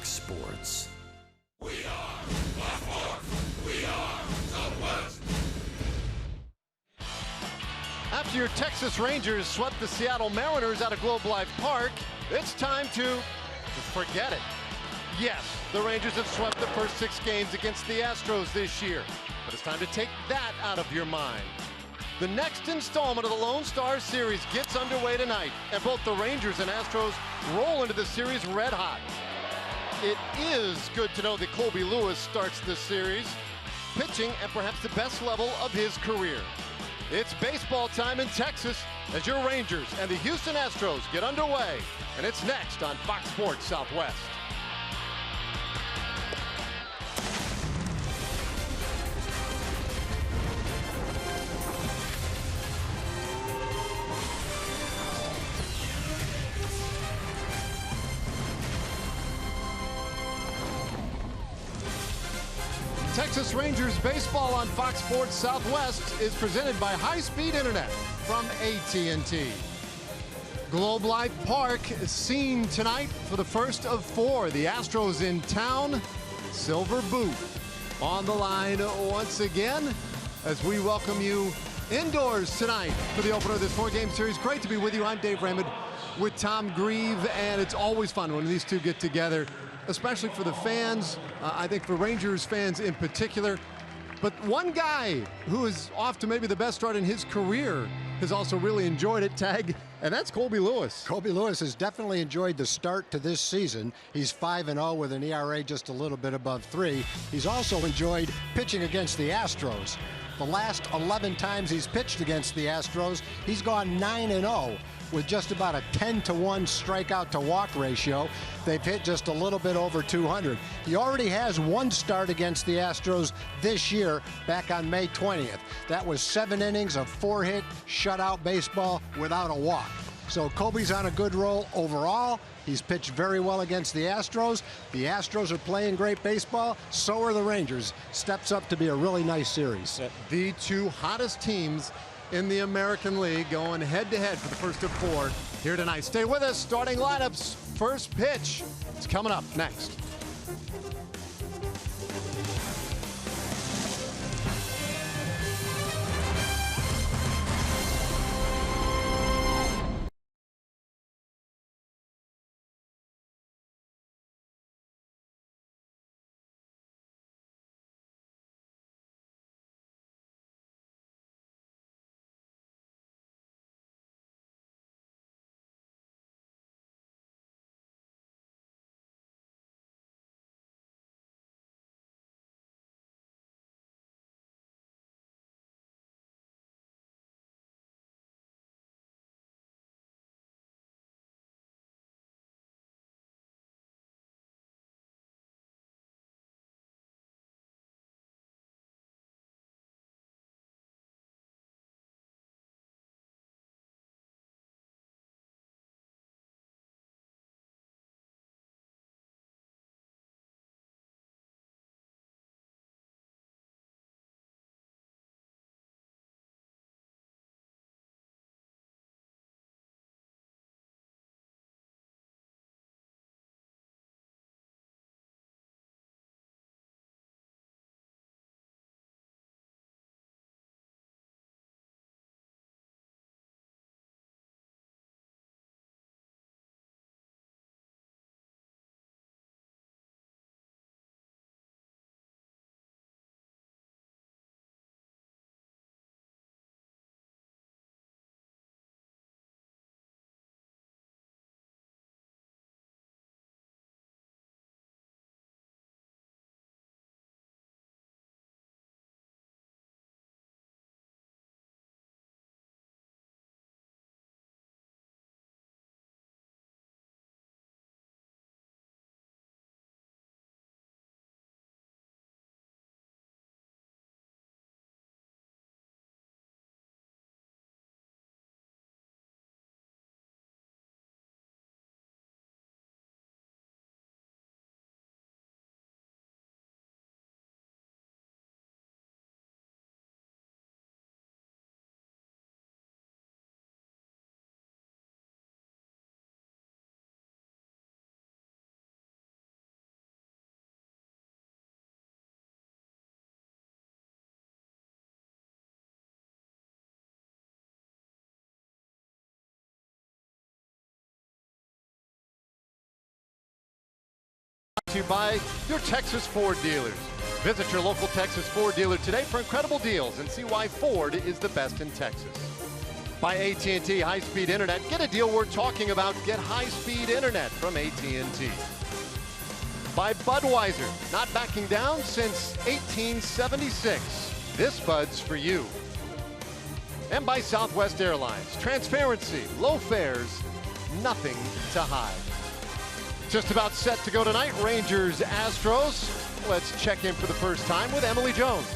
Fox Sports. We are Baltimore. We are Southwest. After your Texas Rangers swept the Seattle Mariners out of Globe Life Park, it's time to forget it. Yes, the Rangers have swept the first 6 games against the Astros this year, but it's time to take that out of your mind. The next installment of the Lone Star Series gets underway tonight, and both the Rangers and Astros roll into the series red hot. It is good to know that Colby Lewis starts this series, pitching at perhaps the best level of his career. It's baseball time in Texas as your Rangers and the Houston Astros get underway, and it's next on Fox Sports Southwest. Texas Rangers baseball on Fox Sports Southwest is presented by high-speed internet from AT&T. Globe Life Park is seen tonight for the first of 4. The Astros in town, Silver Boot on the line once again as we welcome you indoors tonight for the opener of this 4-game series. Great to be with you. I'm Dave Raymond with Tom Grieve, and it's always fun when these two get together, especially for the fans, I think for Rangers fans in particular. But one guy who is off to maybe the best start in his career has also really enjoyed it, Tag, and that's Colby Lewis. Colby Lewis has definitely enjoyed the start to this season. He's 5-0 with an ERA just a little bit above 3. He's also enjoyed pitching against the Astros. The last 11 times he's pitched against the Astros, he's gone 9-0. with just about a 10-to-1 strikeout to walk ratio. They've hit just a little bit over 200. He already has 1 start against the Astros this year back on May 20th. That was 7 innings of 4-hit shutout baseball without a walk. So Colby's on a good roll overall. He's pitched very well against the Astros. The Astros are playing great baseball. So are the Rangers. Steps up to be a really nice series. The 2 hottest teams in the American League going head-to-head for the first of 4 here tonight. Stay with us. Starting lineups. First pitch. It's coming up next. to you by your Texas Ford dealers. Visit your local Texas Ford dealer today for incredible deals and see why Ford is the best in Texas. By AT&T high-speed internet. Get a deal we're talking about. Get high-speed internet from AT&T. By Budweiser, not backing down since 1876. This Bud's for you. And by Southwest Airlines. Transparency, low fares, nothing to hide. Just about set to go tonight. Rangers, Astros. Let's check in for the first time with Emily Jones.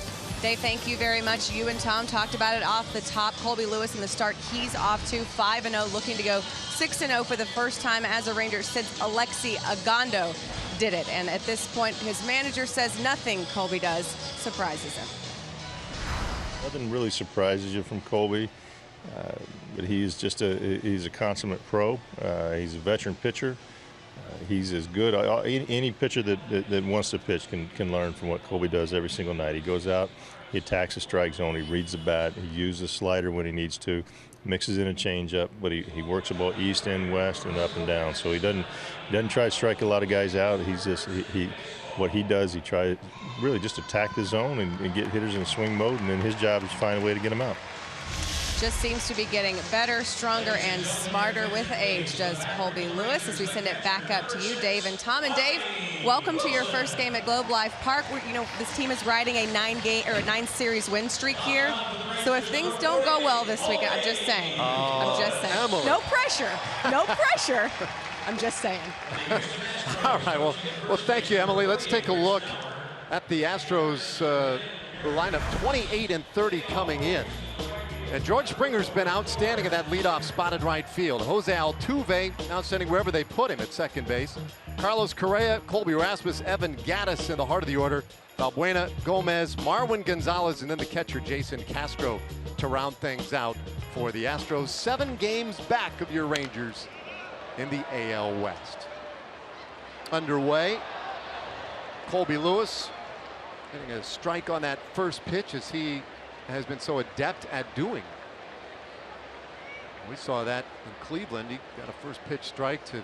Dave, thank you very much. You and Tom talked about it off the top. Colby Lewis in the start. He's off to 5-0, looking to go 6-0 for the first time as a Ranger since Alexi Agondo did it. And at this point, his manager says nothing Colby does surprises him. Nothing really surprises you from Colby, but he's a consummate pro. He's a veteran pitcher. He's as good. Any pitcher that wants to pitch can learn from what Colby does every single night. He goes out, he attacks the strike zone, he reads the bat, he uses the slider when he needs to, mixes in a changeup, but he works the ball east and west and up and down. So he doesn't try to strike a lot of guys out. He's just what he does. He tries really just attack the zone and get hitters in swing mode, and then his job is to find a way to get them out. Just seems to be getting better, stronger, and smarter with age, does Colby Lewis, as we send it back up to you, Dave and Tom. And Dave, welcome to your first game at Globe Life Park. You know, this team is riding a 9-series win streak here. So if things don't go well this weekend, I'm just saying. I'm just saying. Emily. No pressure. No pressure. I'm just saying. All right, well, thank you, Emily. Let's take a look at the Astros lineup, 28-30 coming in. And George Springer's been outstanding at that leadoff spot at right field. Jose Altuve outstanding wherever they put him at second base. Carlos Correa, Colby Rasmus, Evan Gattis in the heart of the order. Valbuena, Gomez, Marwin Gonzalez, and then the catcher Jason Castro to round things out for the Astros. 7 games back of your Rangers in the AL West. Underway. Colby Lewis getting a strike on that first pitch, as he has been so adept at doing. We saw that in Cleveland. He got a first pitch strike to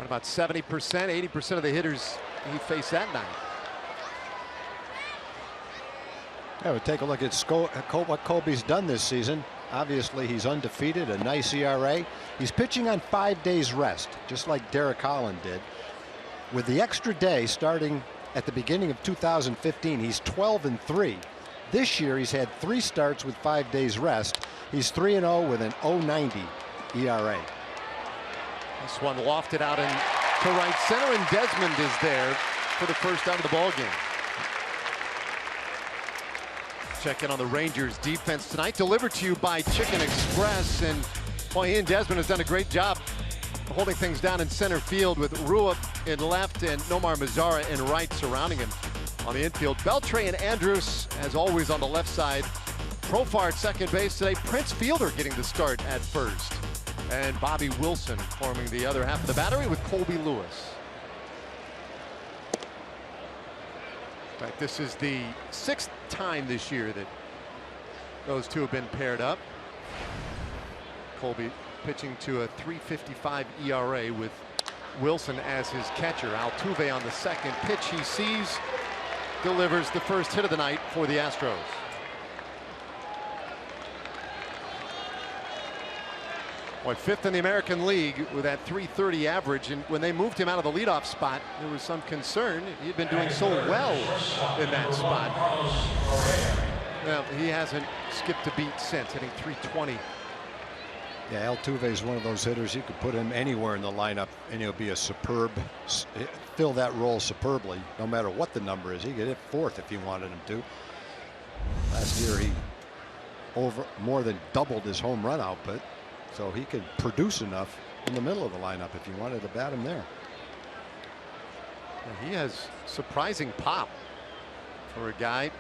about 70%, 80% of the hitters he faced that night. Yeah, we'll take a look at what Colby's done this season. Obviously, he's undefeated, a nice ERA. He's pitching on 5 days rest, just like Derek Holland did. With the extra day starting at the beginning of 2015, he's 12-3. This year, he's had 3 starts with 5 days rest. He's 3-0 with an .090 ERA. This one lofted out to right center, and Desmond is there for the first out of the ball game. Check in on the Rangers defense tonight, delivered to you by Chicken Express. And boy, Ian Desmond has done a great job holding things down in center field, with Rua in left and Nomar Mazara in right surrounding him on the infield. Beltre and Andrus, as always, on the left side. Profar at second base today. Prince Fielder getting the start at first. And Bobby Wilson forming the other half of the battery with Colby Lewis. In fact, this is the 6th time this year that those two have been paired up. Colby pitching to a .355 ERA with Wilson as his catcher. Altuve on the second pitch he sees, delivers the first hit of the night for the Astros. Boy, 5th in the American League with that .330 average, and when they moved him out of the leadoff spot, there was some concern. He had been doing so well in that spot. Well, he hasn't skipped a beat since, hitting .320. Yeah, Altuve is one of those hitters. You could put him anywhere in the lineup and he'll be a fill that role superbly, no matter what the number is. He could hit 4th if you wanted him to. Last year he more than doubled his home run output, so he could produce enough in the middle of the lineup if you wanted to bat him there. He has surprising pop for a guy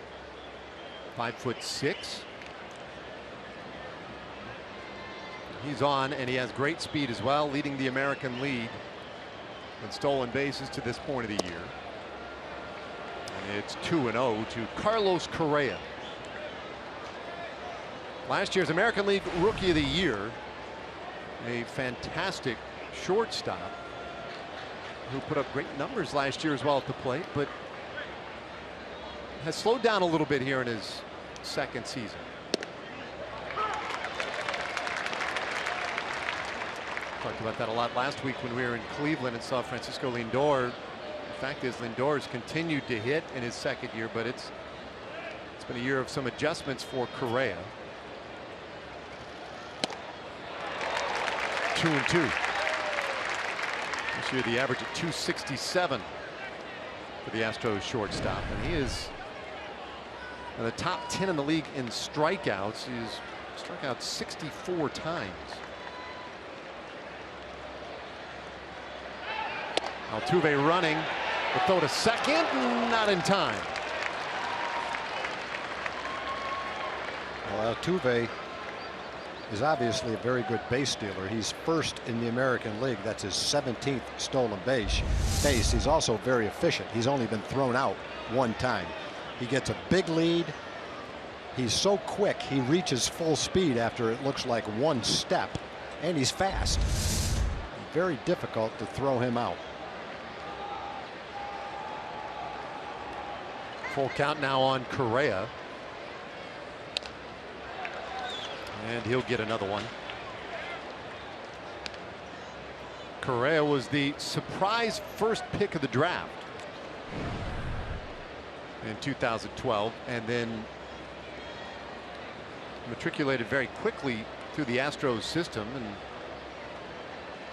5'6". He's on, and he has great speed as well, leading the American League in stolen bases to this point of the year. And it's 2-0 to Carlos Correa. Last year's American League Rookie of the Year, a fantastic shortstop. who put up great numbers last year as well at the plate, but has slowed down a little bit here in his second season. Talked about that a lot last week when we were in Cleveland and saw Francisco Lindor. The fact is, Lindor has continued to hit in his second year, but it's been a year of some adjustments for Correa. 2-2. This year the average at 267 for the Astros shortstop, and he is in the top 10 in the league in strikeouts. He's struck out 64 times. Altuve running, the throw to second, not in time. Well, Altuve is obviously a very good base stealer. He's first in the American League. That's his 17th stolen base. He's also very efficient. He's only been thrown out one time. He gets a big lead. He's so quick, he reaches full speed after it looks like one step, and he's fast. Very difficult to throw him out. Full count now on Correa. And he'll get another one. Correa was the surprise first pick of the draft in 2012, and then matriculated very quickly through the Astros system, and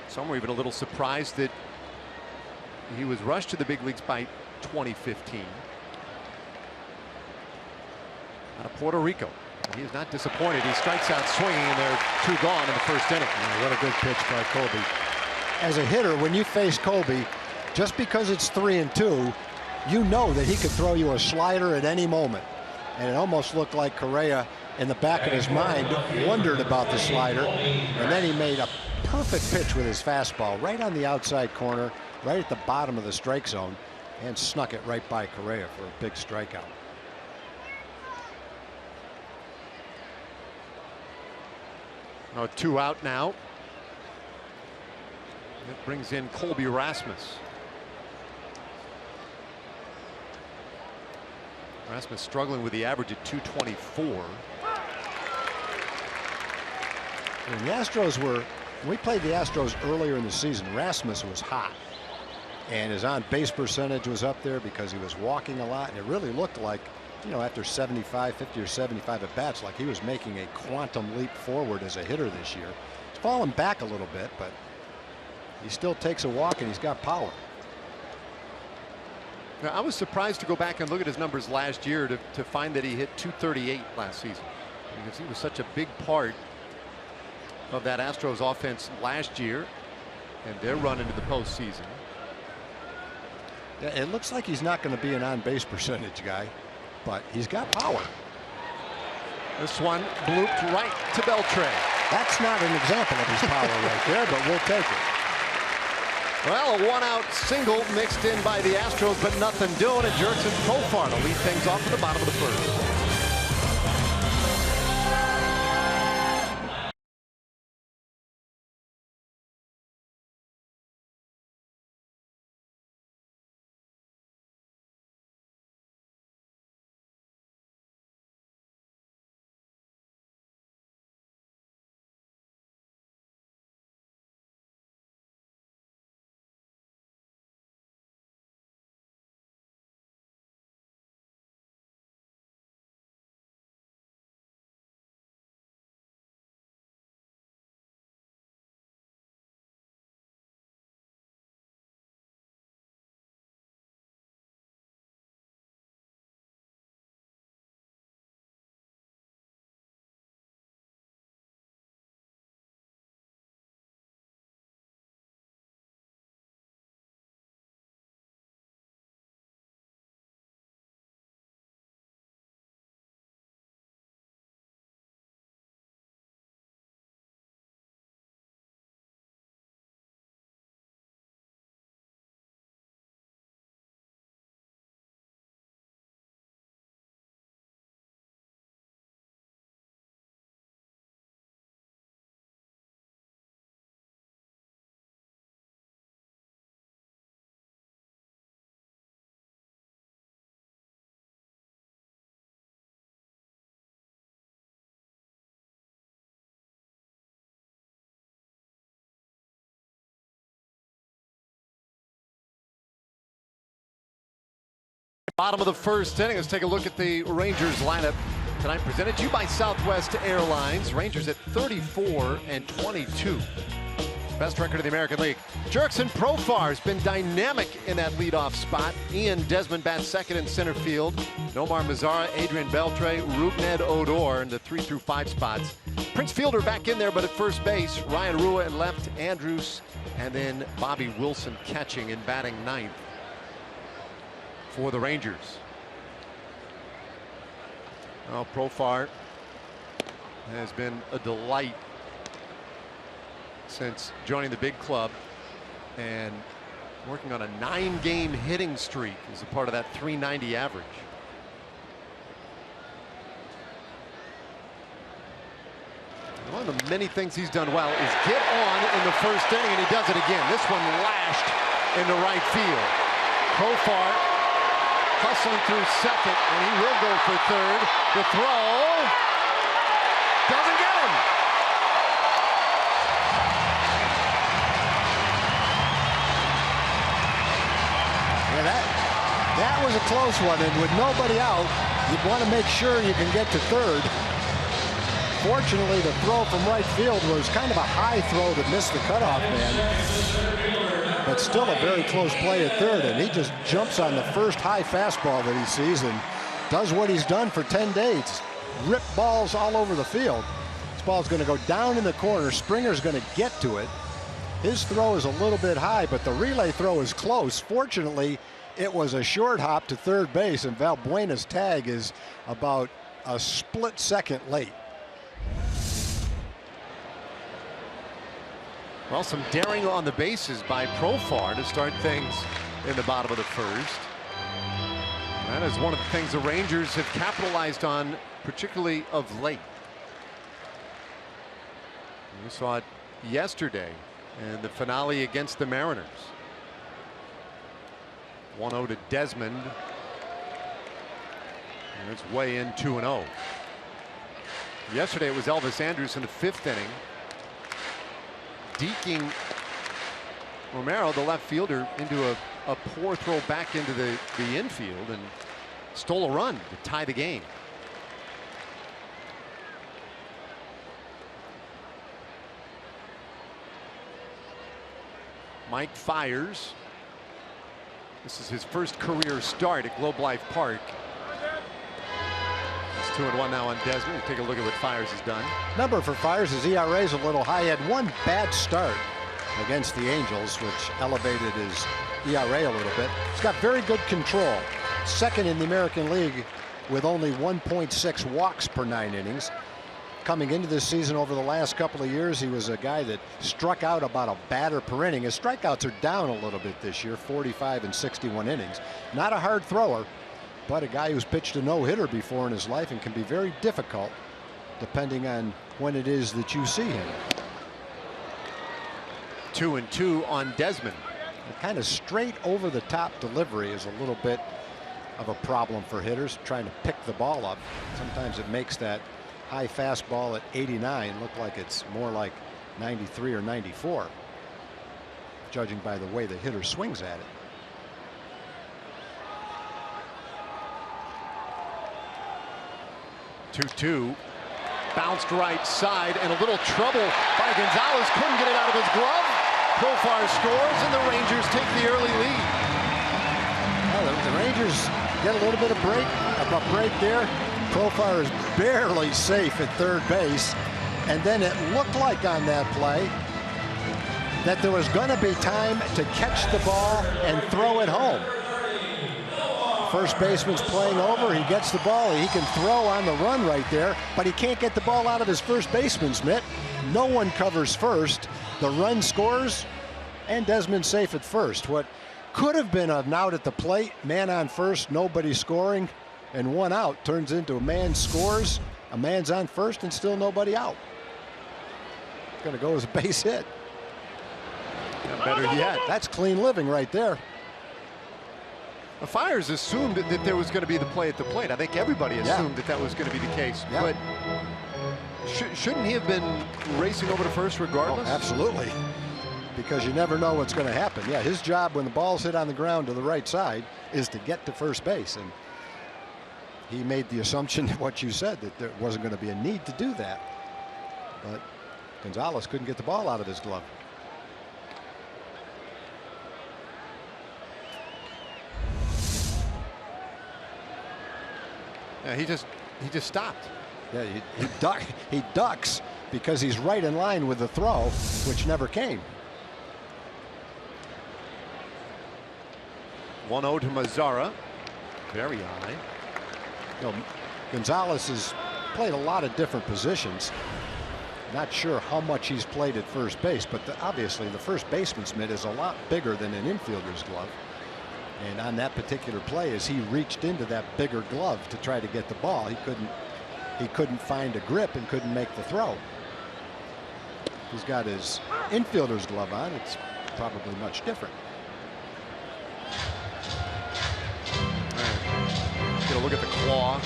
some were even a little surprised that he was rushed to the big leagues by 2015. Out of Puerto Rico. He is not disappointed. He strikes out swinging, and they're 2 gone in the first inning. What a good pitch by Colby. As a hitter, when you face Colby, just because it's 3-2, you know that he could throw you a slider at any moment. And it almost looked like Correa, in the back of his mind, wondered about the slider. And then he made a perfect pitch with his fastball right on the outside corner, right at the bottom of the strike zone, and snuck it right by Correa for a big strikeout. Now 2 out now. It brings in Colby Rasmus. Rasmus struggling with the average at 224. And the Astros were, when we played the Astros earlier in the season, Rasmus was hot. And his on base percentage was up there because he was walking a lot. And it really looked like, you know, after 50 or 75 at bats, like he was making a quantum leap forward as a hitter this year. He's fallen back a little bit, but he still takes a walk and he's got power. Now, I was surprised to go back and look at his numbers last year to find that he hit 238 last season, because he was such a big part of that Astros offense last year and their run into the postseason. Yeah, it looks like he's not going to be an on base percentage guy, but he's got power. This one blooped right to Beltre. That's not an example of his power right there, but we'll take it. Well, a 1-out single mixed in by the Astros, but nothing doing. And Jurickson Profar to lead things off at the bottom of the first. Bottom of the first inning. Let's take a look at the Rangers lineup tonight, presented to you by Southwest Airlines. Rangers at 34-22. Best record in the American League. Jurickson Profar has been dynamic in that leadoff spot. Ian Desmond bats second in center field. Nomar Mazara, Adrian Beltre, Rougned Odor in the 3 through 5 spots. Prince Fielder back in there, but at first base, Ryan Rua at left, Andrews, and then Bobby Wilson catching and batting ninth for the Rangers. Well, Profar has been a delight since joining the big club and working on a 9-game hitting streak as a part of that .390 average. One of the many things he's done well is get on in the first inning, and he does it again. This one lashed into right field. Profar hustling through second, and he will go for third. The throw doesn't get him. Yeah, that was a close one, and with nobody out, you want to make sure you can get to third. Fortunately, the throw from right field was kind of a high throw that missed the cutoff man, but still a very close play at third, and he just jumps on the first high fastball that he sees and does what he's done for 10 days. Rip balls all over the field. This ball's going to go down in the corner. Springer's going to get to it. His throw is a little bit high, but the relay throw is close. Fortunately, it was a short hop to third base, and Valbuena's tag is about a split second late. Well, some daring on the bases by Profar to start things in the bottom of the first. That is one of the things the Rangers have capitalized on, particularly of late. We saw it yesterday in the finale against the Mariners. 1-0 to Desmond. And it's way in 2-0. Yesterday it was Elvis Andrus in the 5th inning, deking Romero, the left fielder, into a poor throw back into the infield, and stole a run to tie the game. Mike fires. This is his first career start at Globe Life Park. It's 2-1 now on Desmond. Let's take a look at what Fires has done. Number for Fires, his ERA is a little high. He had one bad start against the Angels, which elevated his ERA a little bit. He's got very good control. Second in the American League with only 1.6 walks per 9 innings. Coming into this season, over the last couple of years, he was a guy that struck out about a batter per inning. His strikeouts are down a little bit this year, 45 and 61 innings. Not a hard thrower, but a guy who's pitched a no-hitter before in his life and can be very difficult depending on when it is that you see him. 2-2 on Desmond. The kind of straight over the top delivery is a little bit of a problem for hitters trying to pick the ball up. Sometimes it makes that high fastball at 89 look like it's more like 93 or 94, judging by the way the hitter swings at it. Two-two, bounced right side, and a little trouble by Gonzalez. Couldn't get it out of his glove. Profar scores, and the Rangers take the early lead. Well, the Rangers get a little bit of a break there. Profar is barely safe at third base, and then it looked like on that play that there was going to be time to catch the ball and throw it home. First baseman's playing over. He gets the ball. He can throw on the run right there, but he can't get the ball out of his first baseman's mitt. No one covers first. The run scores, and Desmond's safe at first. What could have been an out at the plate, man on first, nobody scoring, and one out turns into a man scores, a man's on first, and still nobody out. It's going to go as a base hit. And better yet, That's clean living right there. the Fires assumed that there was going to be the play at the plate. I think everybody assumed that was going to be the case. Yeah. But shouldn't he have been racing over to first regardless? Oh, absolutely. because you never know what's going to happen. Yeah, his job when the ball's hit on the ground to the right side is to get to first base, and he made the assumption what you said, that there wasn't going to be a need to do that. But Gonzalez couldn't get the ball out of his glove. Yeah, he just stopped. Yeah, he ducks because he's right in line with the throw, which never came. 1-0 to Mazzara. Very high. You know, Gonzalez has played a lot of different positions. Not sure how much he's played at first base, but obviously the first baseman's mitt is a lot bigger than an infielder's glove. And on that particular play, as he reached into that bigger glove to try to get the ball, he couldn't find a grip and couldn't make the throw. He's got his infielder's glove on. It's probably much different. Get a look at the claw.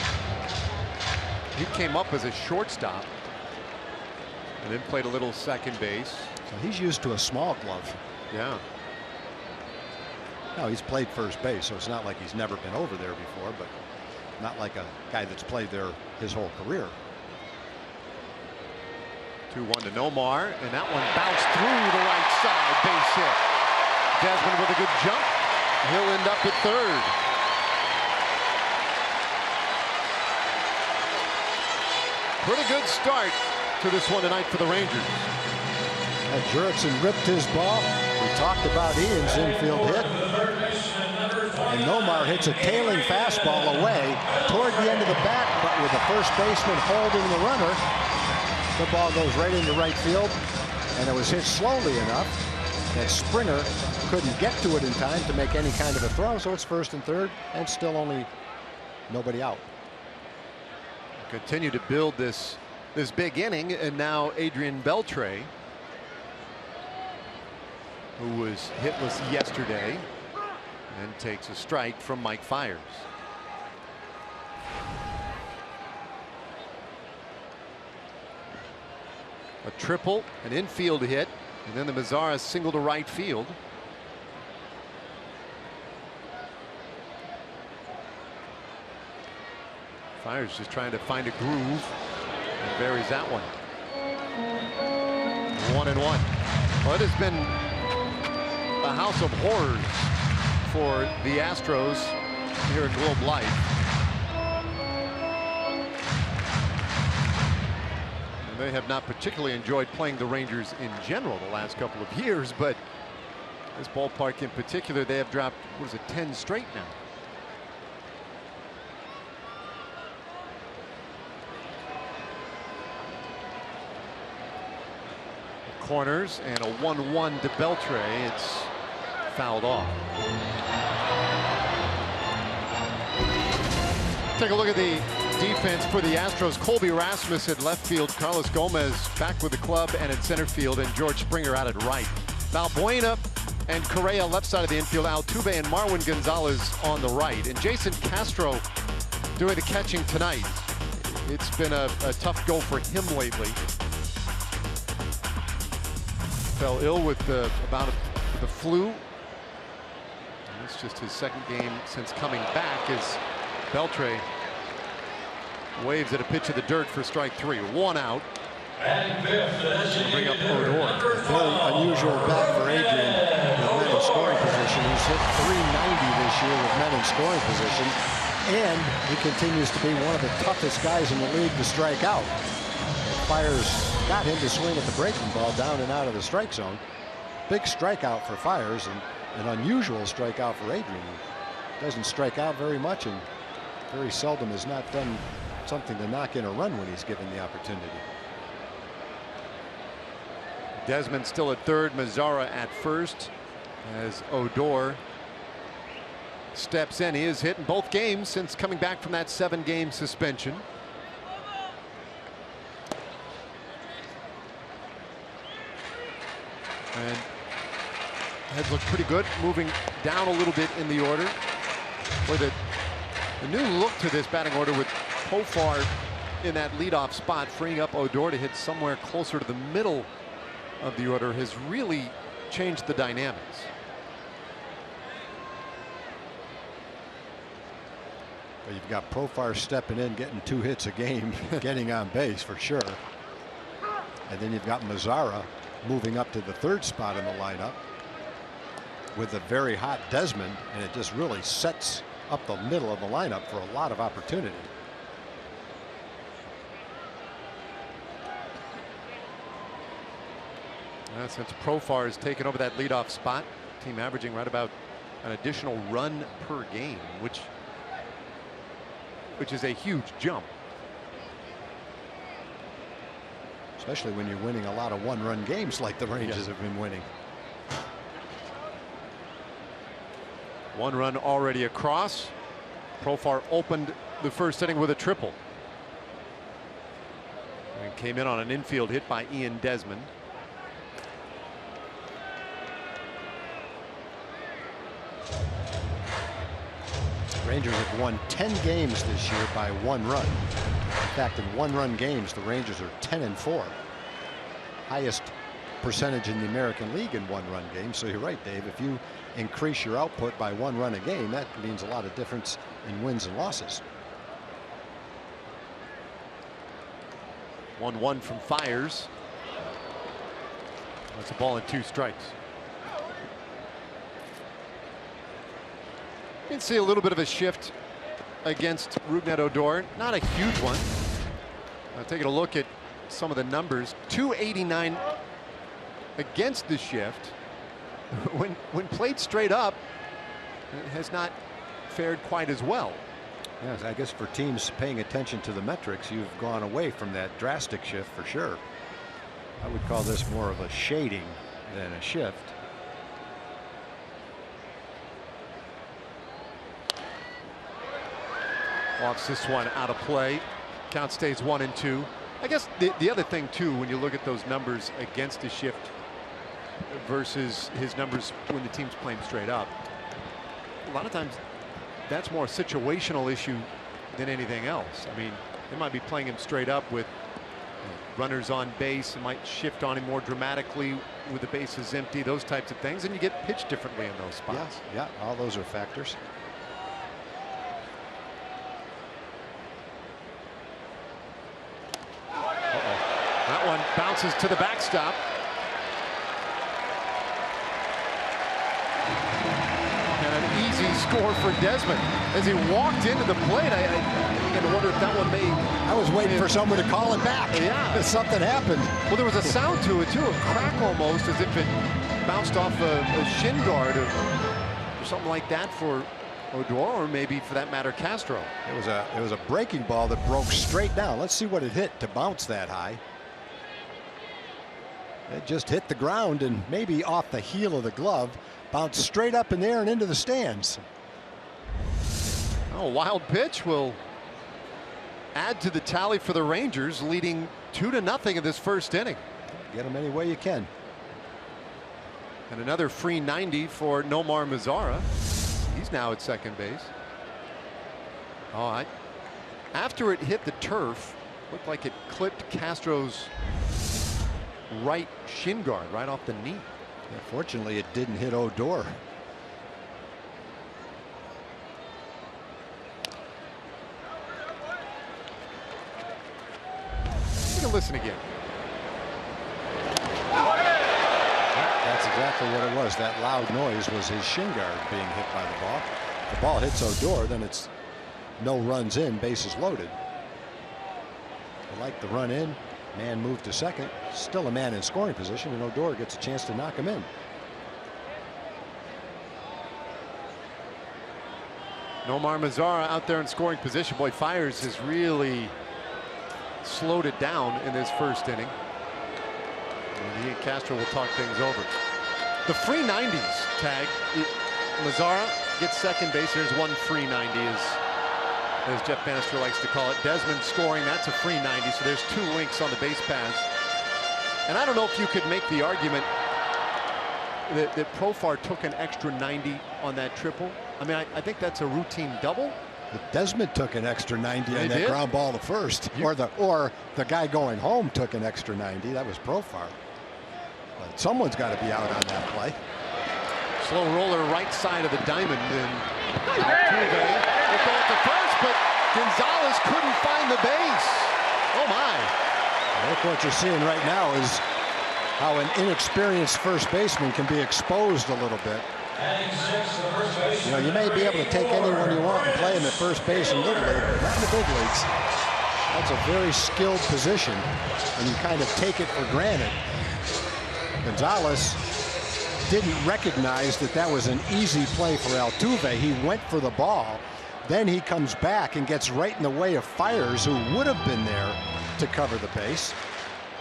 He came up as a shortstop and then played a little second base. So he's used to a small glove. Yeah. No, he's played first base, so it's not like he's never been over there before, but not like a guy that's played there his whole career. 2-1 to Nomar, and that one bounced through the right side, base hit. Desmond with a good jump. He'll end up at third. Pretty good start to this one tonight for the Rangers. And Jurickson ripped his ball. We talked about Ian's infield hit. And Nomar hits a tailing fastball away toward the end of the bat, but with the first baseman holding the runner, the ball goes right into right field, and it was hit slowly enough that Springer couldn't get to it in time to make any kind of a throw, so it's first and third, and still only nobody out. Continue to build this big inning, and now Adrian Beltre, who was hitless yesterday, and takes a strike from Mike Fiers. A triple, an infield hit, and then the Mazzara single to right field. Fiers just trying to find a groove and buries that one. 1-1. Well, it has been a house of horrors for the Astros here at Globe Life. And they have not particularly enjoyed playing the Rangers in general the last couple of years, but this ballpark in particular, they have dropped, what is it, 10 straight now. Corners and a 1-1 to Beltre. It's fouled off. Take a look at the defense for the Astros. Colby Rasmus at left field, Carlos Gomez back with the club and at center field, and George Springer out at right. Valbuena and Correa left side of the infield, Altuve and Marwin Gonzalez on the right, and Jason Castro doing the catching tonight. It's been a tough go for him lately. Fell ill with the flu. And it's just his second game since coming back as Beltre waves at a pitch of the dirt for strike three. 1 out. Bring up Odor. Very unusual bat for Adrian with men in scoring position. He's hit .390 this year with men in scoring position, and he continues to be one of the toughest guys in the league to strike out. Fiers got him to swing at the breaking ball down and out of the strike zone. Big strikeout for Fiers, and an unusual strikeout for Adrian. He doesn't strike out very much, and very seldom has not done something to knock in a run when he's given the opportunity. Desmond still at third, Mazzara at first, as Odor steps in. He has hit in both games since coming back from that 7-game suspension. And heads look pretty good, moving down a little bit in the order. Boy, the new look to this batting order with Profar in that leadoff spot, freeing up Odor to hit somewhere closer to the middle of the order, has really changed the dynamics. Well, you've got Profar stepping in, getting 2 hits a game, getting on base for sure. And then you've got Mazzara moving up to the 3rd spot in the lineup with a very hot Desmond, and it just really sets up the middle of the lineup for a lot of opportunity. Since Profar has taken over that leadoff spot, team averaging right about an additional run per game, which is a huge jump. Especially when you're winning a lot of 1-run games like the Rangers have been winning. 1 run already across. Profar opened the 1st inning with a triple. And came in on an infield hit by Ian Desmond. Rangers have won 10 games this year by 1 run. In fact, in 1-run games, the Rangers are 10-4. Highest percentage in the American League in 1-run games. So you're right, Dave. If you increase your output by 1 run a game, that means a lot of difference in wins and losses. 1-1 from Fiers. That's a ball and 2 strikes. You can see a little bit of a shift against Rougned Odor. Not a huge one. Taking a look at some of the numbers. 289 against the shift. When played straight up, it has not fared quite as well. Yes, I guess for teams paying attention to the metrics, you've gone away from that drastic shift for sure. I would call this more of a shading than a shift. Walks this one out of play. Count stays 1-2. I guess the other thing too, when you look at those numbers against the shift versus his numbers when the team's playing straight up, a lot of times that's more a situational issue than anything else. I mean, they might be playing him straight up with runners on base, and might shift on him more dramatically with the bases empty, those types of things, and you get pitched differently in those spots. Yeah, all those are factors. That one bounces to the backstop. And an easy score for Desmond. As he walked into the plate, I began to wonder if that one may... I was waiting for someone to call it back. Yeah. Something happened. Well, there was a sound to it, too. A crack almost, as if it bounced off a shin guard or something like that for Odor, or maybe, for that matter, Castro. It was a breaking ball that broke straight down. Let's see what it hit to bounce that high. It just hit the ground and maybe off the heel of the glove, bounced straight up in the air and into the stands. Oh, wild pitch will add to the tally for the Rangers, leading 2-0 in this 1st inning. Get them any way you can. And another free 90 for Nomar Mazzara. He's now at 2nd base. Oh, after it hit the turf, looked like it clipped Castro's right shin guard right off the knee. Yeah, fortunately, it didn't hit Odor. You can listen again. That's exactly what it was. That loud noise was his shin guard being hit by the ball. If the ball hits Odor, then it's no runs in, bases loaded. I like the run in. Man moved to 2nd. Still a man in scoring position, and Odor gets a chance to knock him in. Nomar Mazzara out there in scoring position. Boy, Fiers has really slowed it down in this 1st inning. And he and Castro will talk things over. The free 90s tag. Mazzara gets 2nd base. There's one free 90, as Jeff Bannister likes to call it. Desmond scoring, that's a free 90, so there's 2 links on the base paths. And I don't know if you could make the argument that Profar took an extra 90 on that triple. I mean, I think that's a routine double. But Desmond took an extra 90 on that did? ground ball to first. Or the guy going home took an extra 90. That was Profar. But someone's got to be out on that play. Slow roller right side of the diamond, and Altuve will go at the first, but Gonzalez couldn't find the base. Oh my! I think what you're seeing right now is how an inexperienced first baseman can be exposed a little bit. You know, you may be able to take anyone you want and play him at first base in Little League, but not in the big leagues. That's a very skilled position, and you kind of take it for granted. Gonzalez didn't recognize that that was an easy play for Altuve. He went for the ball. Then he comes back and gets right in the way of Fiers, who would have been there to cover the base.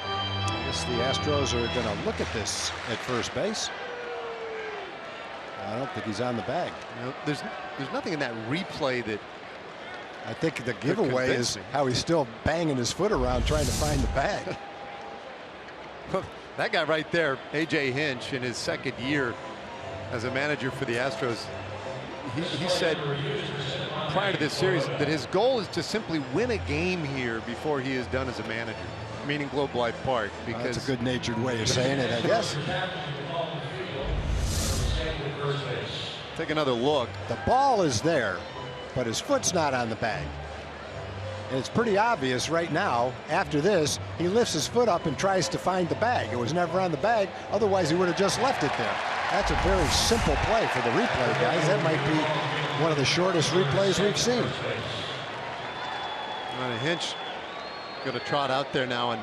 I guess the Astros are going to look at this at first base. I don't think he's on the bag. You know, there's nothing in that replay that I think the giveaway is how he's still banging his foot around trying to find the bag. That guy right there, A.J. Hinch, in his second year as a manager for the Astros, he said prior to this series that his goal is to simply win a game here before he is done as a manager, meaning Globe Life Park. Because that's a good-natured way of saying it, I guess. Take another look. The ball is there, but his foot's not on the bag. And it's pretty obvious right now. After this, he lifts his foot up and tries to find the bag. It was never on the bag. Otherwise, he would have just left it there. That's a very simple play for the replay guys. That might be one of the shortest replays we've seen. And Hinch going to trot out there now and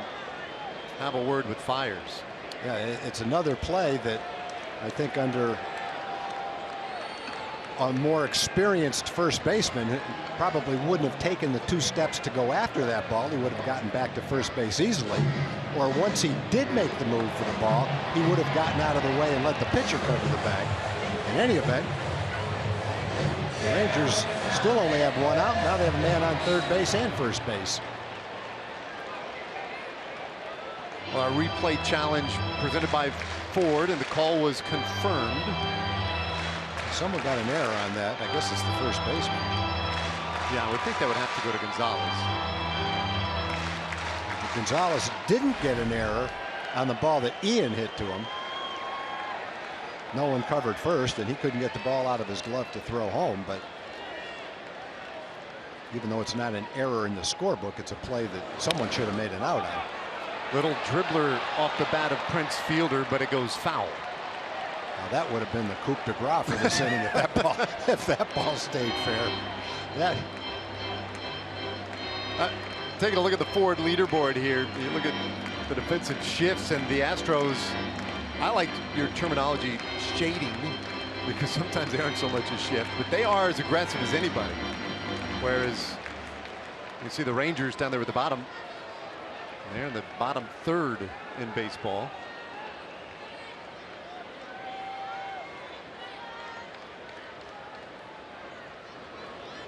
have a word with Fiers. Yeah, it's another play that I think under a more experienced first baseman probably wouldn't have taken the 2 steps to go after that ball. He would have gotten back to first base easily. Or once he did make the move for the ball, he would have gotten out of the way and let the pitcher cover the bag. In any event, the Rangers still only have 1 out. Now they have a man on third base and first base. Well, a replay challenge presented by Ford, and the call was confirmed. Someone got an error on that. I guess it's the first baseman. Yeah, I would think that would have to go to Gonzalez. Gonzalez didn't get an error on the ball that Ian hit to him. No one covered first, and he couldn't get the ball out of his glove to throw home. But even though it's not an error in the scorebook, it's a play that someone should have made an out on. Little dribbler off the bat of Prince Fielder, but it goes foul. Now that would have been the coup de grace for this inning if that ball stayed fair. That. Taking a look at the Ford leaderboard here, you look at the defensive shifts, and the Astros, I like your terminology, shading, because sometimes they aren't so much a shift, but they are as aggressive as anybody. Whereas you see the Rangers down there at the bottom. They're in the bottom third in baseball.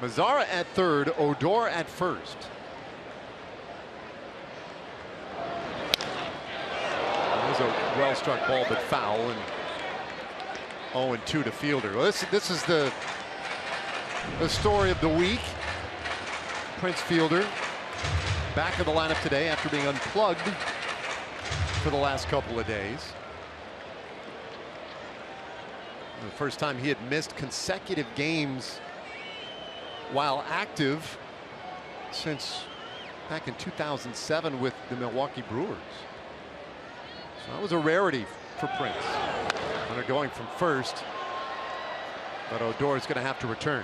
Mazzara at third, Odor at first. That was a well-struck ball, but foul, and 0-2 to Fielder. Well, this is the story of the week. Prince Fielder back in the lineup today after being unplugged for the last couple of days. The first time he had missed consecutive games while active since back in 2007 with the Milwaukee Brewers. So that was a rarity for Prince. And they're going from first, but Odor is going to have to return.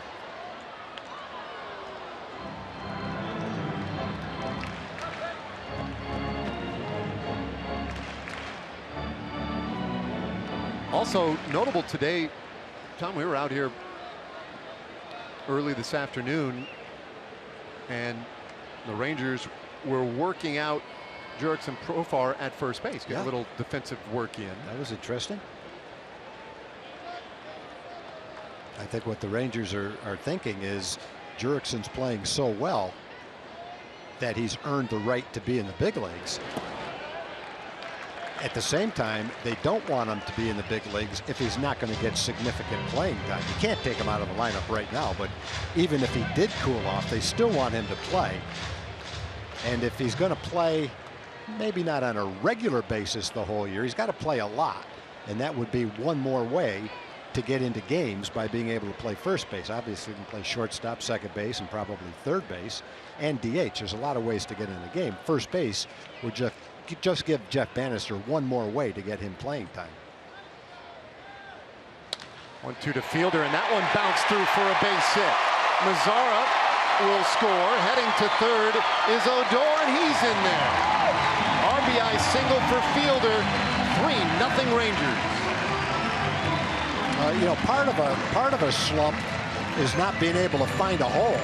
Also notable today, Tom, we were out here early this afternoon, and the Rangers were working out Jurickson and Profar at first base. Get a little defensive work in. That was interesting. I think what the Rangers are thinking is Jurickson's playing so well that he's earned the right to be in the big leagues. At the same time, they don't want him to be in the big leagues if he's not going to get significant playing time. You can't take him out of the lineup right now, but even if he did cool off, they still want him to play. And if he's going to play maybe not on a regular basis the whole year. He's got to play a lot, and that would be one more way to get into games by being able to play first base. Obviously, he can play shortstop, second base, and probably third base, and DH. There's a lot of ways to get in the game. First base would just give Jeff Bannister one more way to get him playing time. 1-2 to Fielder, and that one bounced through for a base hit. Mazzara will score. Heading to third is Odor, and he's in there. RBI single for Fielder. 3-0 Rangers. You know, part of a slump is not being able to find a hole.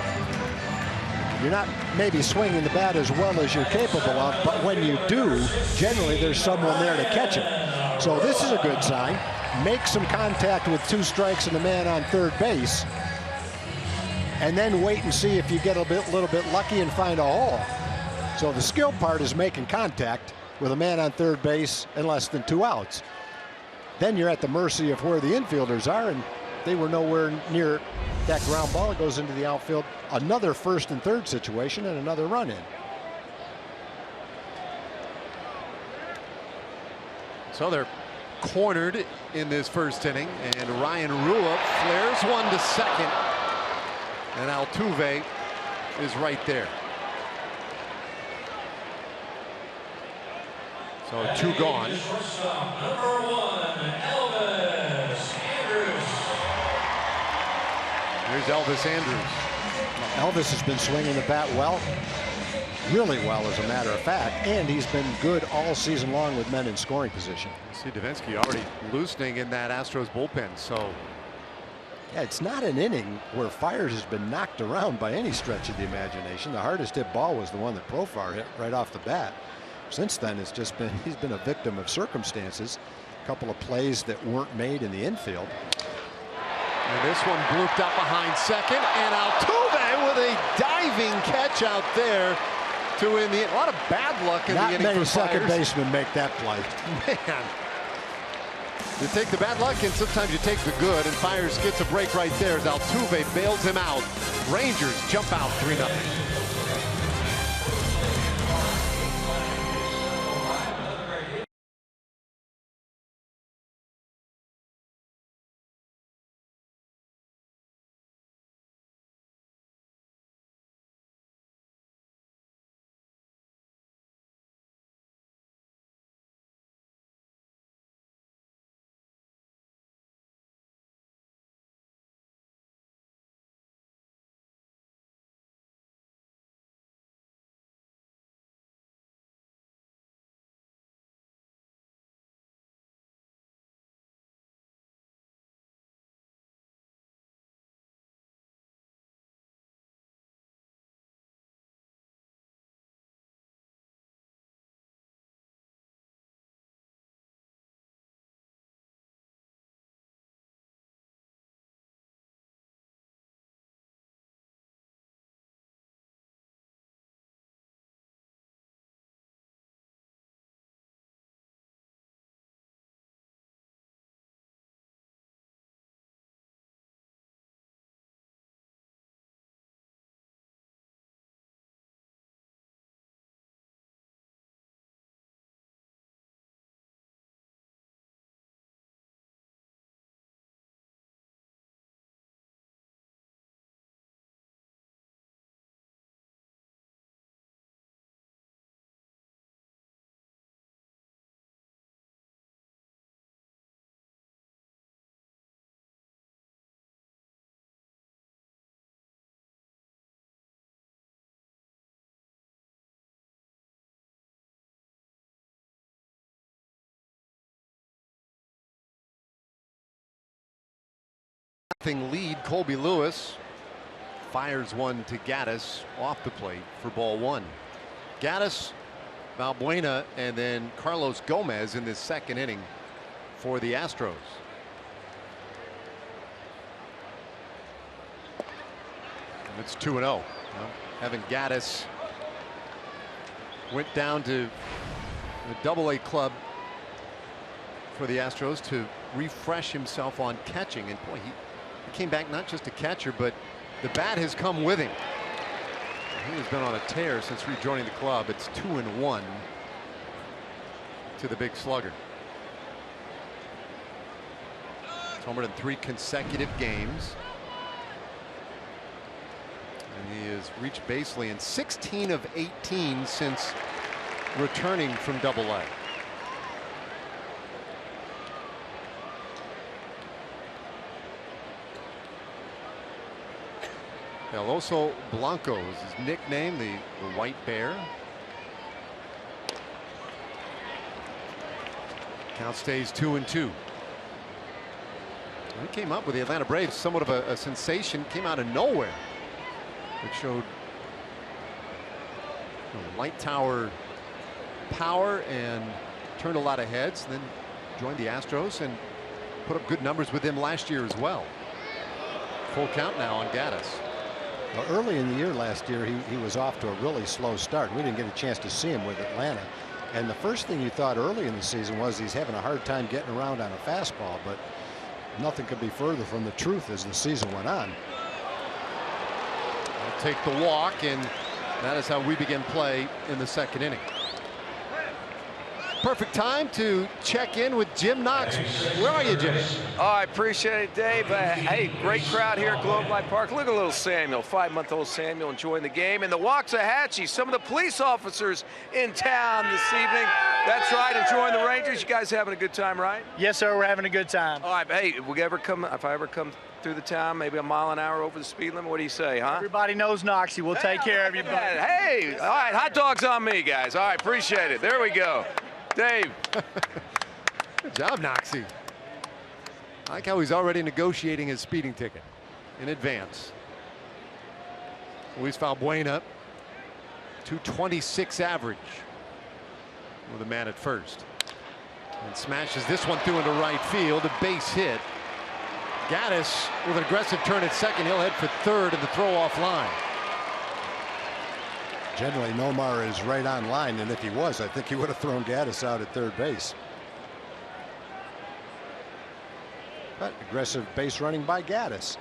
You're not maybe swinging the bat as well as you're capable of, but when you do, generally there's someone there to catch it. So this is a good sign. Make some contact with 2 strikes and a man on third base, and then wait and see if you get a little bit lucky and find a hole. So the skill part is making contact with a man on third base and less than 2 outs. Then you're at the mercy of where the infielders are, and they were nowhere near that ground ball. It goes into the outfield. Another first and third situation and another run in. So they're cornered in this first inning, and Ryan Rua flares one to second, and Altuve is right there. So 2 gone. Here's Elvis Andrus. Elvis has been swinging the bat well, really well as a matter of fact, and he's been good all season long with men in scoring position. See Davinsky already loosening in that Astros bullpen. So yeah, it's not an inning where Fiers has been knocked around by any stretch of the imagination. The hardest hit ball was the one that Profar hit right off the bat. Since then, it's just been, he's been a victim of circumstances. A couple of plays that weren't made in the infield. And this one blooped up behind second, and Altuve with a diving catch out there to win the. A lot of bad luck in the inning. Not many for second Fiers. basemen make that play. Man, you take the bad luck and sometimes you take the good, and Fiers gets a break right there as Altuve bails him out. Rangers jump out 3-0. Lead. Colby Lewis fires one to Gaddis off the plate for ball 1. Gaddis, Valbuena, and then Carlos Gomez in this second inning for the Astros. And it's 2-0. Well, Evan Gaddis went down to the Double-A club for the Astros to refresh himself on catching, and boy, he came back not just a catcher, but the bat has come with him. He has been on a tear since rejoining the club. It's 2-1 to the big slugger. He's homered in 3 consecutive games. And he has reached basically in 16 of 18 since returning from Double-A. El Oso Blanco is his nickname, the White Bear. Count stays 2-2. He came up with the Atlanta Braves, somewhat of a sensation, came out of nowhere. It showed light tower power and turned a lot of heads, then joined the Astros and put up good numbers with them last year as well. Full count now on Gaddis. Well, early in the year last year, he was off to a really slow start. We didn't get a chance to see him with Atlanta. And the first thing you thought early in the season was he's having a hard time getting around on a fastball, but nothing could be further from the truth as the season went on. I'll take the walk, and that is how we begin play in the 2nd inning. Perfect time to check in with Jim Knox. Where are you, Jim? Oh, I appreciate it, Dave. Hey, great crowd here at Globe Life Park. Look at little Samuel, 5-month-old Samuel enjoying the game. And the Waxahachie, some of the police officers in town this evening. That's right, enjoying the Rangers. You guys having a good time, right? Yes, sir, we're having a good time. All right, hey, if I ever come through the town, maybe a mile an hour over the speed limit, what do you say, huh? Everybody knows Knoxie. We'll take care of you, buddy. Hey, all right, hot dogs on me, guys. All right, appreciate it. There we go. Dave. Good job, Knoxie. I like how he's already negotiating his speeding ticket in advance. Luis Valbuena, 226 average with a man at first. And smashes this one through into right field, a base hit. Gaddis with an aggressive turn at second. He'll head for third in the throw-off line. Generally, Nomar is right on line, and if he was, I think he would have thrown Gaddis out at third base. But aggressive base running by Gaddis.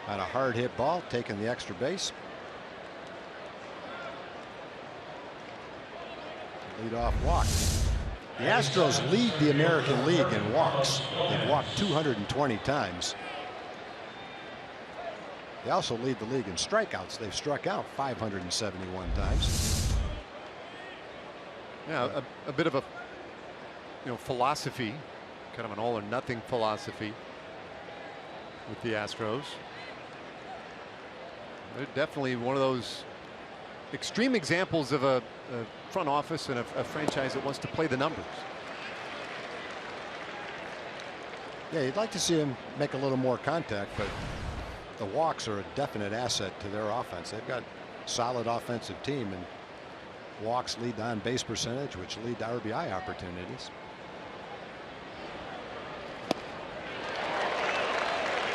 On a hard hit ball, taking the extra base. Lead-off walk. The Astros lead the American League in walks. They've walked 220 times. They also lead the league in strikeouts. They've struck out 571 times. Yeah, a bit of a philosophy, kind of an all or nothing philosophy with the Astros. They're definitely one of those extreme examples of a front office and a franchise that wants to play the numbers. Yeah, you'd like to see him make a little more contact, but the walks are a definite asset to their offense. They've got a solid offensive team, and walks lead to on-base percentage, which lead to RBI opportunities.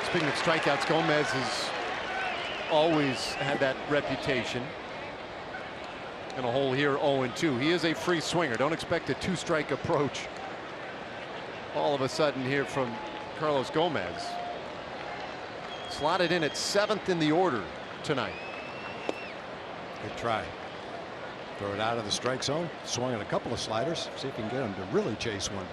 Speaking of strikeouts, Gomez has always had that reputation. In a hole here, 0-2. He is a free swinger. Don't expect a 2-strike approach all of a sudden here from Carlos Gomez. Slotted in at 7th in the order tonight. Good try. Throw it out of the strike zone. Swung at a couple of sliders. See if you can get him to really chase one.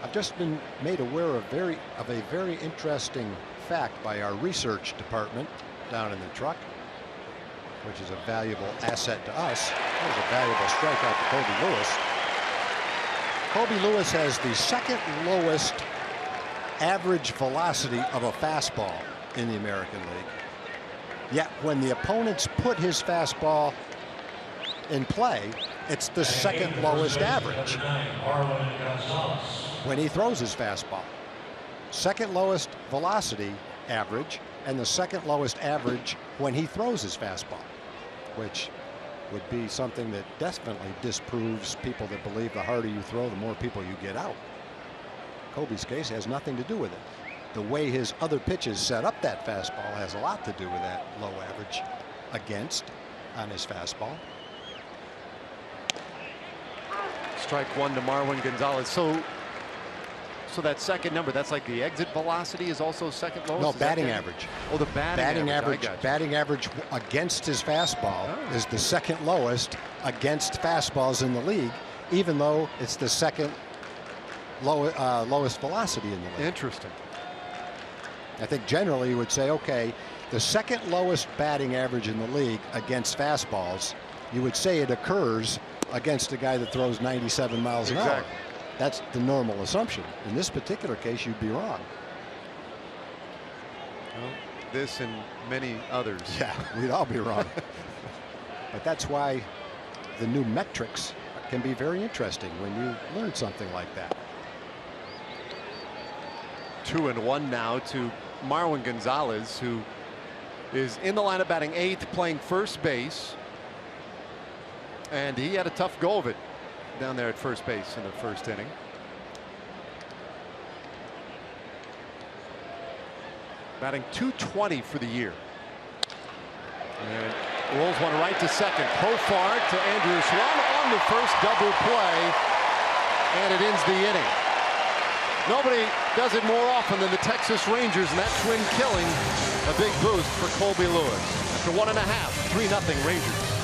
I've just been made aware of a very interesting fact by our research department down in the truck, which is a valuable asset to us. There's a valuable strikeout to Kobe Lewis. Kobe Lewis has the 2nd lowest average velocity of a fastball in the American League. Yet when the opponents put his fastball in play, it's the 2nd lowest average when he throws his fastball. 2nd lowest velocity average and the 2nd lowest average when he throws his fastball, which would be something that definitely disproves people that believe the harder you throw, the more people you get out. Kobe's case has nothing to do with it. The way his other pitches set up that fastball has a lot to do with that low average against on his fastball. Strike one to Marwin Gonzalez. So also that second number. That's like the exit velocity is also second lowest. No, Is that batting good? average. Oh, the batting average. I got you. Batting average against his fastball is the second lowest against fastballs in the league, even though it's the second lowest velocity in the league. Interesting. I think generally you would say, okay, the second lowest batting average in the league against fastballs, you would say it occurs against a guy that throws 97 miles an hour. That's the normal assumption. In this particular case, you'd be wrong. Well, this and many others. Yeah, we'd all be wrong. But that's why the new metrics can be very interesting when you learn something like that. 2-1 now to Marwin Gonzalez, who is in the lineup batting 8th, playing first base. And he had a tough go of it down there at first base in the first inning. Batting .220 for the year. And rolls one right to second. Profar to Andrew Schwab on the first double play. And it ends the inning. Nobody does it more often than the Texas Rangers, and that twin killing a big boost for Colby Lewis. After 1.5, 3-0 Rangers.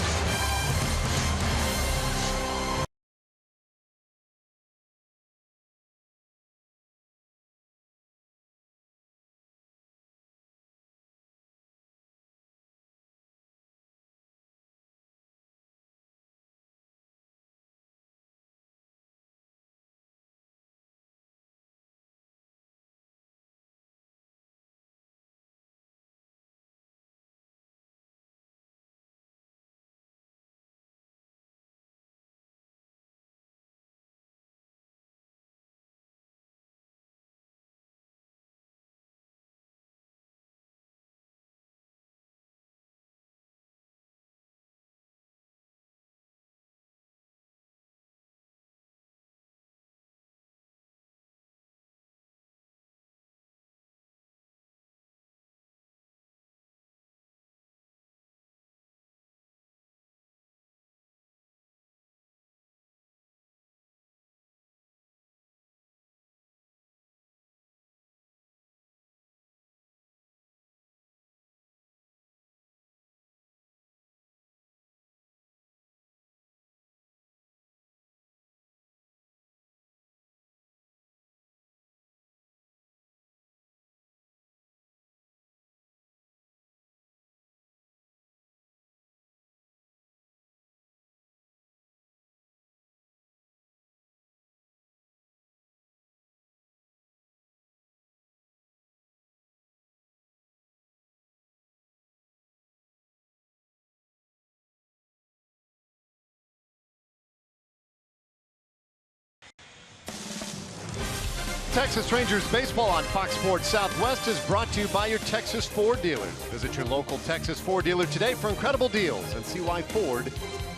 Texas Rangers baseball on Fox Sports Southwest is brought to you by your Texas Ford dealers. Visit your local Texas Ford dealer today for incredible deals and see why Ford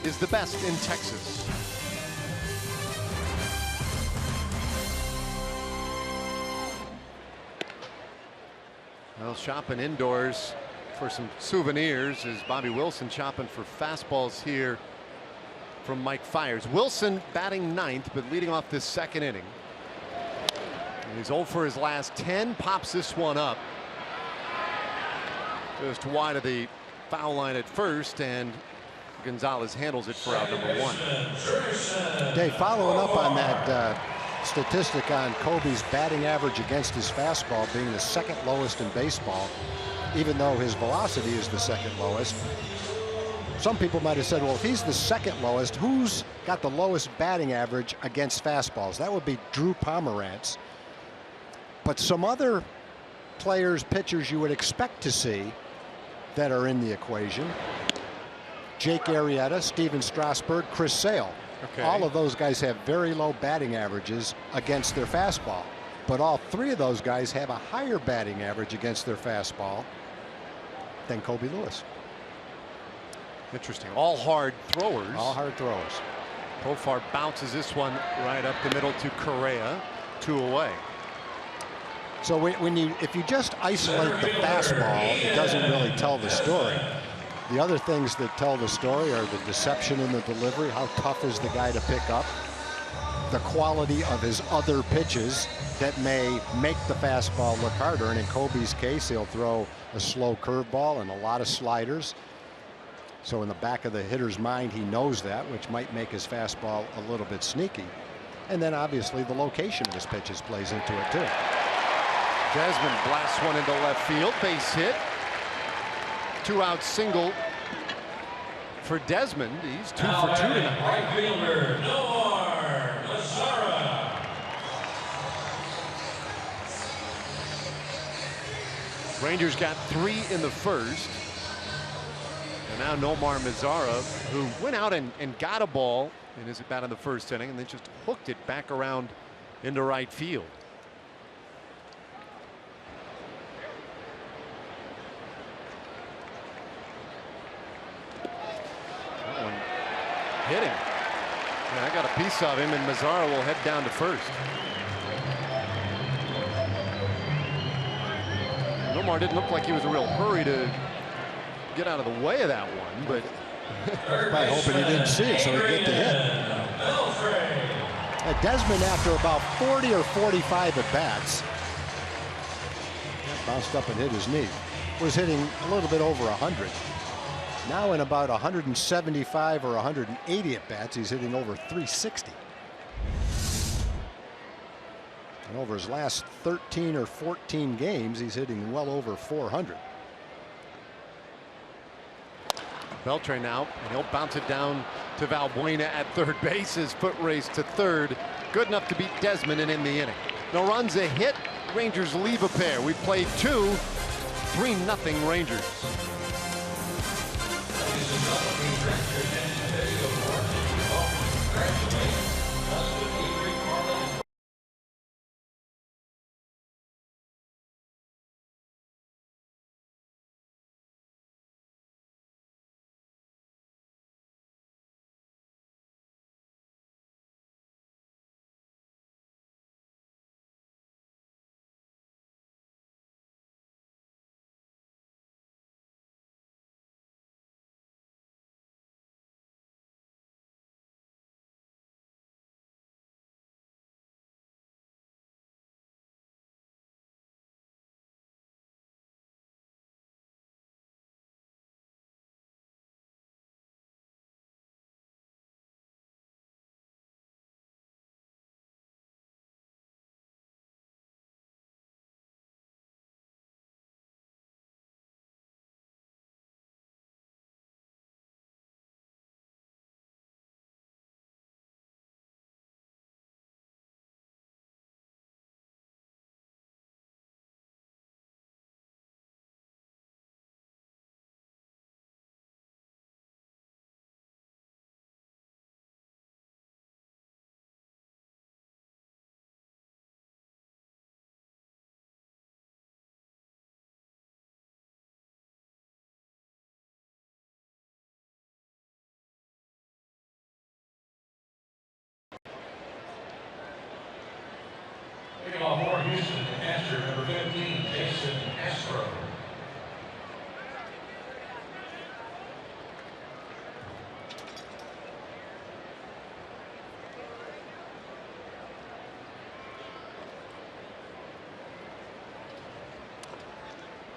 is the best in Texas. Well, shopping indoors for some souvenirs is Bobby Wilson shopping for fastballs here from Mike Fiers. Wilson batting 9th, but leading off this second inning. He's 0 for his last 10, pops this one up just wide of the foul line at first, and Gonzalez handles it for out number 1. Dave, following up on that statistic on Kobe's batting average against his fastball being the second lowest in baseball, even though his velocity is the second lowest. Some people might have said, well, if he's the second lowest, who's got the lowest batting average against fastballs? That would be Drew Pomerantz. But some other players, pitchers you would expect to see that are in the equation: Jake Arrieta, Steven Strasburg, Chris Sale. Okay. All of those guys have very low batting averages against their fastball. But all three of those guys have a higher batting average against their fastball than Colby Lewis. Interesting. All hard throwers. All hard throwers. Profar bounces this one right up the middle to Correa. 2 away. So if you just isolate the fastball, it doesn't really tell the story. The other things that tell the story are the deception in the delivery. How tough is the guy to pick up? The quality of his other pitches. that may make the fastball look harder. And in Colby's case, he'll throw a slow curveball and a lot of sliders. So in the back of the hitter's mind, he knows that, which might make his fastball a little bit sneaky. And then obviously the location of his pitches plays into it too. Desmond blasts one into left field, base hit. 2-out single for Desmond. He's 2 for 2 tonight. Right fielder, Nomar Mazara. Rangers got 3 in the first. And now Nomar Mazara, who went out and got a ball in his at-bat in the first inning and then just hooked it back around into right field. That one hit him. Yeah, I got a piece of him, and Mazara will head down to first. Nomar didn't look like he was in a real hurry to get out of the way of that one, but probably hoping he didn't see it so he'd get the hit. Desmond, after about 40 or 45 at bats, bounced up and hit his knee, was hitting a little bit over 100. Now in about 175 or 180 at bats, he's hitting over 360. And over his last 13 or 14 games, he's hitting well over 400. Beltre now, and he'll bounce it down to Valbuena at third base. His foot race to third, good enough to beat Desmond and in the inning. No runs, a hit. Rangers leave a pair. We've played 2, 3-0 Rangers. Taking off for Houston, Astros, number 15, Jason Astros.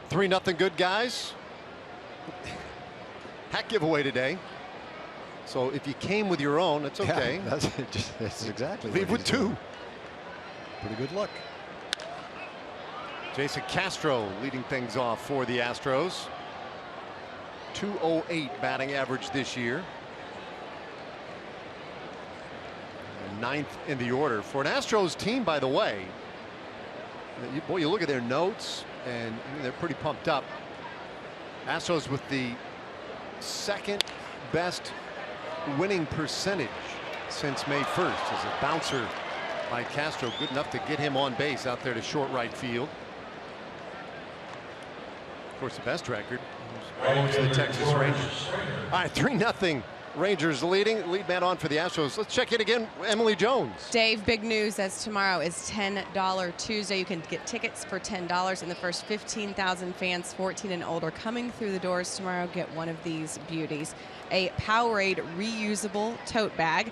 Three nothing good, guys. Hat giveaway today. So if you came with your own, it's okay. Yeah, that's exactly. Leave with 2. Pretty good look. Jason Castro leading things off for the Astros. 208 batting average this year. And 9th in the order for an Astros team, by the way. Boy, you look at their notes and they're pretty pumped up. Astros with the 2nd best winning percentage since May 1st as a bouncer by Castro, good enough to get him on base out there to short right field. Of course, the best record belongs to the Texas Rangers. All right, 3-0 Rangers leading. Lead man on for the Astros. Let's check in again. Emily Jones. Dave, big news as tomorrow is $10 Tuesday. You can get tickets for $10 and the first 15,000 fans 14 and older coming through the doors tomorrow get one of these beauties. A Powerade reusable tote bag.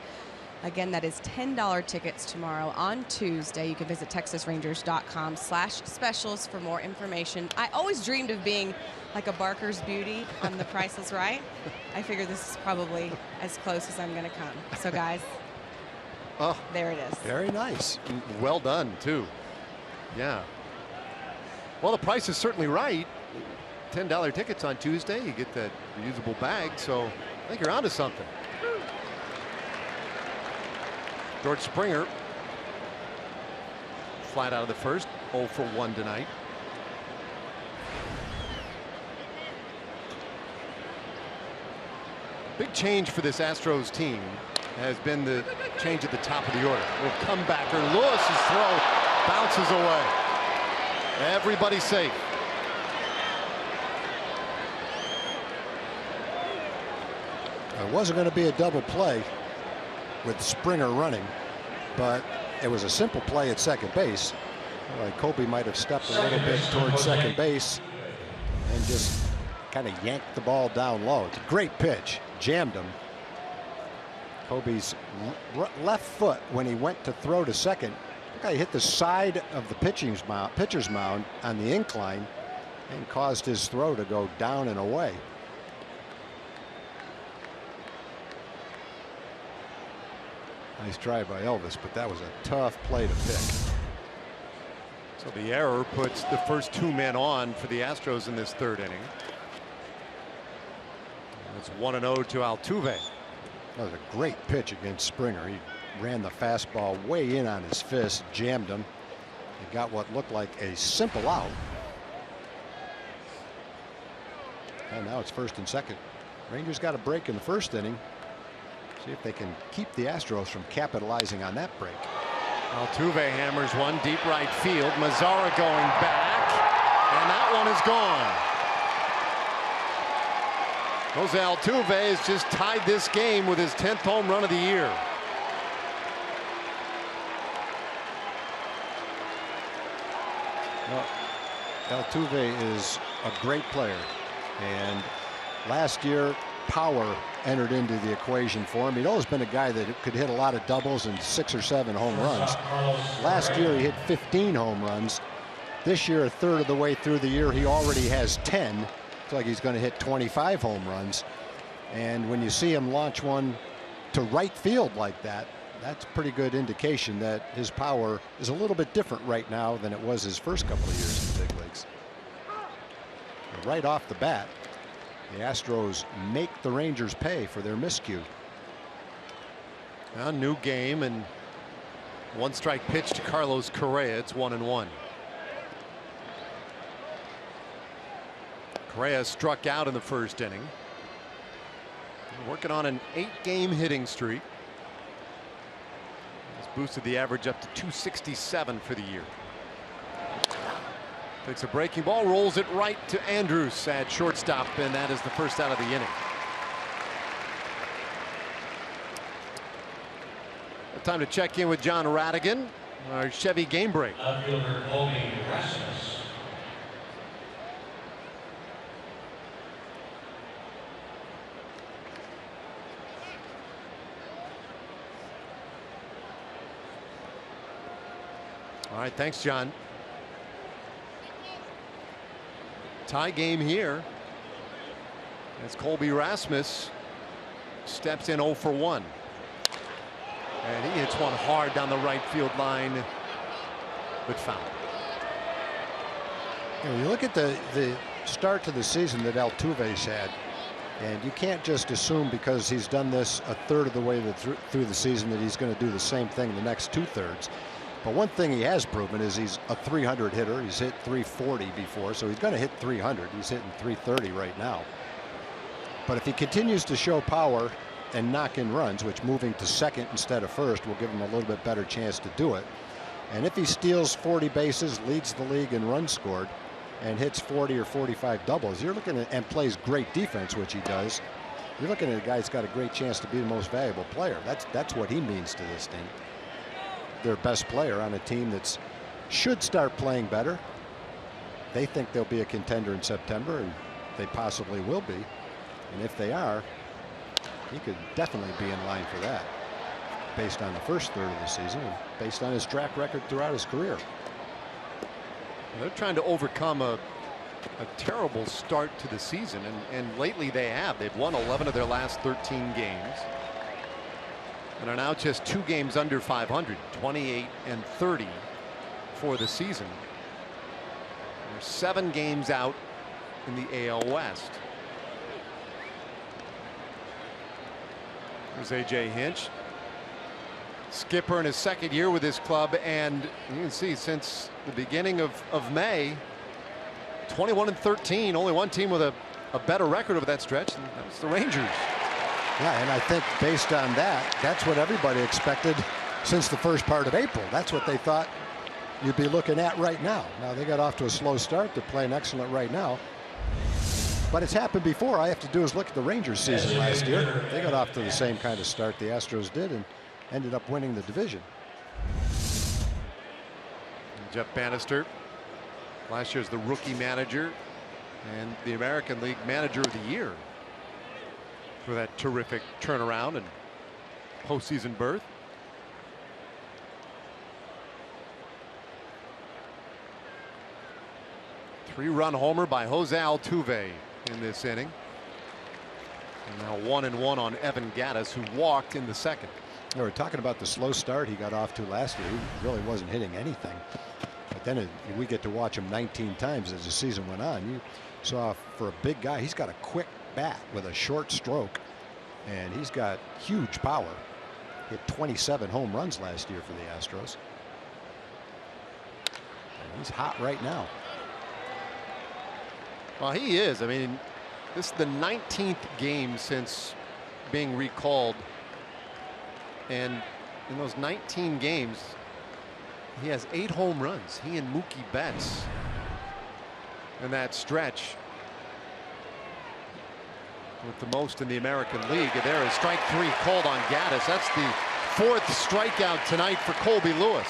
Again, that is $10 tickets tomorrow on Tuesday. You can visit TexasRangers.com/specials for more information. I always dreamed of being like a Barker's Beauty on The Price is Right. I figure this is probably as close as I'm going to come. So, guys, there it is. Very nice. Well done, too. Yeah. Well, the price is certainly right. $10 tickets on Tuesday. You get that reusable bag. So I think you're onto something. George Springer flat out of the first, 0 for 1 tonight. Big change for this Astros team has been the change at the top of the order. Little comebacker. Lewis's throw bounces away. Everybody safe. It wasn't going to be a double play with Springer running, but it was a simple play at second base. Kobe might have stepped a little bit towards second base and just kind of yanked the ball down low. It's a great pitch. Jammed him. Kobe's left foot, when he went to throw to second, he hit the side of the pitcher's mound on the incline and caused his throw to go down and away. Nice try by Elvis, but that was a tough play to pick. So the error puts the first 2 men on for the Astros in this third inning. It's 1-0 to Altuve. That was a great pitch against Springer. He ran the fastball way in on his fist, jammed him, and got what looked like a simple out. And now it's first and second. Rangers got a break in the first inning. See if they can keep the Astros from capitalizing on that break. Altuve hammers one deep right field. Mazzara going back, and that one is gone. Jose Altuve has just tied this game with his 10th home run of the year. Well, Altuve is a great player, and last year power entered into the equation for him. He'd always been a guy that could hit a lot of doubles and 6 or 7 home runs. Last year he hit 15 home runs. This year, a third of the way through the year, he already has 10. It's like he's going to hit 25 home runs. And when you see him launch one to right field like that, that's a pretty good indication that his power is a little bit different right now than it was his first couple of years in the big leagues. Right off the bat, the Astros make the Rangers pay for their miscue. A new game and 1 strike pitch to Carlos Correa. It's 1-1. Correa struck out in the first inning. Working on an 8-game hitting streak. It's boosted the average up to 267 for the year. Takes a breaking ball, rolls it right to Andrus at shortstop, and that is the first out of the inning. Time to check in with John Radigan, our Chevy game break. Outfielder Colby Rasmus. All right, thanks, John. Tie game here as Colby Rasmus steps in 0 for 1. And he hits one hard down the right field line, but foul. You look at the start to the season that Altuve's had, and you can't just assume because he's done this a third of the way through the season that he's going to do the same thing the next 2/3. But one thing he has proven is he's a 300 hitter. He's hit 340 before, so he's going to hit 300. He's hitting 330 right now. But if he continues to show power and knock in runs, which moving to second instead of first will give him a little bit better chance to do it. And if he steals 40 bases, leads the league in runs scored, and hits 40 or 45 doubles, you're looking at, and plays great defense, which he does, you're looking at a guy that's got a great chance to be the most valuable player. That's what he means to this team. Their best player on a team that should start playing better. They think they'll be a contender in September, and they possibly will be. And if they are, he could definitely be in line for that. based on the first third of the season and based on his track record throughout his career. They're trying to overcome a terrible start to the season, and lately they have. They've won 11 of their last 13 games and are now just 2 games under 500, 28-30 for the season. They're 7 games out in the AL West. There's A.J. Hinch, skipper in his second year with this club, and you can see since the beginning of May, 21-13, only one team with a better record over that stretch, and that was the Rangers. Yeah, and I think based on that, that's what everybody expected since the first part of April. That's what they thought you'd be looking at right now. Now they got off to a slow start. They're playing excellent right now. But it's happened before. All I have to do is look at the Rangers season last year. They got off to the same kind of start the Astros did and ended up winning the division. And Jeff Bannister, last year's the rookie manager and the American League Manager of the Year for that terrific turnaround and postseason berth. Three-run homer by Jose Altuve in this inning. And now 1-1 on Evan Gattis, who walked in the second. We were talking about the slow start he got off to last year. He really wasn't hitting anything. But then we get to watch him 19 times as the season went on. You saw for a big guy, he's got a quick bat with a short stroke, and he's got huge power. Hit 27 home runs last year for the Astros. And he's hot right now. Well, he is. I mean, this is the 19th game since being recalled, and in those 19 games he has 8 home runs. He and Mookie Betts in that stretch with the most in the American League. And there is strike 3 called on Gattis. That's the 4th strikeout tonight for Colby Lewis.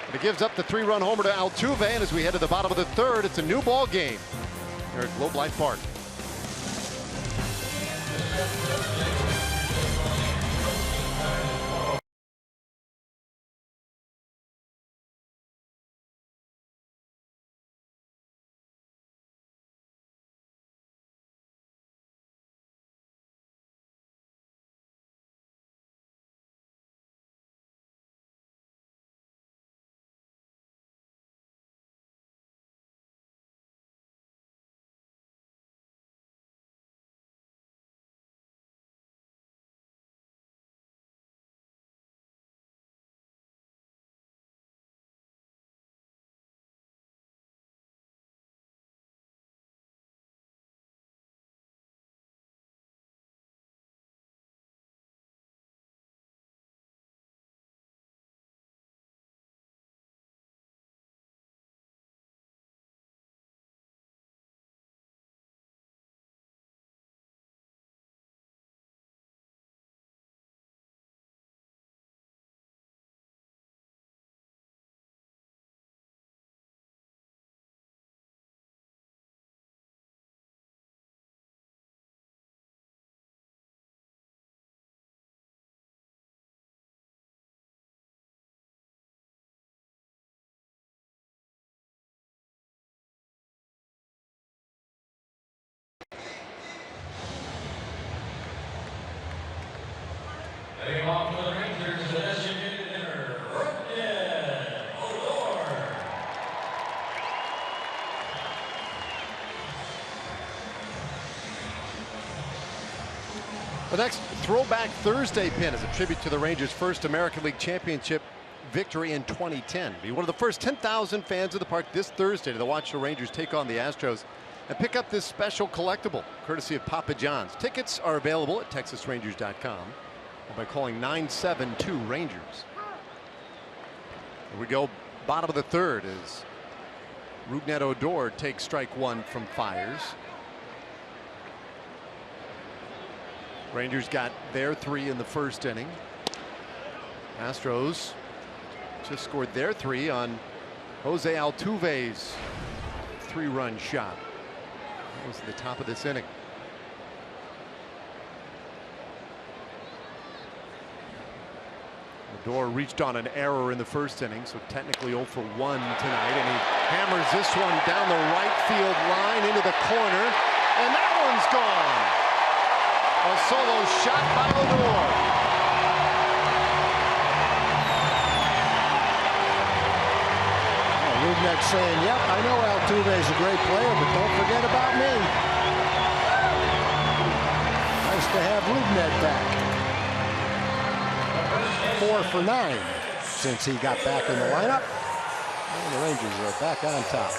And it gives up the 3-run homer to Altuve, and as we head to the bottom of the third, it's a new ball game here at Globe Life Park. Heading off for the Rangers, the designated hitter, The next Throwback Thursday pin is a tribute to the Rangers' first American League Championship victory in 2010. Be one of the first 10,000 fans of the park this Thursday to watch the Rangers take on the Astros and pick up this special collectible courtesy of Papa John's. Tickets are available at texasrangers.com or by calling 972-RANGERS. Here we go, bottom of the third as Rougned Odor takes strike 1 from Fiers. Rangers got their 3 in the first inning. Astros just scored their 3 on Jose Altuve's 3-run shot. That was at the top of this inning. Lindor reached on an error in the first inning, so technically 0 for 1 tonight, and he hammers this one down the right field line into the corner, and that one's gone. A solo shot by Lindor. Rougned saying, yep, I know Altuve's a great player, but don't forget about me. Nice to have Rougned back. 4 for 9 since he got back in the lineup. And the Rangers are back on top.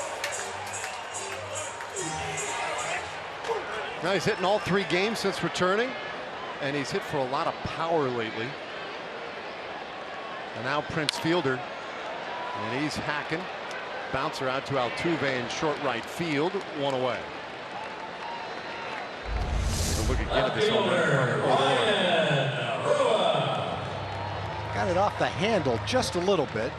Now he's hitting all 3 games since returning, and he's hit for a lot of power lately. And now Prince Fielder, and he's hacking. Bouncer out to Altuve in short right field, 1 away. Take a look again at this home run from Odor. Got it off the handle just a little bit,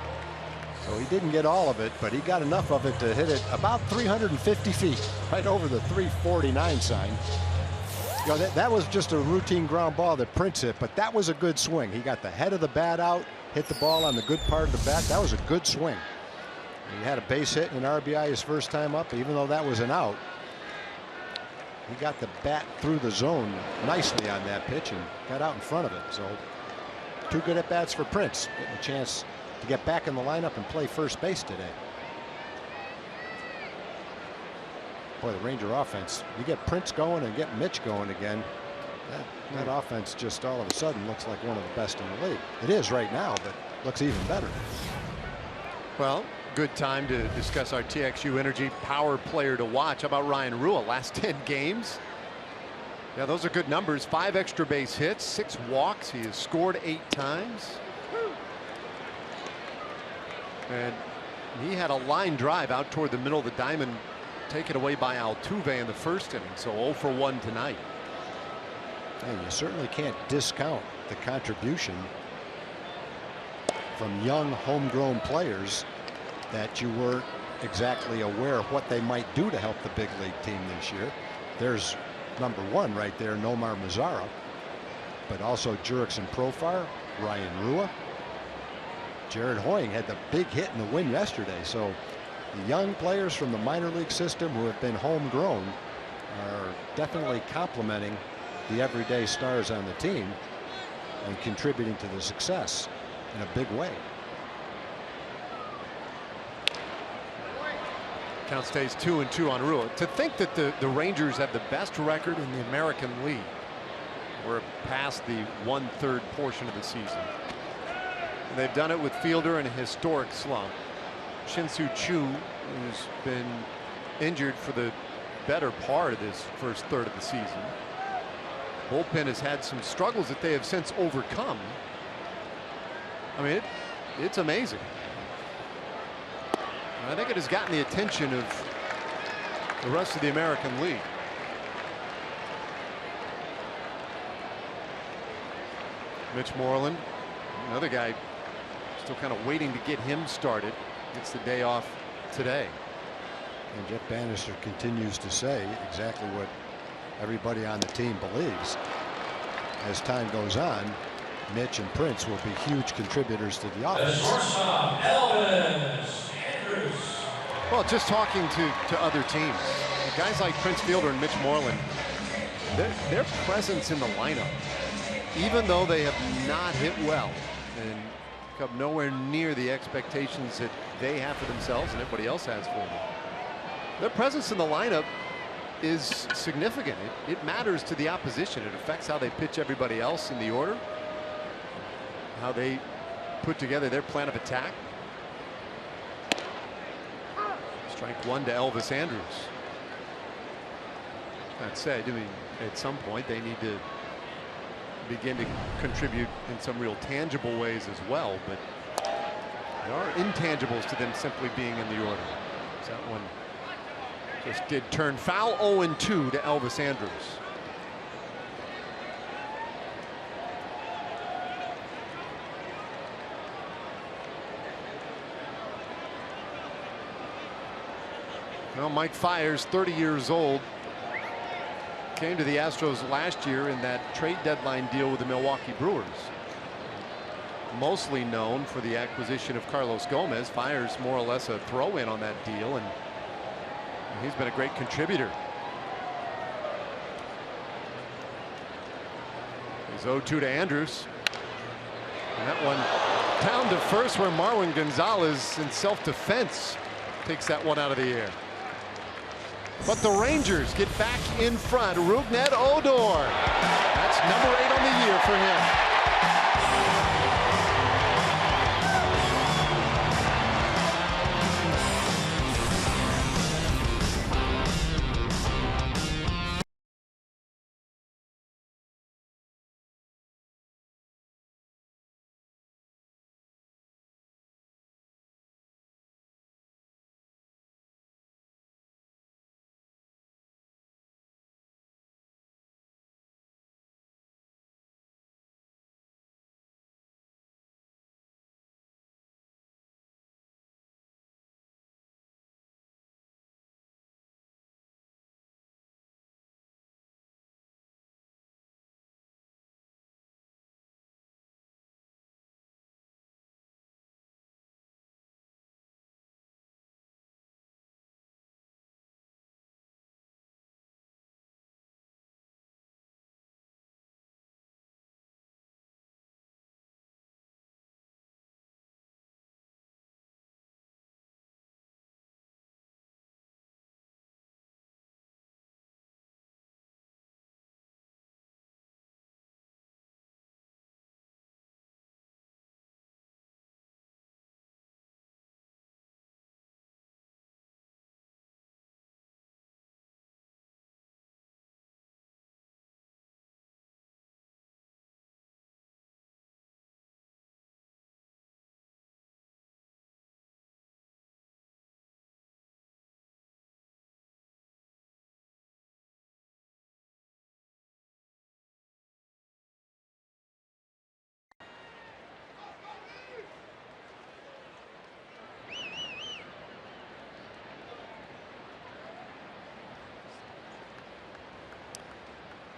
so he didn't get all of it, but he got enough of it to hit it about 350 feet, right over the 349 sign. You know, that was just a routine ground ball that Prince hit, but that was a good swing. He got the head of the bat out, hit the ball on the good part of the bat. That was a good swing. He had a base hit and an RBI his first time up, even though that was an out. He got the bat through the zone nicely on that pitch and got out in front of it. So 2 good at bats for Prince, getting a chance to get back in the lineup and play first base today. Boy, the Ranger offense, you get Prince going and get Mitch going again. That offense just all of a sudden looks like one of the best in the league. It is right now, but looks even better. Well, good time to discuss our TXU Energy power player to watch. How about Ryan Rua? Last 10 games. Yeah, those are good numbers. 5 extra base hits, 6 walks. He has scored 8 times. And he had a line drive out toward the middle of the diamond, taken away by Altuve in the first inning. So 0 for 1 tonight. And you certainly can't discount the contribution from young homegrown players that you weren't exactly aware of what they might do to help the big league team this year. There's number 1 right there, Nomar Mazara, but also Jurickson Profar, Ryan Rua. Jared Hoying had the big hit in the win yesterday. So the young players from the minor league system who have been homegrown are definitely complementing the everyday stars on the team and contributing to the success in a big way. Count stays 2-2 on Rua. To think that the Rangers have the best record in the American League. We're past the 1/3 portion of the season. And they've done it with Fielder in a historic slump. Shin-Soo Choo, who's been injured for the better part of this first third of the season. Bullpen has had some struggles that they have since overcome. I mean, it's amazing. I think it has gotten the attention of the rest of the American League. Mitch Moreland, another guy still kind of waiting to get him started. Gets the day off today. And Jeff Bannister continues to say exactly what everybody on the team believes. As time goes on, Mitch and Prince will be huge contributors to the offense. Well, just talking to other teams, guys like Prince Fielder and Mitch Moreland, their presence in the lineup, even though they have not hit well and come nowhere near the expectations that they have for themselves and everybody else has for them, their presence in the lineup is significant. It matters to the opposition. It affects how they pitch everybody else in the order, how they put together their plan of attack. Strike 1 to Elvis Andrus. That said, I mean, at some point they need to begin to contribute in some real tangible ways as well, but there are intangibles to them simply being in the order. So that one just did turn foul. 0-2 to Elvis Andrus. Well, Mike Fiers, 30 years old, came to the Astros last year in that trade deadline deal with the Milwaukee Brewers. mostly known for the acquisition of Carlos Gomez. Fires more or less a throw-in on that deal, and he's been a great contributor. He's 0-2 to Andrews. And that one down to first, where Marwin Gonzalez in self-defense takes that one out of the air. But the Rangers get back in front. Rougned Odor. That's number 8 on the year for him.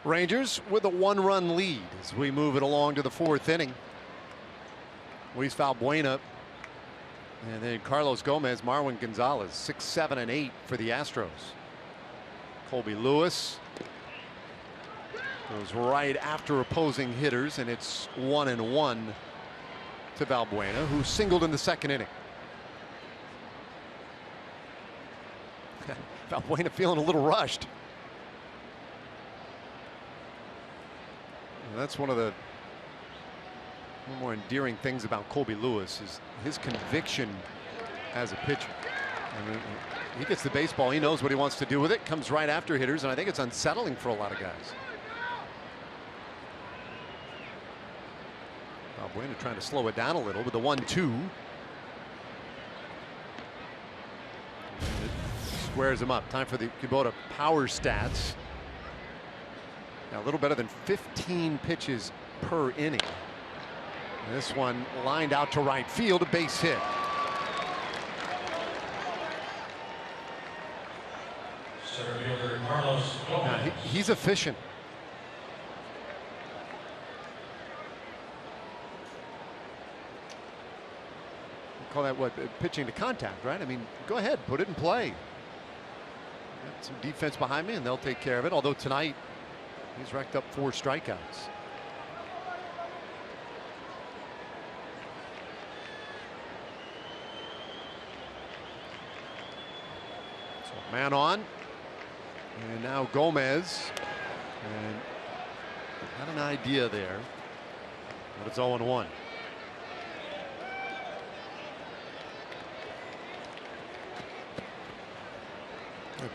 Rangers with a 1-run lead as we move it along to the 4th inning. Luis Valbuena and then Carlos Gomez, Marwin Gonzalez, 6, 7, and 8 for the Astros. Colby Lewis goes right after opposing hitters, and it's 1-1 to Valbuena, who singled in the 2nd inning. Valbuena feeling a little rushed. And that's one of the more endearing things about Colby Lewis is his conviction as a pitcher. I mean, he gets the baseball, he knows what he wants to do with it, comes right after hitters, and I think it's unsettling for a lot of guys. Valbuena trying to slow it down a little with the 1-2. Squares him up. Time for the Kubota power stats. Now, a little better than 15 pitches per inning. And this one lined out to right field, a base hit. Center fielder Carlos Gomez. Now, he's efficient. We call that what? Pitching to contact, right? I mean, go ahead, put it in play. Got some defense behind me, and they'll take care of it. Although tonight, he's racked up 4 strikeouts. So man on. And now Gomez. And had an idea there. But it's 0-1.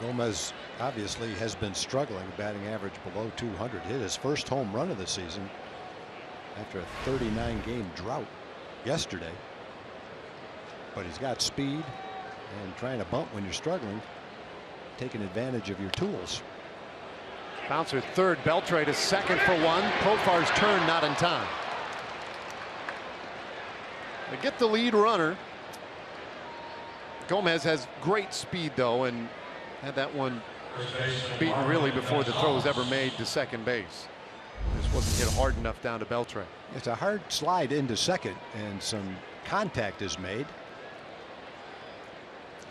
Gomez obviously has been struggling, batting average below 200. Hit his first home run of the season after a 39-game drought yesterday. But he's got speed, and trying to bunt when you're struggling, taking advantage of your tools. Bouncer third, Beltre to second for 1. Profar's turn not in time. They get the lead runner. Gomez has great speed though, and had that one beaten really before the throw was ever made to second base. This wasn't hit hard enough down to Beltran. It's a hard slide into second, and some contact is made.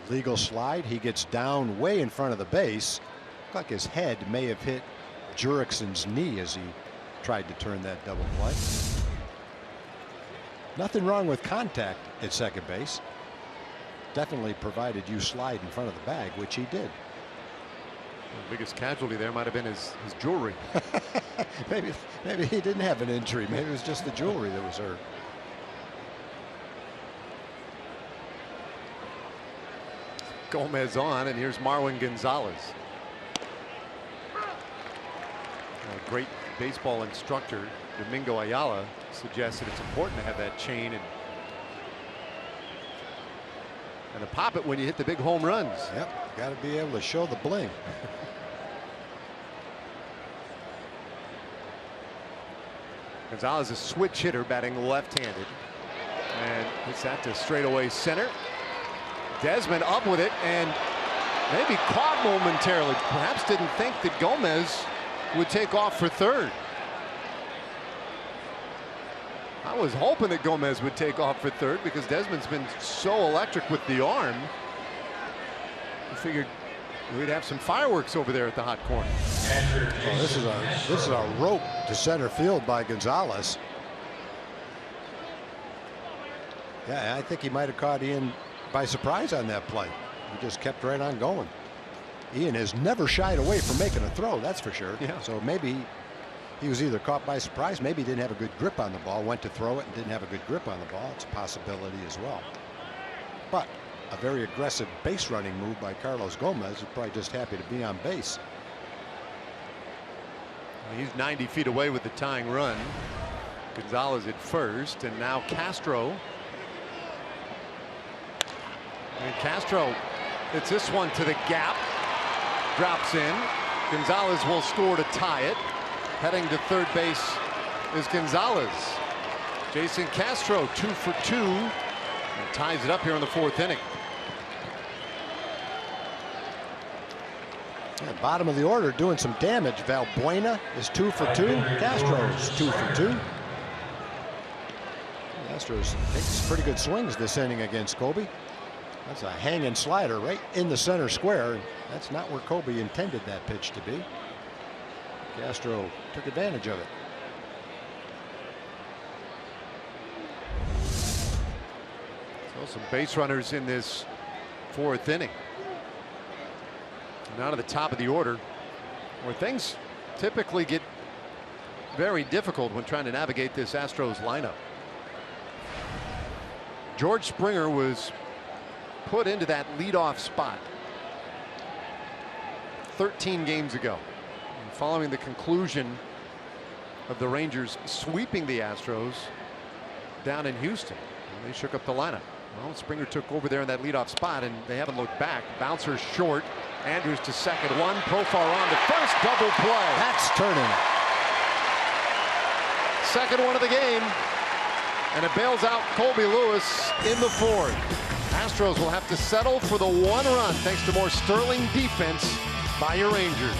Legal slide. He gets down way in front of the base. Looked like his head may have hit Jurickson's knee as he tried to turn that double play. Nothing wrong with contact at second base. Definitely provided you slide in front of the bag, which he did. The biggest casualty there might have been his jewelry. maybe he didn't have an injury. Maybe it was just the jewelry that was hurt. Gomez on, and here's Marwin Gonzalez. A great baseball instructor, Domingo Ayala, suggested it's important to have that chain and to pop it when you hit the big home runs. Yep, got to be able to show the bling. Gonzalez is a switch hitter, batting left-handed, and hits that to straightaway center. Desmond up with it, and maybe caught momentarily. Perhaps didn't think that Gomez would take off for third. I was hoping that Gomez would take off for third because Desmond's been so electric with the arm. I figured we'd have some fireworks over there at the hot corner. Oh, this is a rope to center field by Gonzalez. Yeah, I think he might have caught Ian by surprise on that play. He just kept right on going. Ian has never shied away from making a throw, that's for sure. Yeah. So maybe he was either caught by surprise, maybe he didn't have a good grip on the ball, went to throw it and didn't have a good grip on the ball. It's a possibility as well. But a very aggressive base running move by Carlos Gomez, who's probably just happy to be on base. He's 90 feet away with the tying run. Gonzalez at first, and now Castro. And Castro hits this one to the gap, drops in. Gonzalez will score to tie it. Heading to third base is Gonzalez. Jason Castro 2 for 2 and ties it up here in the fourth inning. Yeah, bottom of the order doing some damage. Valbuena is 2 for 2. Castro's 2 for 2. The Astros take some pretty good swings this inning against Kobe. That's a hanging slider right in the center square. That's not where Kobe intended that pitch to be. Castro took advantage of it. So some base runners in this fourth inning. Now to the top of the order, where things typically get very difficult when trying to navigate this Astros lineup. George Springer was put into that leadoff spot 13 games ago. And following the conclusion of the Rangers sweeping the Astros down in Houston, and they shook up the lineup. Well, Springer took over there in that leadoff spot, and they haven't looked back. Bouncer short. Andrews to second. One. Profar on to first. Double play. That's turning. Second one of the game, and it bails out Colby Lewis in the fourth. Astros will have to settle for the one run thanks to more sterling defense by your Rangers.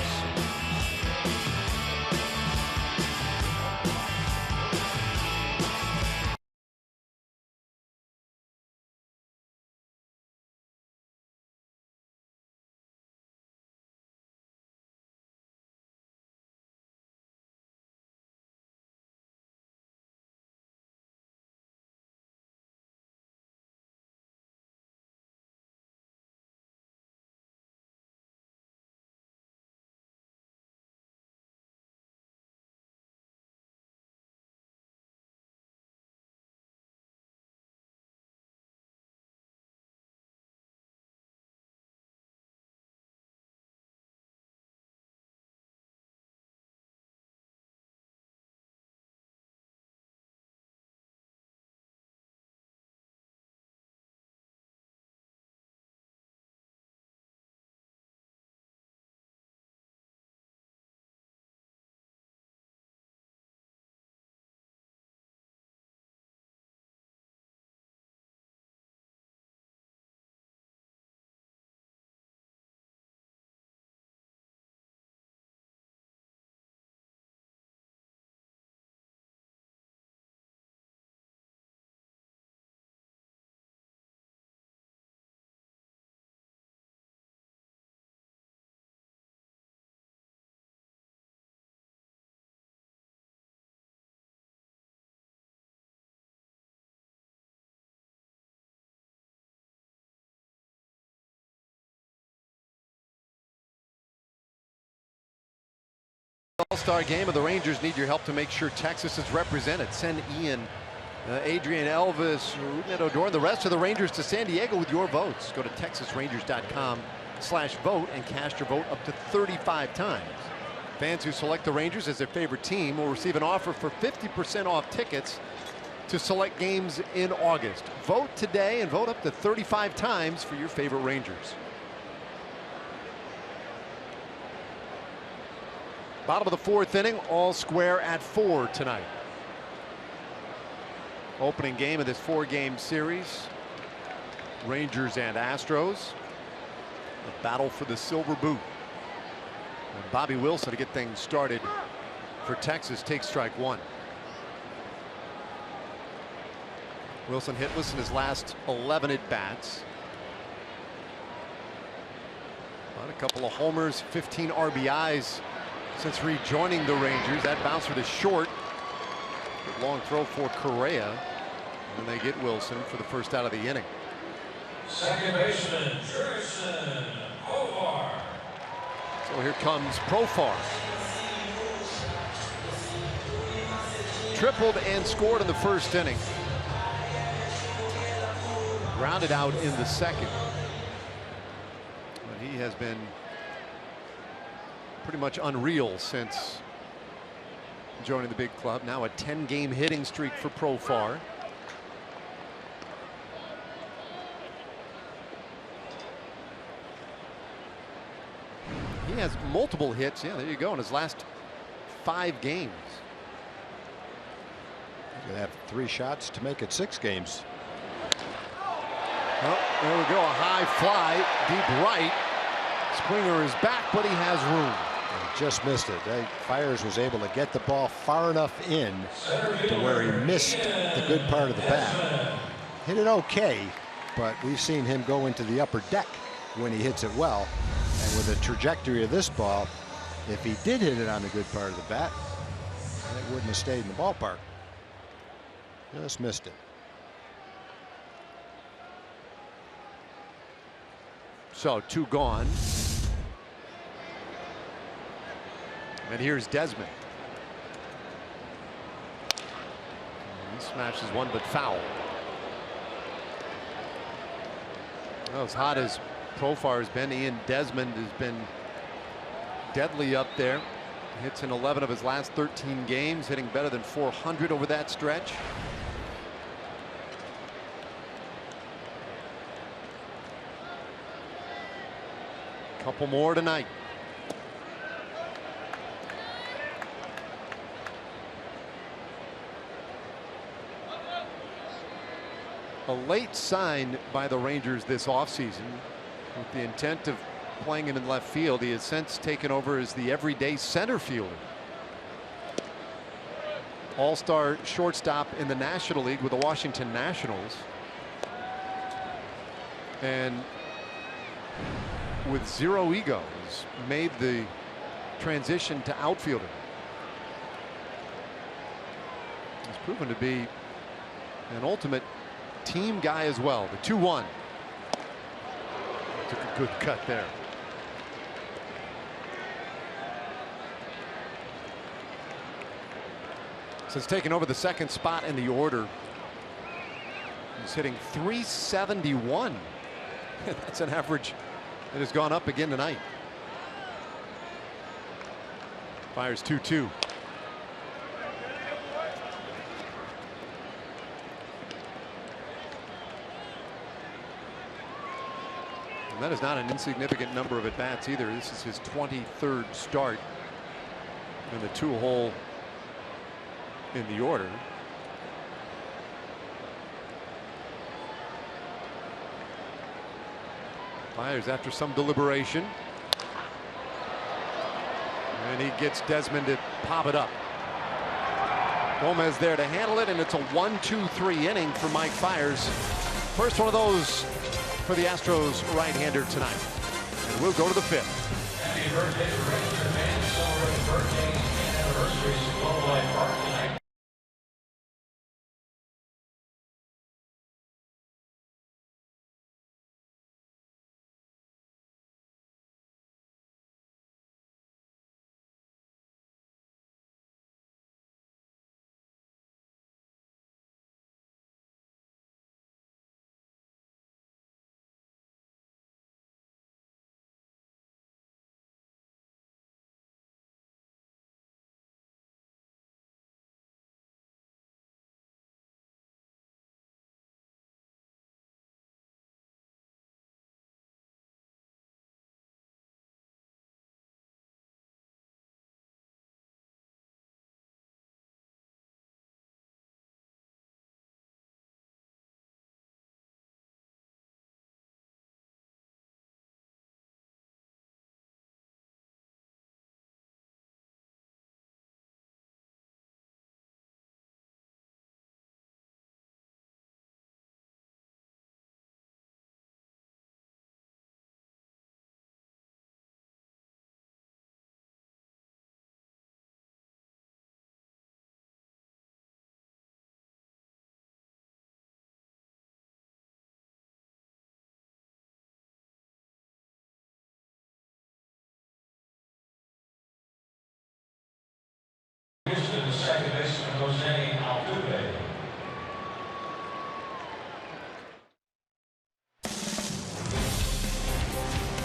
All-Star game, and the Rangers need your help to make sure Texas is represented. Send Ian, Adrian, Elvis, Rougned Odor, and the rest of the Rangers to San Diego with your votes. Go to TexasRangers.com/vote and cast your vote up to 35 times. Fans who select the Rangers as their favorite team will receive an offer for 50% off tickets to select games in August. Vote today and vote up to 35 times for your favorite Rangers. Bottom of the fourth inning, all square at 4 tonight. Opening game of this 4-game series. Rangers and Astros. A battle for the silver boot. And Bobby Wilson, to get things started for Texas, takes strike one. Wilson hitless in his last 11 at-bats. A couple of homers, 15 RBIs since rejoining the Rangers. That bouncer to short. Good long throw for Correa. And they get Wilson for the first out of the inning. Second baseman, Jerson Profar. So here comes Profar. Tripled and scored in the first inning. Grounded out in the second. But he has been pretty much unreal since joining the big club. Now a 10-game hitting streak for Profar. He has multiple hits. Yeah, there you go, in his last 5 games. He's going to have 3 shots to make it 6 games. Oh, there we go, a high fly, deep right. Springer is back, but he has room. He just missed it. Fiers was able to get the ball far enough in to where he missed the good part of the bat. Hit it okay, but we've seen him go into the upper deck when he hits it well. And with the trajectory of this ball, if he did hit it on the good part of the bat, it wouldn't have stayed in the ballpark. Just missed it. So 2 gone. And here's Desmond. He smashes one, but foul. Well, as hot as Profar has been, Ian Desmond has been deadly up there. Hits in 11 of his last 13 games, hitting better than 400 over that stretch. Couple more tonight. A late sign by the Rangers this offseason with the intent of playing him in left field. He has since taken over as the everyday center fielder. All-star shortstop in the National League with the Washington Nationals. And with zero ego, has made the transition to outfielder. He's proven to be an ultimate team guy as well. The 2-1. Took a good cut there. Since taking over the second spot in the order, he's hitting .371. That's an average that has gone up again tonight. Fires 2-2. And that is not an insignificant number of at-bats either. This is his 23rd start in the 2-hole in the order. Fires after some deliberation. And he gets Desmond to pop it up. Gomez there to handle it, and it's a 1-2-3 inning for Mike Fiers. First one of those for the Astros right-hander tonight. And we'll go to the 5th. Happy birthday to Ranger fans celebrating birthdays and anniversaries at Globe Life Park tonight.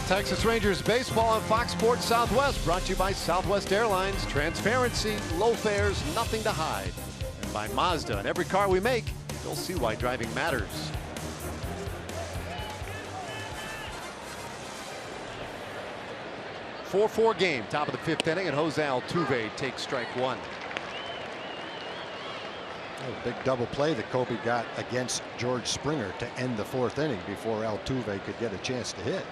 Texas Rangers baseball on Fox Sports Southwest, brought to you by Southwest Airlines. Transparency, low fares, nothing to hide. And by Mazda. In every car we make, you'll see why driving matters. "4-4 game, top of the 5th inning, and Jose Altuve takes strike one. A big double play that Colby got against George Springer to end the 4th inning before Altuve could get a chance to hit.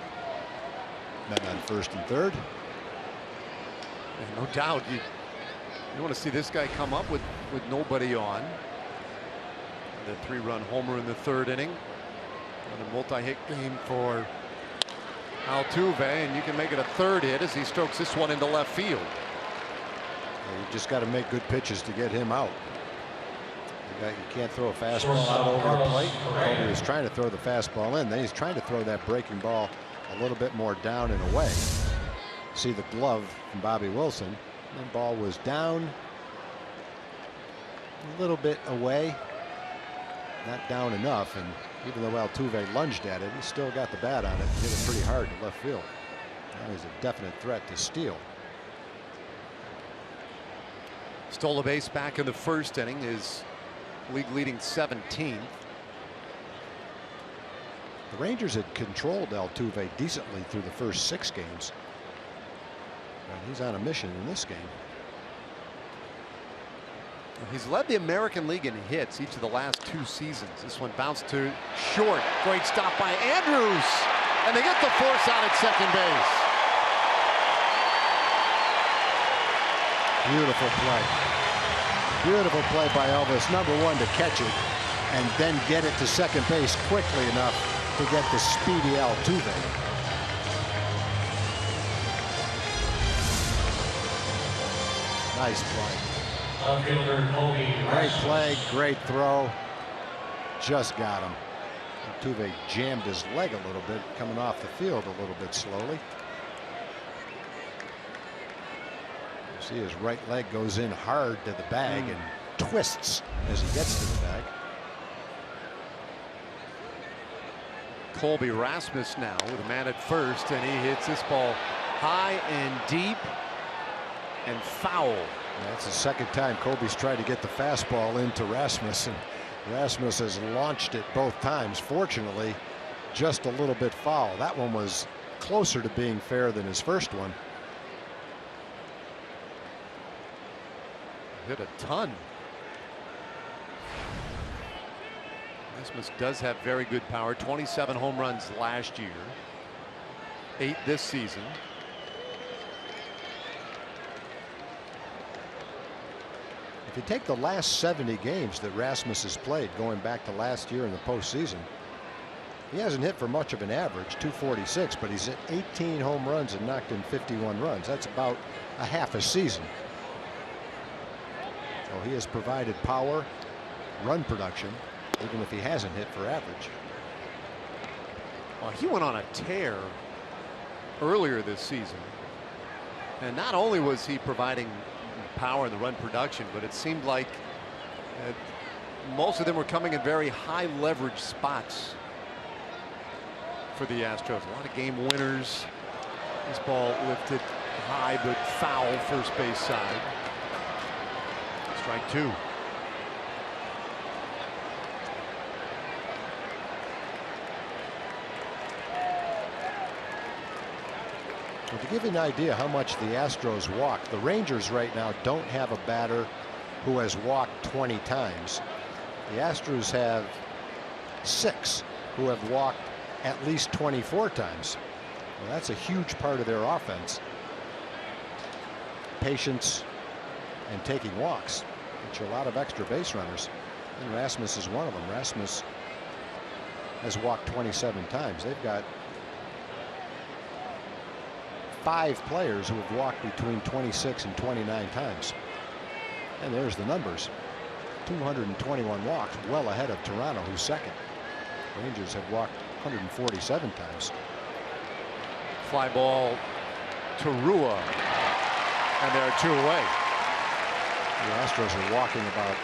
Men on 1st and 3rd. And no doubt you want to see this guy come up with nobody on. The 3-run homer in the 3rd inning. And a multi-hit game for Altuve, and you can make it a 3rd hit as he strokes this one into left field. Well, you just got to make good pitches to get him out. You can't throw a fastball out over the plate. Colby was trying to throw the fastball in. Then he's trying to throw that breaking ball a little bit more down and away. See the glove from Bobby Wilson. The ball was down a little bit away, not down enough, and even though Altuve lunged at it, he still got the bat on it and hit it pretty hard to left field. Now he's a definite threat to steal. Stole a base back in the 1st inning, his league leading 17th. The Rangers had controlled Altuve decently through the first 6 games. And he's on a mission in this game. He's led the American League in hits each of the last 2 seasons. This one bounced to short. Great stop by Andrews. And they get the force out at second base. Beautiful play. Beautiful play by Elvis. Number 1 to catch it and then get it to second base quickly enough to get the speedy Altuve. Nice play. Great play, great throw. Just got him. Altuve jammed his leg a little bit, coming off the field a little bit slowly. You see his right leg goes in hard to the bag and twists as he gets to the bag. Colby Rasmus now with a man at first, and he hits this ball high and deep and foul. That's the second time Colby's tried to get the fastball into Rasmus, and Rasmus has launched it both times. Fortunately, just a little bit foul. That one was closer to being fair than his first one. Hit a ton. Rasmus does have very good power. 27 home runs last year, 8 this season. If you take the last 70 games that Rasmus has played, going back to last year in the postseason, he hasn't hit for much of an average, 246, but he's hit 18 home runs and knocked in 51 runs. That's about a half a season. So he has provided power, run production, even if he hasn't hit for average. Well, he went on a tear earlier this season, and not only was he providing power in the run production, but it seemed like most of them were coming in very high leverage spots for the Astros. A lot of game winners. This ball lifted high but foul, first base side. Strike 2. Well, to give you an idea how much the Astros walk, the Rangers right now don't have a batter who has walked 20 times. The Astros have 6 who have walked at least 24 times. Well, that's a huge part of their offense. Patience and taking walks, which are a lot of extra base runners. And Rasmus is one of them. Rasmus has walked 27 times. They've got 5 players who have walked between 26 and 29 times. And there's the numbers. 221 walks, well ahead of Toronto, who's second. Rangers have walked 147 times. Fly ball to Rua, and they're 2 away. The Astros are walking about,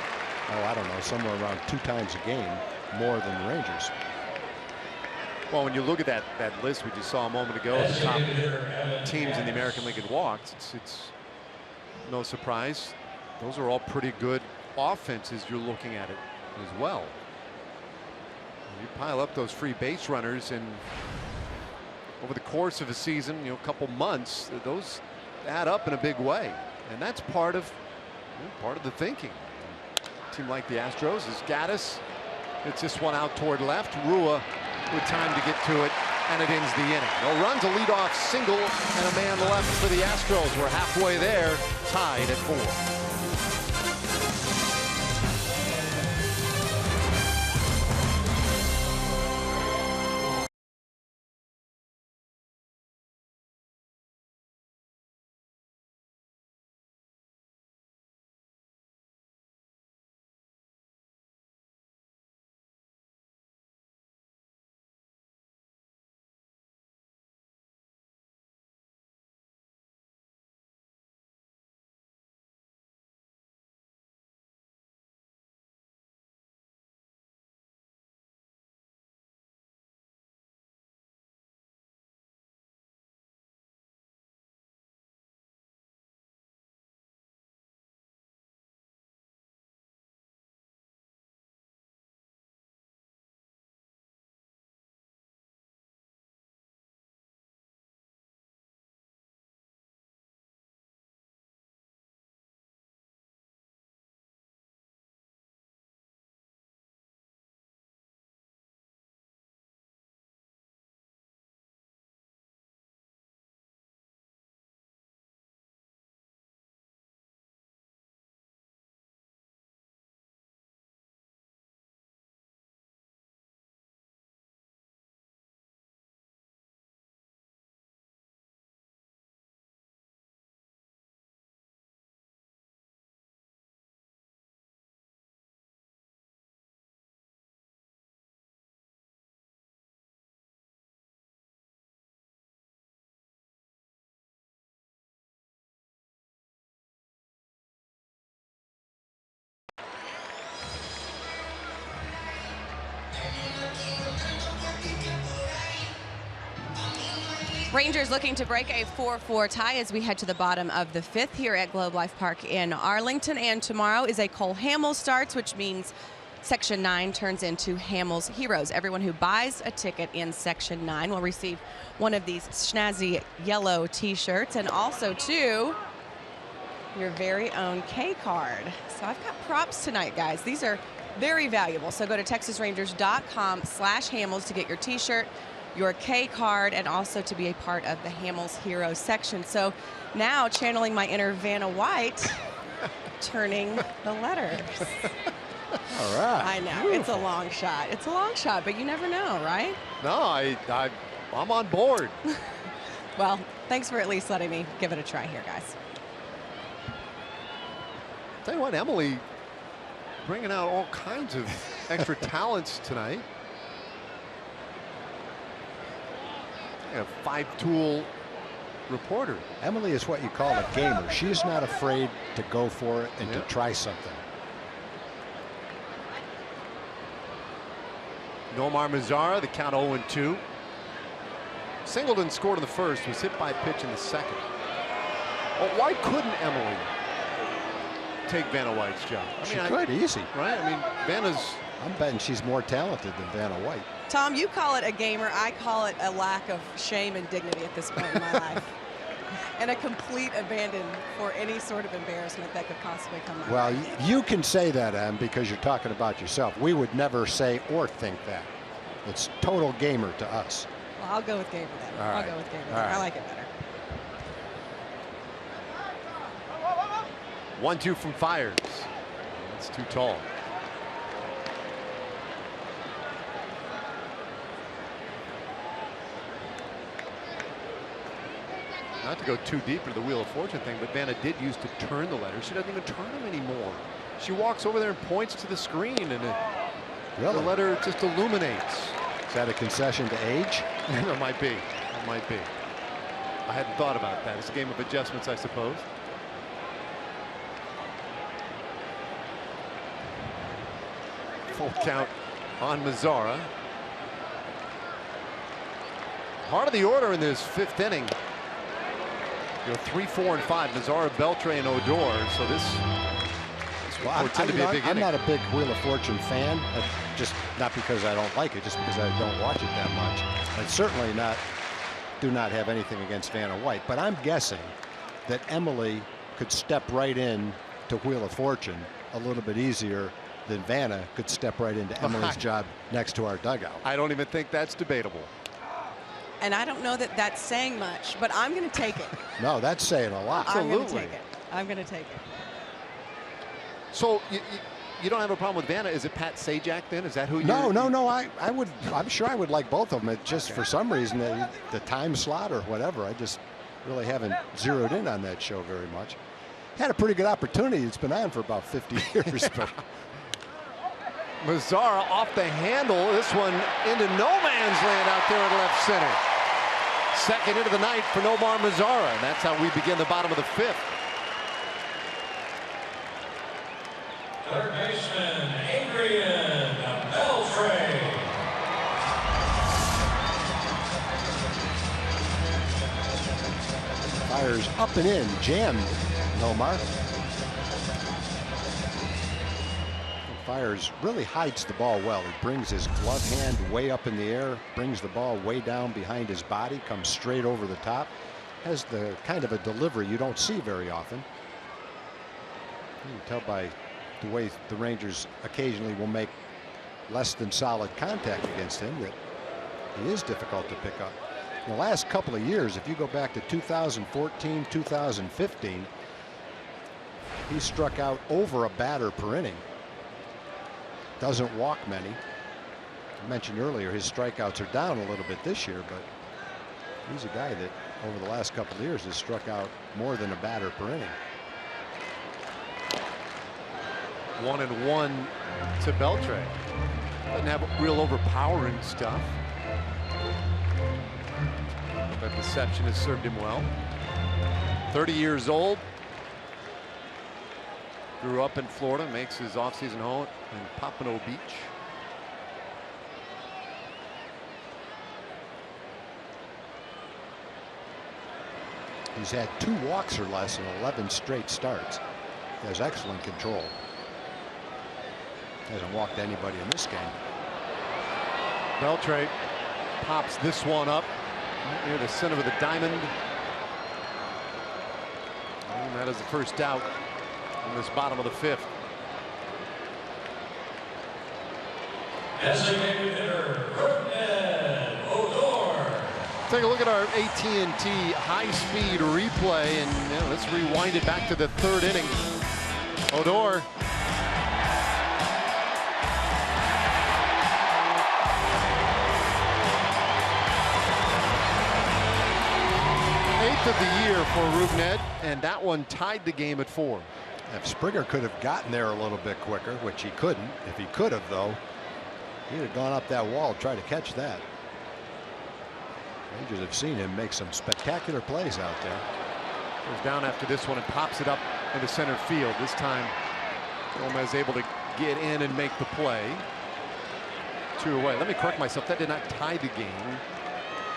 oh, I don't know, somewhere around 2 times a game more than the Rangers. Well, when you look at that list we just saw a moment ago, the top teams in the American League in walks, it's no surprise. Those are all pretty good offenses you're looking at it as well. You pile up those free base runners, and over the course of a season, a couple months, those add up in a big way, and that's part of the thinking. A team like the Astros is Gaddis. It's this one out toward left. Rua with time to get to it, and it ends the inning. No runs, a leadoff single, and a man left for the Astros. We're halfway there, tied at 4. Rangers looking to break a 4-4 tie as we head to the bottom of the 5th here at Globe Life Park in Arlington. And tomorrow is a Cole Hamels starts, which means Section 9 turns into Hamels Heroes. Everyone who buys a ticket in Section 9 will receive one of these snazzy yellow T-shirts, and also, too, your very own K card. So I've got props tonight, guys. These are very valuable. So go to texasrangers.com/Hamels to get your T-shirt, your K card, and also to be a part of the Hamels Heroes section. So now, channeling my inner Vanna White, turning the letters. All right. I know. Beautiful. It's a long shot. It's a long shot, but you never know, right? No, I'm on board. Well, thanks for at least letting me give it a try here, guys. Tell you what, Emily bringing out all kinds of extra talents tonight. A 5-tool reporter. Emily is what you call a gamer. She's not afraid to go for it and to try something. Nomar Mazara, the count 0-2. Singleton scored in the first, was hit by a pitch in the second. Well, why couldn't Emily take Vanna White's job? She could, easy. Right? I mean, I'm betting she's more talented than Vanna White. Tom, you call it a gamer. I call it a lack of shame and dignity at this point in my life. And a complete abandon for any sort of embarrassment that could possibly come my way. Well, you can say that, Em, because you're talking about yourself. We would never say or think that. It's total gamer to us. Well, I'll go with gamer then. I'll go with gamer. I like it better. 1-2 from Fires. That's too tall. Not to go too deep into the Wheel of Fortune thing, but Vanna did used to turn the letters. She doesn't even turn them anymore. She walks over there and points to the screen, and the letter just illuminates. Is that a concession to age? It might be. It might be. I hadn't thought about that. It's a game of adjustments, I suppose. Full count on Mazara. Heart of the order in this 5th inning. You know, 3, 4, and 5. Mazzara, Beltre, and Odor. So this will portend to be a big inning. I'm not a big Wheel of Fortune fan. Just not because I don't like it, just because I don't watch it that much. I certainly do not have anything against Vanna White. But I'm guessing that Emily could step right in to Wheel of Fortune a little bit easier than Vanna could step right into Emily's job next to our dugout. I don't even think that's debatable. And I don't know that that's saying much, but I'm going to take it. No, that's saying a lot. I'm going to take it. I'm going to take it. So you don't have a problem with Vanna? Is it Pat Sajak then? Is that who? No. I'm sure I would like both of them. It just for some reason the time slot or whatever. I just really haven't zeroed in on that show very much. Had a pretty good opportunity. It's been on for about 50 years. But Mazzara off the handle. This one into no man's land out there in left center. Second into the night for Nomar Mazzara, and that's how we begin the bottom of the 5th. Third baseman Adrian Beltre. fires up and in, jammed Nomar. Fires really hides the ball well. He brings his glove hand way up in the air, brings the ball way down behind his body, comes straight over the top. Has the kind of a delivery you don't see very often. You can tell by the way the Rangers occasionally will make less than solid contact against him that he is difficult to pick up. In the last couple of years, if you go back to 2014, 2015, he struck out over a batter per inning. Doesn't walk many. I mentioned earlier his strikeouts are down a little bit this year, but he's a guy that over the last couple of years has struck out more than a batter per inning. 1-1 to Beltre. Doesn't have real overpowering stuff. But deception has served him well. 30 years old. Grew up in Florida, makes his offseason home in Pompano Beach. He's had 2 walks or less in 11 straight starts. He has excellent control. Hasn't walked anybody in this game. Beltre pops this one up near the center of the diamond. And that is the first out in this bottom of the 5th. Designated hitter, Odor. Take a look at our AT&T high-speed replay, and let's rewind it back to the 3rd inning. Odor. Of the year for Rougned, and that one tied the game at 4. If Springer could have gotten there a little bit quicker, which he couldn't, if he could have though, he'd have gone up that wall to try to catch that. Rangers have seen him make some spectacular plays out there. Goes down after this one and pops it up into center field. This time Gomez able to get in and make the play. 2 away. Let me correct myself, that did not tie the game.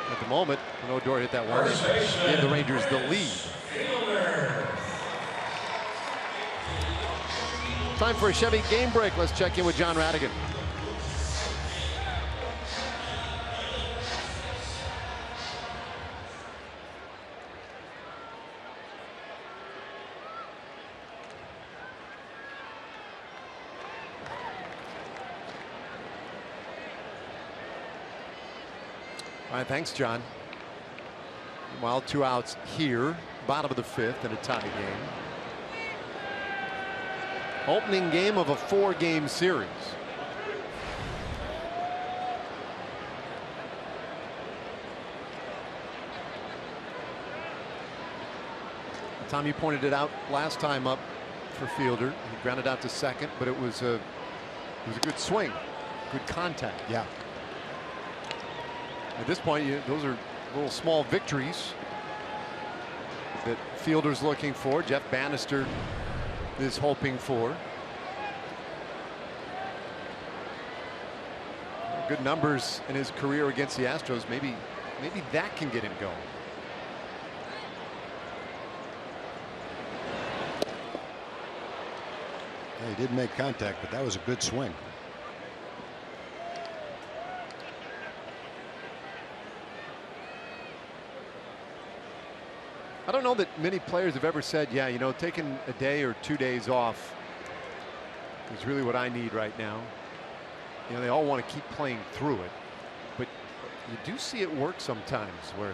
At the moment, when Odor hit that one, it gave the Rangers the lead. Time for a Chevy game break. Let's check in with John Radigan. All right, thanks, John. Meanwhile, 2 outs here, bottom of the 5th in a tie game. Opening game of a 4-game series. Tom, you pointed it out last time up for Fielder. He grounded out to second, but it was a good swing, good contact. Yeah. At this point, those are little small victories that Fielder's looking for. Jeff Bannister is hoping for. Good numbers in his career against the Astros. Maybe Maybe that can get him going. Yeah, he did make contact, but that was a good swing. I don't know that many players have ever said, yeah, you know, taking a day or 2 days off is really what I need right now. You know, they all want to keep playing through it, but you do see it work sometimes where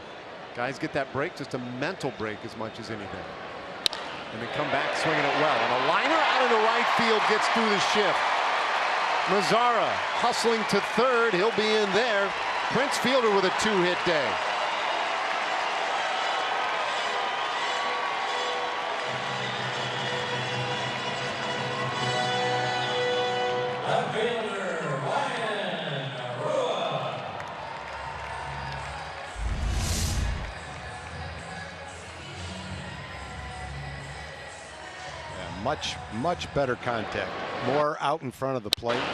guys get that break, just a mental break as much as anything, and then come back swinging it well. And a liner out into right field gets through the shift. Mazzara hustling to third. He'll be in there. Prince Fielder with a 2-hit day. Much better contact. More out in front of the plate. And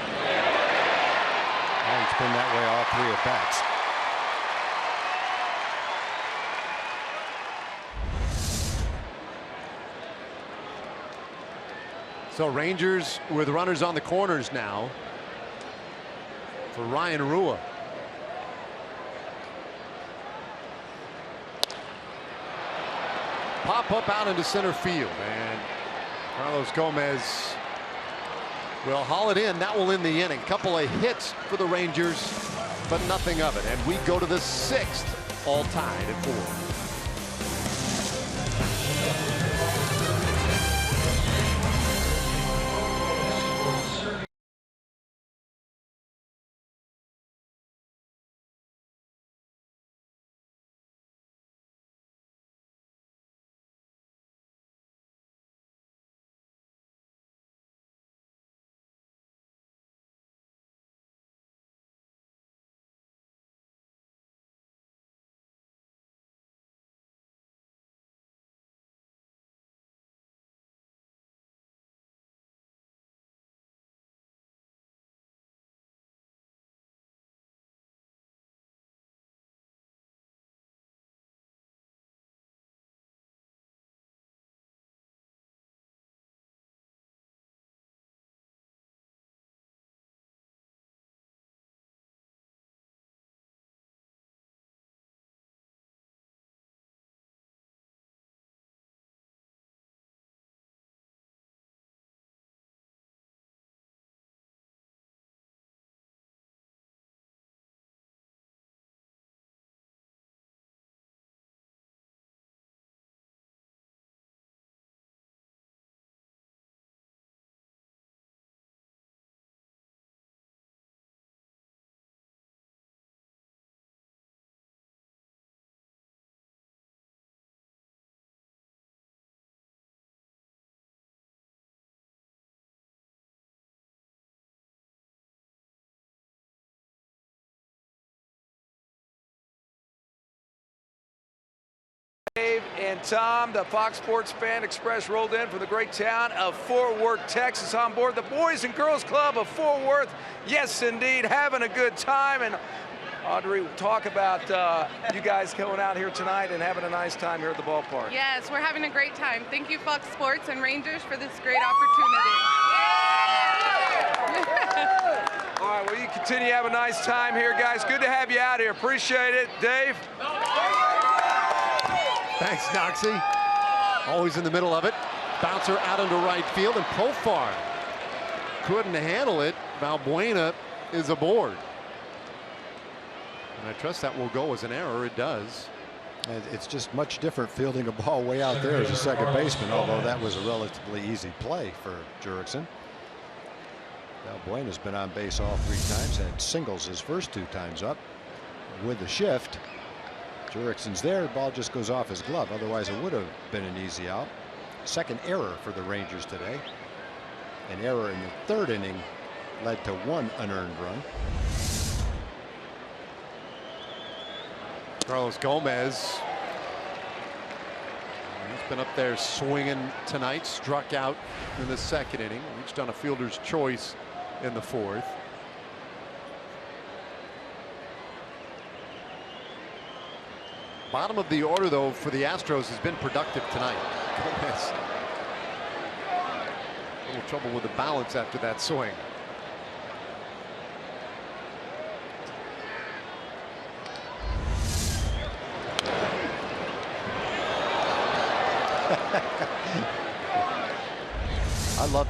it's been that way all 3 at bats. So Rangers with runners on the corners now for Ryan Rua. Pop up out into center field, and Carlos Gomez will haul it in. That will end the inning. Couple of hits for the Rangers, but nothing of it. And we go to the 6th, all tied at 4. Dave and Tom, the Fox Sports Fan Express rolled in from the great town of Fort Worth, Texas, on board the Boys and Girls Club of Fort Worth. Yes, indeed, having a good time. And Audrey, we'll talk about you guys going out here tonight and having a nice time here at the ballpark. Yes, we're having a great time. Thank you, Fox Sports and Rangers, for this great opportunity. All right, well, you continue to have a nice time here, guys. Good to have you out here. Appreciate it. Dave? Thanks, Noxie. Always in the middle of it. Bouncer out into right field, and Profar couldn't handle it. Valbuena is aboard. And I trust that will go as an error. It does. It's just much different fielding a ball way out there as a second baseman, although that was a relatively easy play for Jurickson. Valbuena's been on base all 3 times, had singles his first 2 times up. With the shift, Jurickson's there, the ball just goes off his glove. Otherwise, it would have been an easy out. Second error for the Rangers today. An error in the 3rd inning led to 1 unearned run. Carlos Gomez. He's been up there swinging tonight. Struck out in the 2nd inning. Reached on a fielder's choice in the 4th. Bottom of the order, though, for the Astros has been productive tonight. Gomez. A little trouble with the balance after that swing.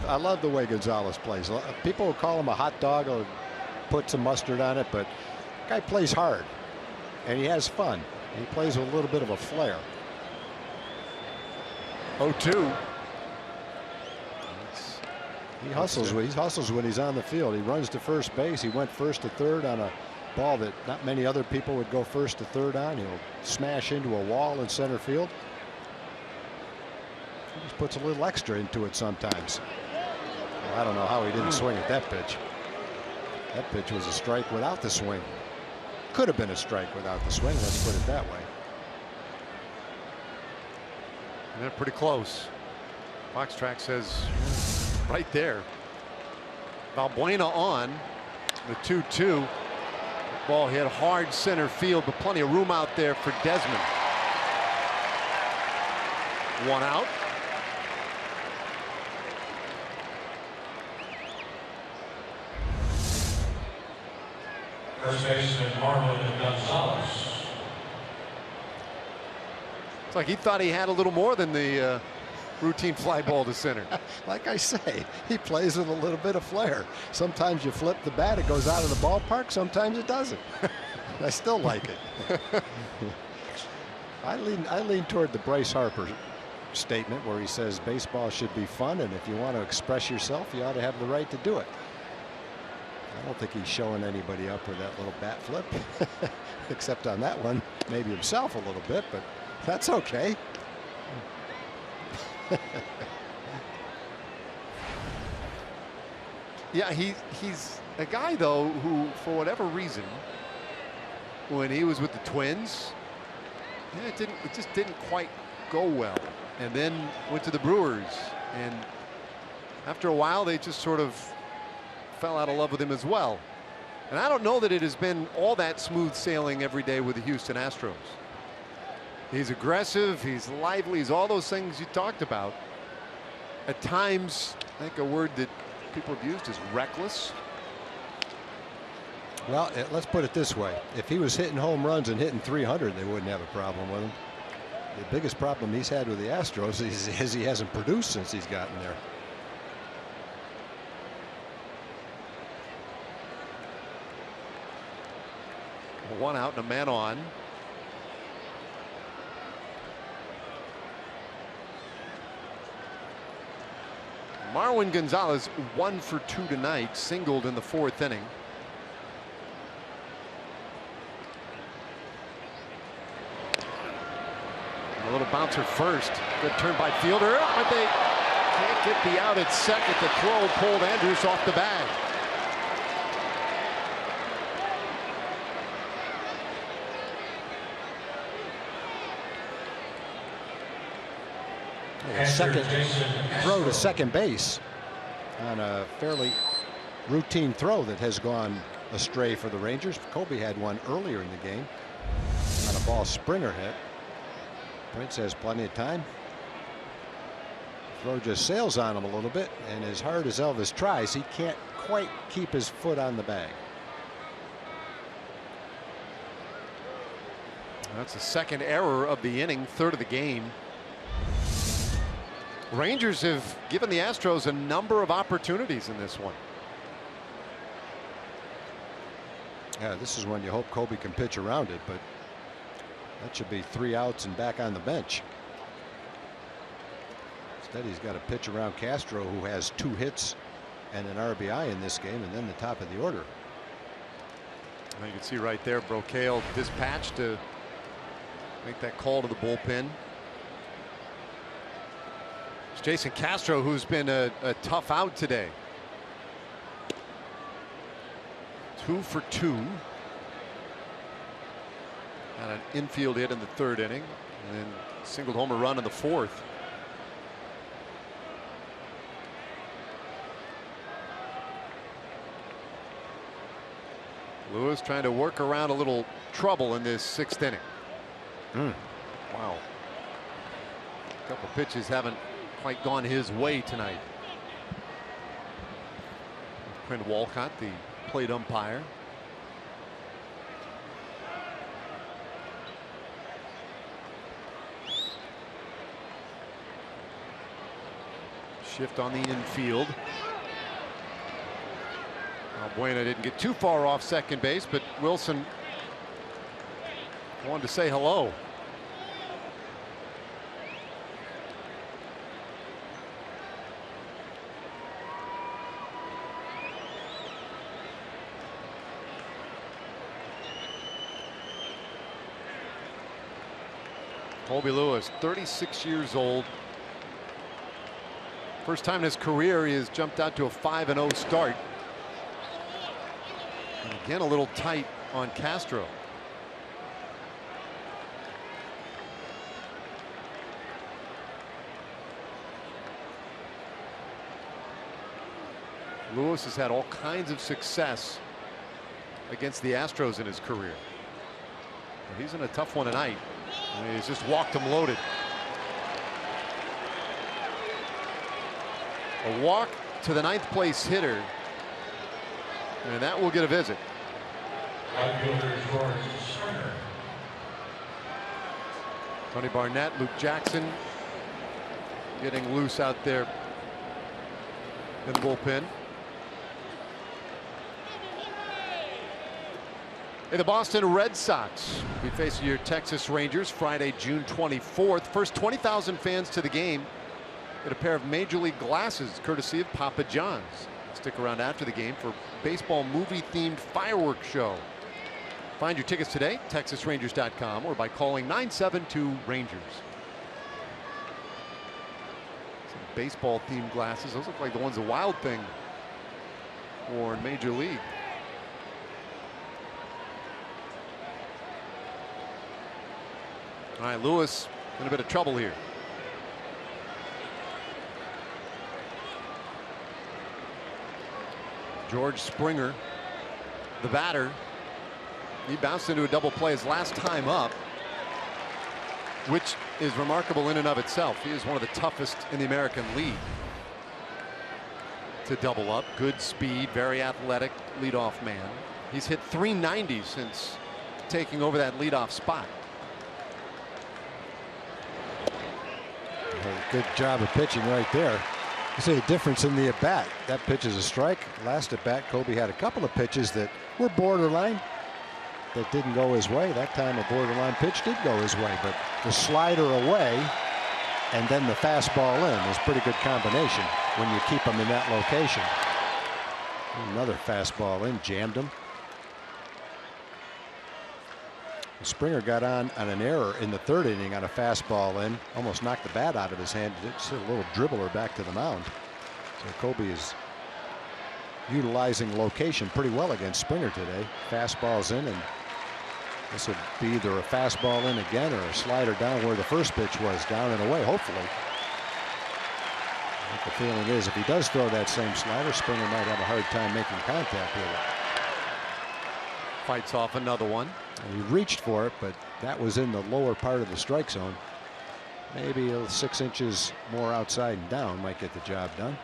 I love the way Gonzalez plays. People will call him a hot dog or put some mustard on it, but the guy plays hard and he has fun. He plays with a little bit of a flair. 0-2. He hustles when he's on the field. He runs to first base. He went first to third on a ball that not many other people would go first to third on. He'll smash into a wall in center field. He just puts a little extra into it sometimes. Well, I don't know how he didn't swing at that pitch. That pitch was a strike without the swing. Could have been a strike without the swing. Let's put it that way. And they're pretty close. Box track says right there. Valbuena on the 2-2. Ball hit hard center field, but plenty of room out there for Desmond. One out. First baseman Marlins Gonzalez. It's like he thought he had a little more than the routine fly ball to center. Like I say, he plays with a little bit of flair. Sometimes you flip the bat, it goes out of the ballpark. Sometimes it doesn't. I still like it. I lean toward the Bryce Harper statement where he says baseball should be fun, and if you want to express yourself, you ought to have the right to do it. I don't think he's showing anybody up with that little bat flip, except on that one, maybe himself a little bit, but that's okay. Yeah, he's a guy, though, who, for whatever reason, when he was with the Twins, it just didn't quite go well, and then went to the Brewers, and after a while, they just sort of fell out of love with him as well. And I don't know that it has been all that smooth sailing every day with the Houston Astros. He's aggressive, he's lively, he's all those things you talked about. At times, I think a word that people have used is reckless. Well, let's put it this way. If he was hitting home runs and hitting 300, they wouldn't have a problem with him. The biggest problem he's had with the Astros is he hasn't produced since he's gotten there. One out and a man on. Marwin Gonzalez 1 for 2 tonight, singled in the 4th inning. A little bouncer first. Good turn by fielder, but they can't get the out at second. The throw pulled Andrews off the bag. Second throw to second base on a fairly routine throw that has gone astray for the Rangers. Colby had one earlier in the game on a ball Springer hit. Prince has plenty of time. Throw just sails on him a little bit, and as hard as Elvis tries, he can't quite keep his foot on the bag. That's the second error of the inning, third of the game. Rangers have given the Astros a number of opportunities in this one. Yeah, this is when you hope Colby can pitch around it, but that should be 3 outs and back on the bench. Instead, he's got to pitch around Castro, who has 2 hits and an RBI in this game, and then the top of the order. You can see right there, Brocale dispatched to make that call to the bullpen. It's Jason Castro, who's been a tough out today. 2 for 2. And an infield hit in the 3rd inning, and then singled home a run in the 4th. Lewis trying to work around a little trouble in this 6th inning. Wow. A couple pitches haven't quite gone his way tonight. Quinn Walcott, the plate umpire. Shift on the infield. Buena didn't get too far off second base, but Wilson wanted to say hello. Colby Lewis, 36 years old. First time in his career he has jumped out to a 5-0 start. And again, a little tight on Castro. Lewis has had all kinds of success against the Astros in his career. But he's in a tough one tonight. And he's just walked him loaded. A walk to the 9th place hitter, and that will get a visit. Tony Barnett, Luke Jackson getting loose out there in the bullpen. Hey, the Boston Red Sox will be facing your Texas Rangers Friday, June 24th. First 20,000 fans to the game get a pair of Major League glasses courtesy of Papa John's. Stick around after the game for baseball movie-themed fireworks show. Find your tickets today, TexasRangers.com, or by calling 972-RANGERS. Some baseball-themed glasses. Those look like the ones the Wild Thing wore in Major League. All right, Lewis in a bit of trouble here. George Springer, the batter, he bounced into a double play his last time up, which is remarkable in and of itself. He is one of the toughest in the American League to double up. Good speed, very athletic leadoff man. He's hit .390 since taking over that leadoff spot. Good job of pitching right there. You see a difference in the at bat. That pitch is a strike. Last at bat, Kobe had a couple of pitches that were borderline that didn't go his way. That time a borderline pitch did go his way, but the slider away and then the fastball in was a pretty good combination when you keep them in that location. Another fastball in, jammed him. Springer got on an error in the 3rd inning on a fastball in, almost knocked the bat out of his hand. Just a little dribbler back to the mound. So Kobe is utilizing location pretty well against Springer today. Fastballs in, and this will be either a fastball in again or a slider down where the first pitch was, down and away, hopefully. I think the feeling is if he does throw that same slider, Springer might have a hard time making contact with it. Fights off another one. And he reached for it, but that was in the lower part of the strike zone. Maybe 6 inches more outside and down might get the job done.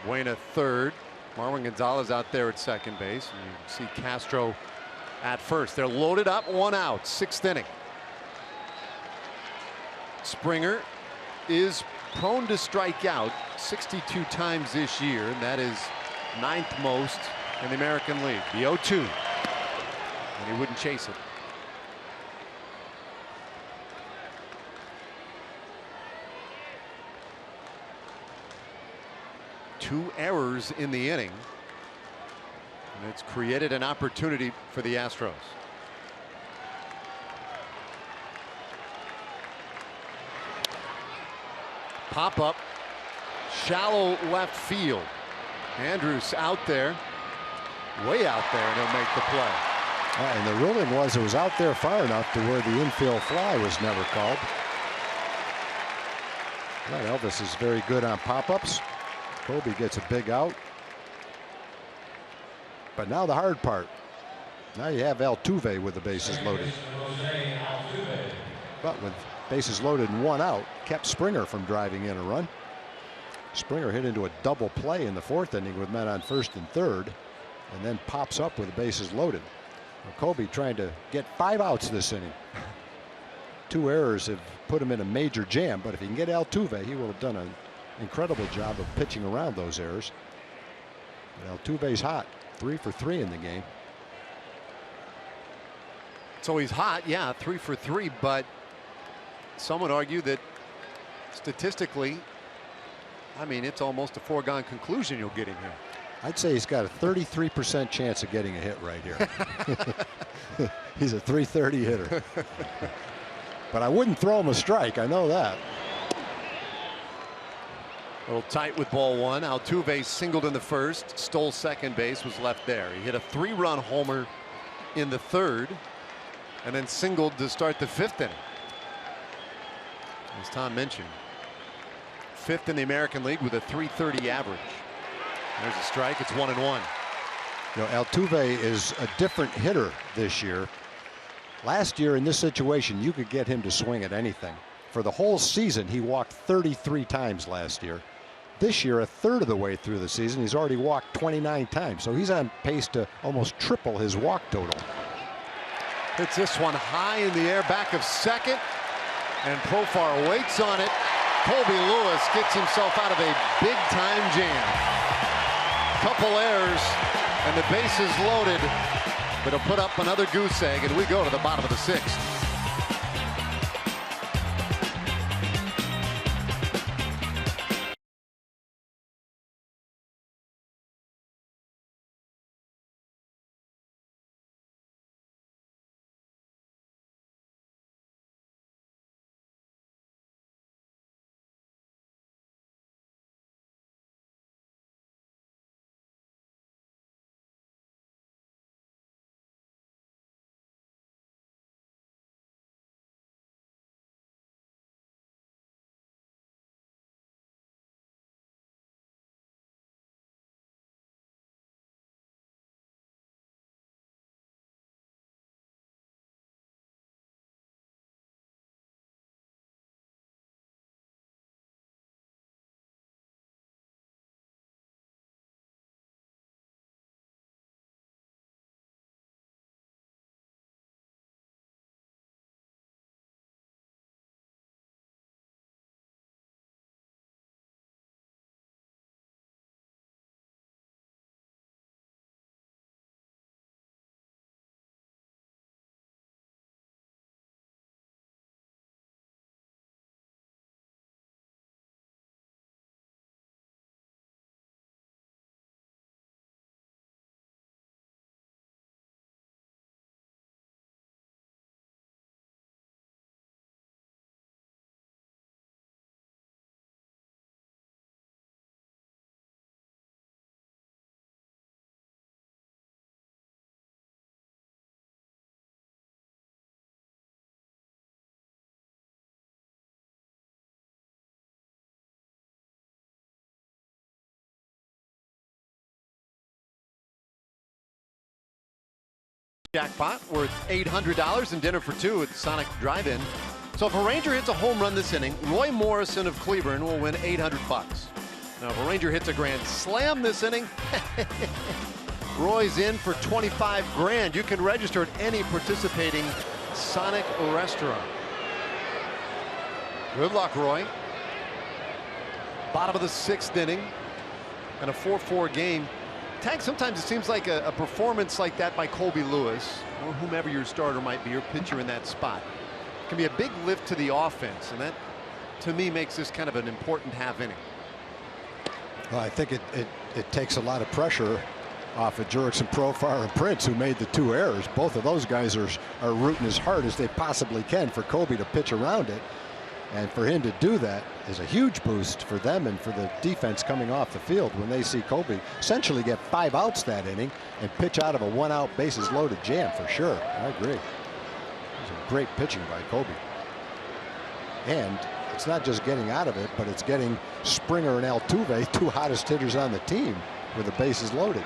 Buena 3rd. Marwin Gonzalez out there at second base. And you see Castro at first. They're loaded up, 1 out, 6th inning. Springer is prone to strike out 62 times this year, and that is 9th most in the American League. The 0-2. And he wouldn't chase it. Two errors in the inning, and it's created an opportunity for the Astros. Pop up, shallow left field. Andrews out there, way out there, and he'll make the play. And the ruling was it was out there far enough to where the infield fly was never called. Well, Elvis is very good on pop-ups. Kobe gets a big out. But now the hard part. Now you have Altuve with the bases loaded. but with bases loaded and 1 out, kept Springer from driving in a run. Springer hit into a double play in the 4th inning with men on 1st and 3rd, and then pops up with the bases loaded. Colby trying to get 5 outs this inning. 2 errors have put him in a major jam, but if he can get Altuve, he will have done an incredible job of pitching around those errors. But Altuve's hot, 3 for 3 in the game. So he's hot, yeah, 3 for 3, but some would argue that statistically, I mean, it's almost a foregone conclusion you'll get him here. I'd say he's got a 33% chance of getting a hit right here. He's a .330 hitter. But I wouldn't throw him a strike, I know that. A little tight with ball 1. Altuve singled in the 1st, stole second base, was left there. He hit a 3-run homer in the 3rd, and then singled to start the 5th inning. As Tom mentioned, 5th in the American League with a .330 average. There's a strike. It's 1-1. You know, Altuve is a different hitter this year. Last year in this situation, you could get him to swing at anything. For the whole season, he walked 33 times last year. This year, a third of the way through the season, he's already walked 29 times. So he's on pace to almost triple his walk total. Hits this one high in the air, back of second, and Profar waits on it. Colby Lewis gets himself out of a big-time jam. Couple errors, and the base is loaded, but he'll put up another goose egg, and we go to the bottom of the 6th. Jackpot worth $800 and dinner for 2 at Sonic Drive-In. So if a Ranger hits a home run this inning, Roy Morrison of Cleburne will win $800. Now if a Ranger hits a grand slam this inning, Roy's in for 25 grand. You can register at any participating Sonic restaurant. Good luck, Roy. Bottom of the 6th inning and a 4-4 game. Tag, sometimes it seems like a performance like that by Colby Lewis, or whomever your starter might be, your pitcher in that spot, can be a big lift to the offense, and that, to me, makes this kind of an important half inning. Well, I think it takes a lot of pressure off of Jurickson, Profar, and Prince, who made the 2 errors. Both of those guys are rooting as hard as they possibly can for Colby to pitch around it. And for him to do that is a huge boost for them and for the defense coming off the field when they see Colby essentially get 5 outs that inning and pitch out of a 1-out bases loaded jam for sure. I agree. It was a great pitching by Colby. And it's not just getting out of it, but it's getting Springer and Altuve, 2 hottest hitters on the team, with the bases loaded.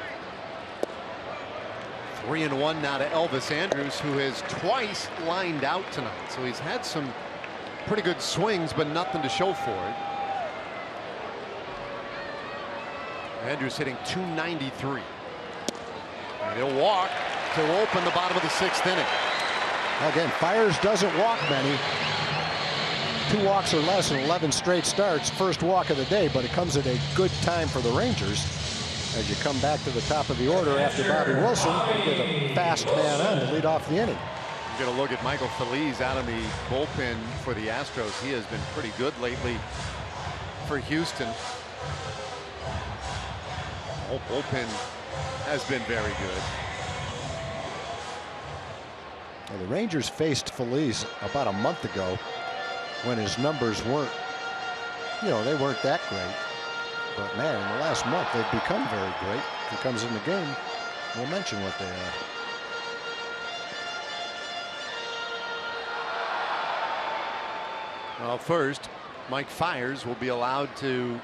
3-1 now to Elvis Andrus, who has twice lined out tonight. So he's had some pretty good swings, but nothing to show for it. Andrus hitting .293. And he'll walk to open the bottom of the 6th inning. Again, Fiers doesn't walk many. 2 walks or less in 11 straight starts. First walk of the day, but it comes at a good time for the Rangers. As you come back to the top of the order after Bobby Wilson, you get a fast man on to lead off the inning. You get a look at Michael Phillies out in the bullpen for the Astros. He has been pretty good lately for Houston. The whole bullpen has been very good. Well, the Rangers faced Phillies about a month ago when his numbers weren't, they weren't that great. But man, in the last month they've become very great. If he comes in the game, we'll mention what they are. Well, first, Mike Fiers will be allowed to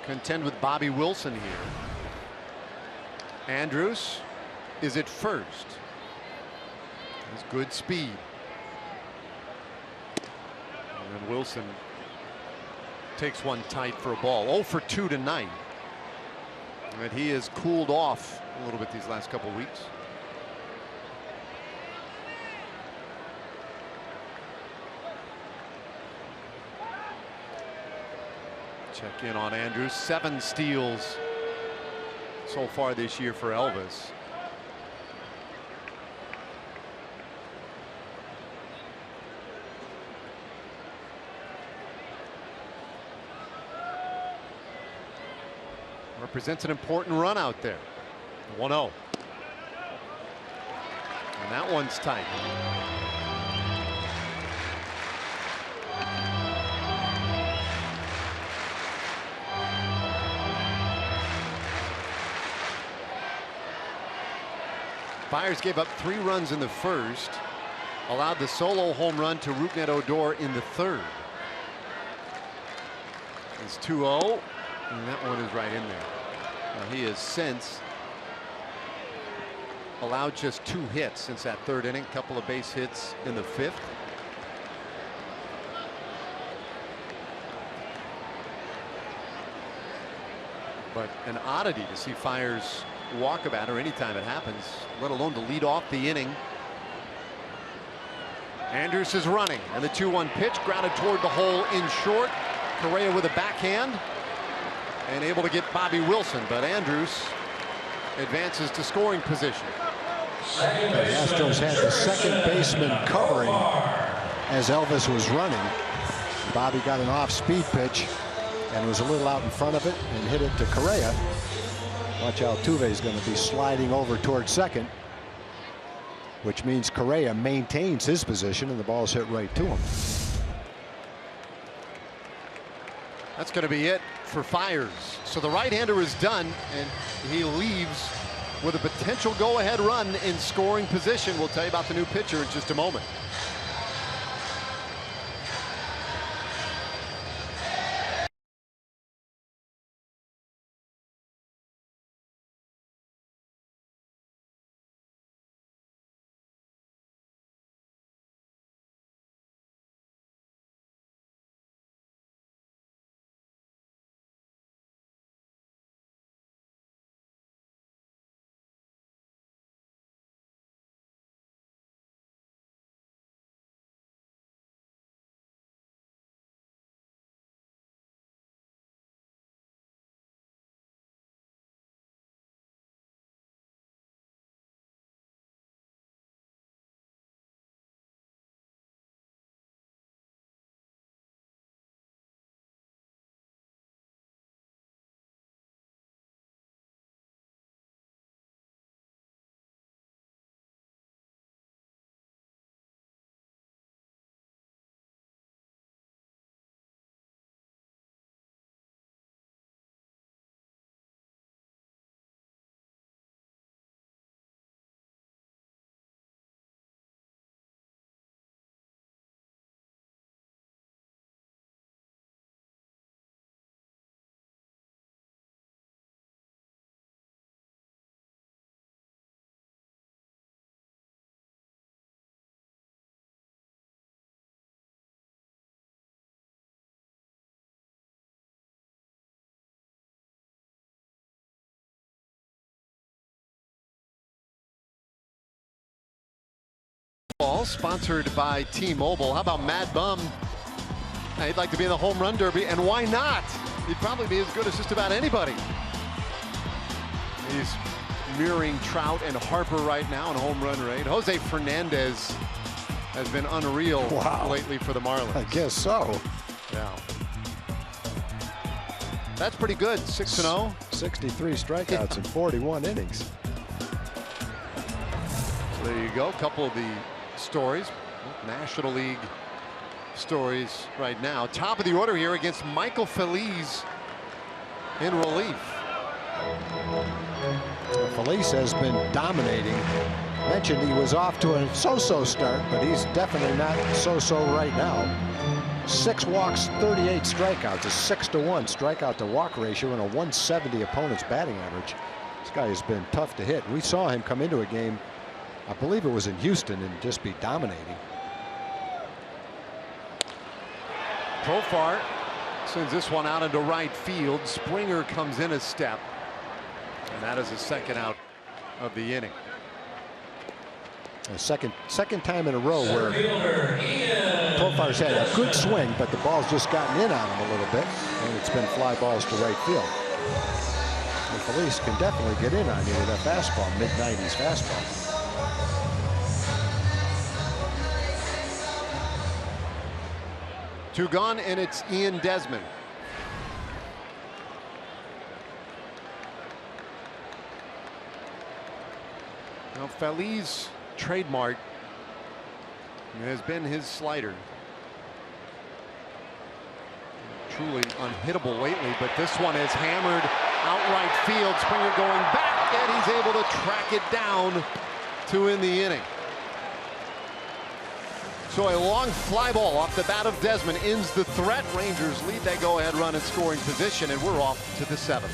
contend with Bobby Wilson here. Andrus is at first. Has good speed. And then Wilson takes one tight for a ball. 0 for 2 tonight. And he has cooled off a little bit these last couple weeks. Check in on Andrus. 7 steals so far this year for Elvis. Represents an important run out there. 1-0. And that one's tight. Fiers gave up 3 runs in the first, allowed the solo home run to Rougned Odor in the 3rd. It's 2-0, and that one is right in there. Now he has since allowed just 2 hits since that 3rd inning, couple of base hits in the 5th. But an oddity to see Fiers walkabout or anytime it happens, let alone to lead off the inning. Andrus is running, and the 2-1 pitch grounded toward the hole in short. Correa with a backhand and able to get Bobby Wilson, but Andrus advances to scoring position. The Astros had the second baseman covering as Elvis was running. Bobby got an off-speed pitch and was a little out in front of it and hit it to Correa. Watch, Altuve is going to be sliding over towards second, which means Correa maintains his position and the ball's hit right to him. That's going to be it for Fiers. So the right-hander is done, and he leaves with a potential go-ahead run in scoring position. We'll tell you about the new pitcher in just a moment. Ball sponsored by T-Mobile. How about Mad Bum? He'd like to be in the home run derby, and why not? He'd probably be as good as just about anybody. He's mirroring Trout and Harper right now in home run rate. Jose Fernandez has been unreal lately for the Marlins. I guess so. Yeah. That's pretty good. 6-0. 63 strikeouts in 41 innings. So there you go. A couple of the stories. National League stories right now. Top of the order here against Michael Phillies in relief. Phillies has been dominating. Mentioned he was off to a so-so start, but he's definitely not so-so right now. 6 walks, 38 strikeouts, a 6-to-1 strikeout to walk ratio, and a 170 opponent's batting average. This guy has been tough to hit. We saw him come into a game, I believe it was in Houston, and just be dominating. Profar sends this one out into right field. Springer comes in a step, and that is the second out of the inning. A second time in a row where Profar's had a good swing, but the ball's just gotten in on him a little bit, and it's been fly balls to right field. The Phillies can definitely get in on you with that fastball, mid-90s fastball. Two gone, and it's Ian Desmond. Now Feliz trademark has been his slider. Truly unhittable lately, but this one is hammered out right field. Springer going back, and he's able to track it down to end the inning. So a long fly ball off the bat of Desmond ends the threat. Rangers lead that go-ahead run in scoring position, and we're off to the 7th.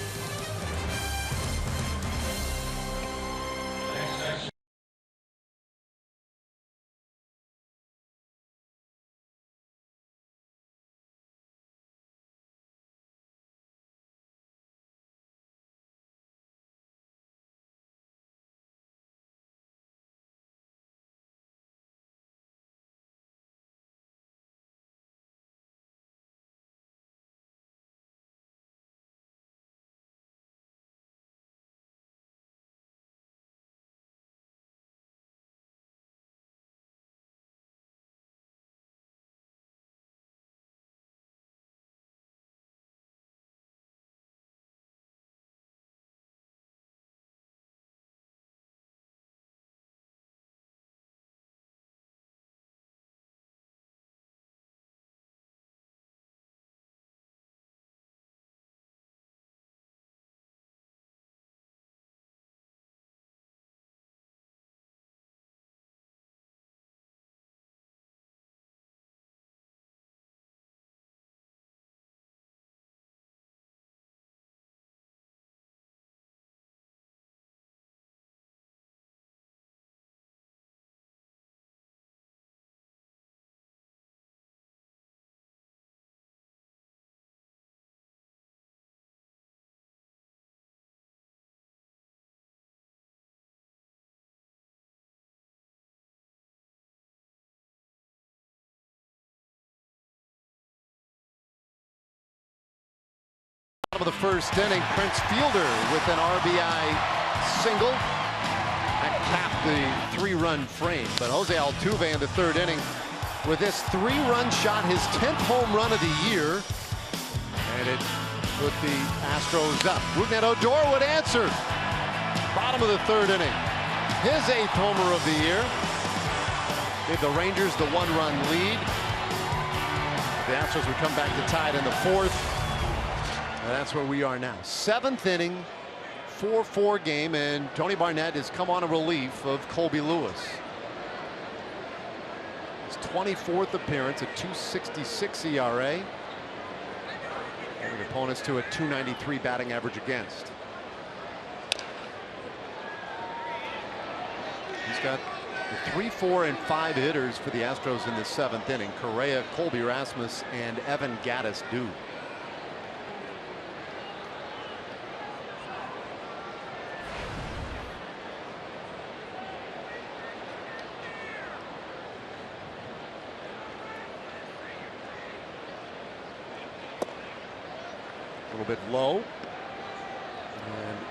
Of the first inning, Prince Fielder with an RBI single that capped the 3-run frame. But Jose Altuve in the 3rd inning with this 3-run shot, his 10th home run of the year, and it put the Astros up. Rougned Odor would answer. Bottom of the 3rd inning, his 8th homer of the year. Gave the Rangers the 1-run lead. The Astros would come back to tie it in the 4th. And that's where we are now. 7th inning, 4-4 game, and Tony Barnett has come on a relief of Colby Lewis. His 24th appearance, a 2.66 ERA. And opponents to a 2.93 batting average against. He's got the 3, 4, and 5 hitters for the Astros in the 7th inning. Correa, Colby Rasmus, and Evan Gattis do. little bit low.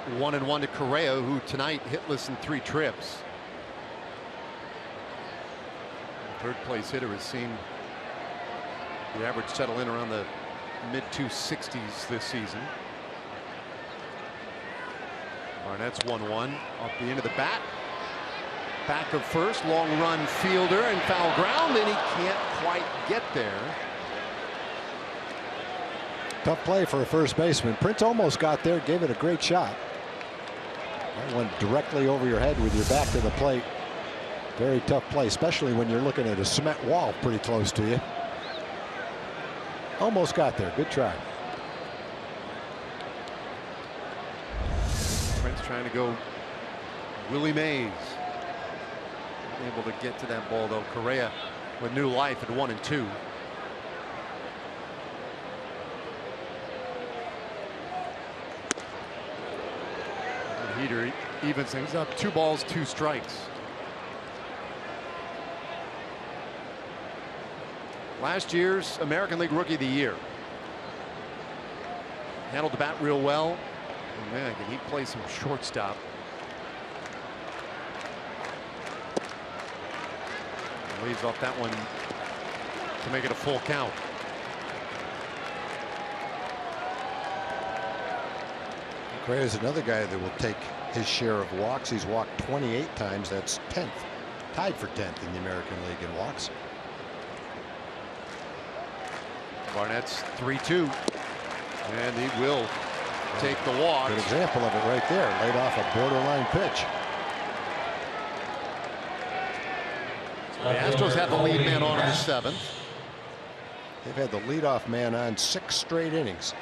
And 1-1 to Correa, who tonight hitless in 3 trips. The third place hitter has seen the average settle in around the mid 260s this season. Barnett's 1-1 off the end of the bat. Back of first, long run fielder and foul ground, and he can't quite get there. Tough play for a first baseman. Prince almost got there, gave it a great shot. That went directly over your head with your back to the plate. Very tough play, especially when you're looking at a cement wall pretty close to you. Almost got there. Good try. Prince trying to go Willie Mays. Able to get to that ball though. Correa with new life at 1-2. The heater evens things up. 2 balls, 2 strikes. Last year's American League Rookie of the Year. Handled the bat real well. And man, can he play some shortstop? Leaves off that one to make it a full count. Gray is another guy that will take his share of walks. He's walked 28 times. That's 10th. Tied for 10th in the American League in walks. Barnett's 3-2. And he will take the walk. Good example of it right there. Laid off a borderline pitch. The Astros have the lead man on in the 7th. They've had the leadoff man on 6 straight innings.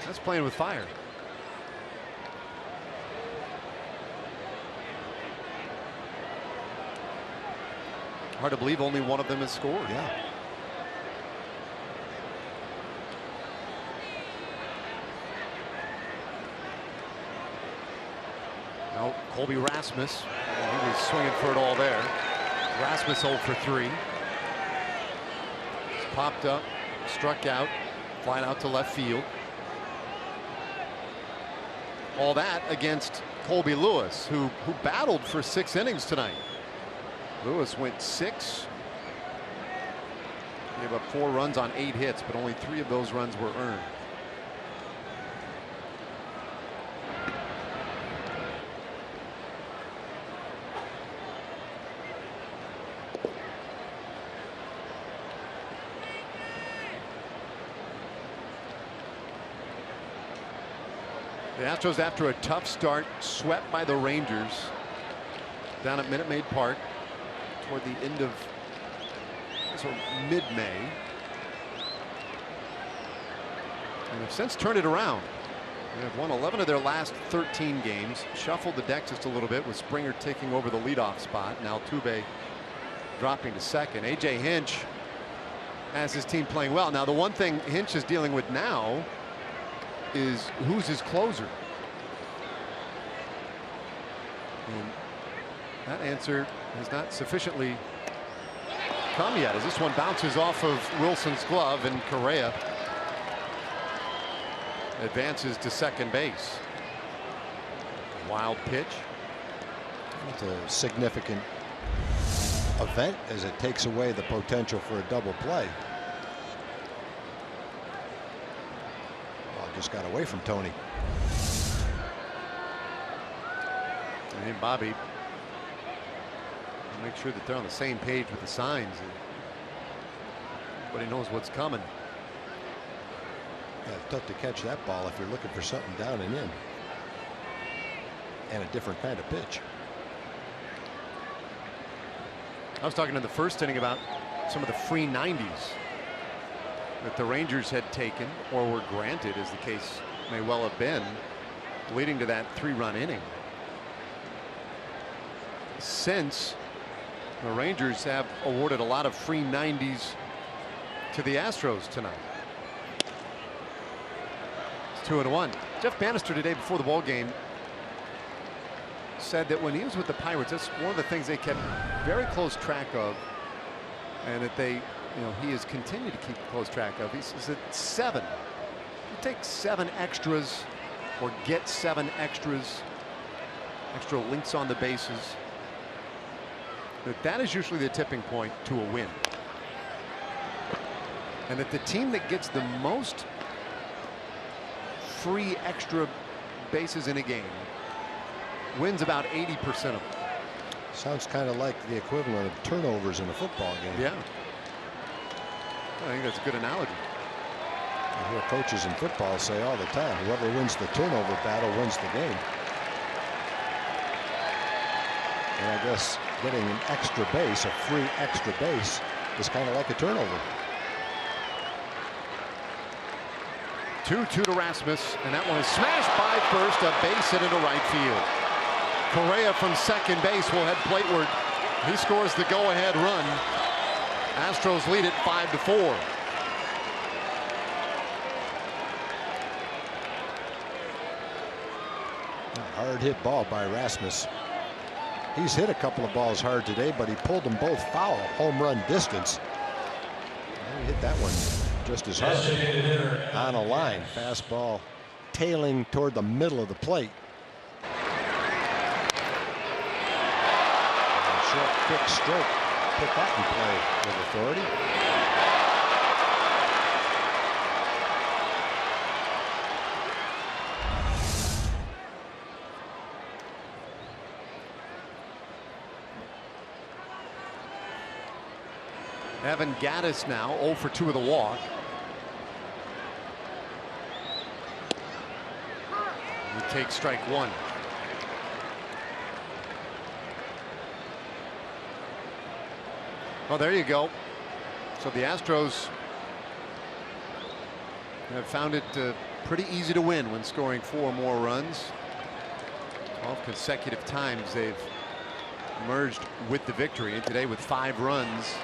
That's playing with fire. Hard to believe only one of them has scored. Yeah. No, Colby Rasmus. He was swinging for it all there. Rasmus 0 for 3. He's popped up, struck out, flying out to left field. All that against Colby Lewis, who battled for 6 innings tonight. Lewis went 6. Gave up 4 runs on 8 hits, but only 3 of those runs were earned. The Astros, after a tough start, swept by the Rangers down at Minute Maid Park toward the end of mid-May. And have since turned it around. They have won 11 of their last 13 games. Shuffled the deck just a little bit with Springer taking over the leadoff spot. Now Altuve dropping to second. A.J. Hinch has his team playing well. Now the one thing Hinch is dealing with now is who's his closer. And that answer has not sufficiently come yet, as this one bounces off of Wilson's glove and Correa advances to second base. Wild pitch. It's a significant event as it takes away the potential for a double play. Just got away from Tony. And Bobby, make sure that they're on the same page with the signs. Everybody knows what's coming. Yeah, tough to catch that ball if you're looking for something down and in. And a different kind of pitch. I was talking in the first inning about some of the free 90s that the Rangers had taken or were granted, as the case may well have been, leading to that 3-run inning. Since the Rangers have awarded a lot of free 90s to the Astros tonight. It's 2-1. Jeff Bannister today before the ball game said that when he was with the Pirates, that's one of the things they kept very close track of, and that they he has continued to keep close track of. He's at 7. You take 7 extras or get 7 extras, extra links on the bases. That is usually the tipping point to a win. And that the team that gets the most free extra bases in a game wins about 80% of them. Sounds kind of like the equivalent of turnovers in a football game. Yeah. I think that's a good analogy. I hear coaches in football say all the time, whoever wins the turnover battle wins the game. And I guess getting an extra base, a free extra base, is kind of like a turnover. 2-2 to Rasmus, and that one is smashed by first, a base hit into right field. Correa from second base will head plateward. He scores the go-ahead run. Astros lead it 5-4. A hard hit ball by Rasmus. He's hit a couple of balls hard today, but he pulled them both foul, home run distance. And he hit that one just as hard. On a line, fastball tailing toward the middle of the plate. A short, quick stroke. Put that in play with authority. Evan Gattis now 0 for 2 with a walk. He takes strike 1. Well, there you go. So the Astros have found it pretty easy to win when scoring 4 more runs. 12 consecutive times they've emerged with the victory, and today with 5 runs.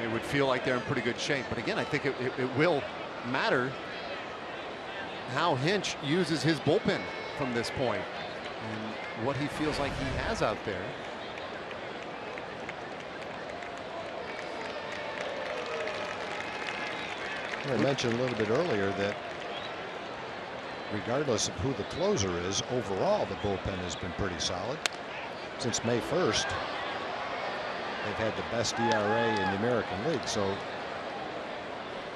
They would feel like they're in pretty good shape. But again, I think it will matter how Hinch uses his bullpen from this point and what he feels like he has out there. I mentioned a little bit earlier that regardless of who the closer is, overall the bullpen has been pretty solid. Since May 1st, they've had the best ERA in the American League. So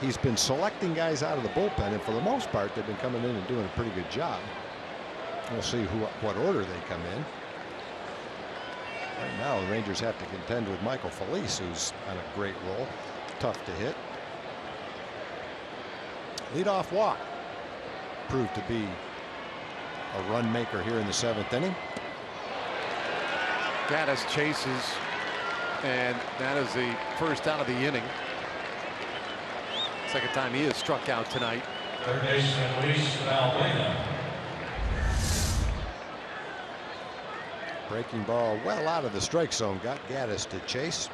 he's been selecting guys out of the bullpen, and for the most part they've been coming in and doing a pretty good job. We'll see what order they come in. Right now the Rangers have to contend with Michael Felice, who's on a great roll. Tough to hit. Leadoff walk proved to be a run maker here in the 7th inning. Gattis chases, and that is the first out of the inning. Second time he has struck out tonight. Third baseman Luis Valbuena. Breaking ball well out of the strike zone, got Gattis to chase.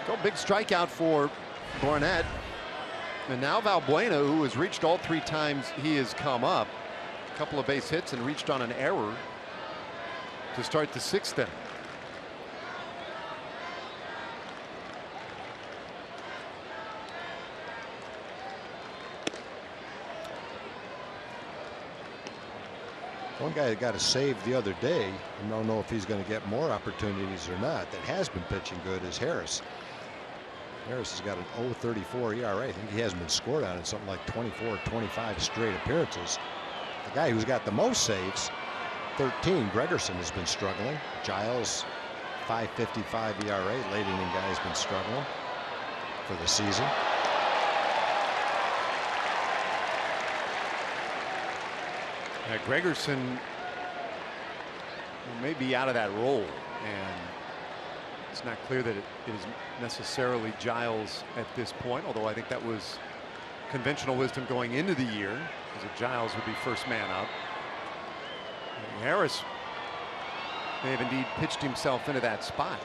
So big strikeout for Barnett. And now Valbuena, who has reached all 3 times he has come up. A couple of base hits and reached on an error to start the 6th inning. One guy that got a save the other day, I don't know if he's going to get more opportunities or not, that has been pitching good, is Harris. Harris has got an 0.34 ERA. I think he hasn't been scored on in something like 24 or 25 straight appearances. The guy who's got the most saves, 13, Gregerson, has been struggling. Giles, 5.55 ERA. Late inning guy has been struggling for the season. Gregerson may be out of that role, and it's not clear that it is necessarily Giles at this point, although I think that was conventional wisdom going into the year, because Giles would be first man up. And Harris may have indeed pitched himself into that spot.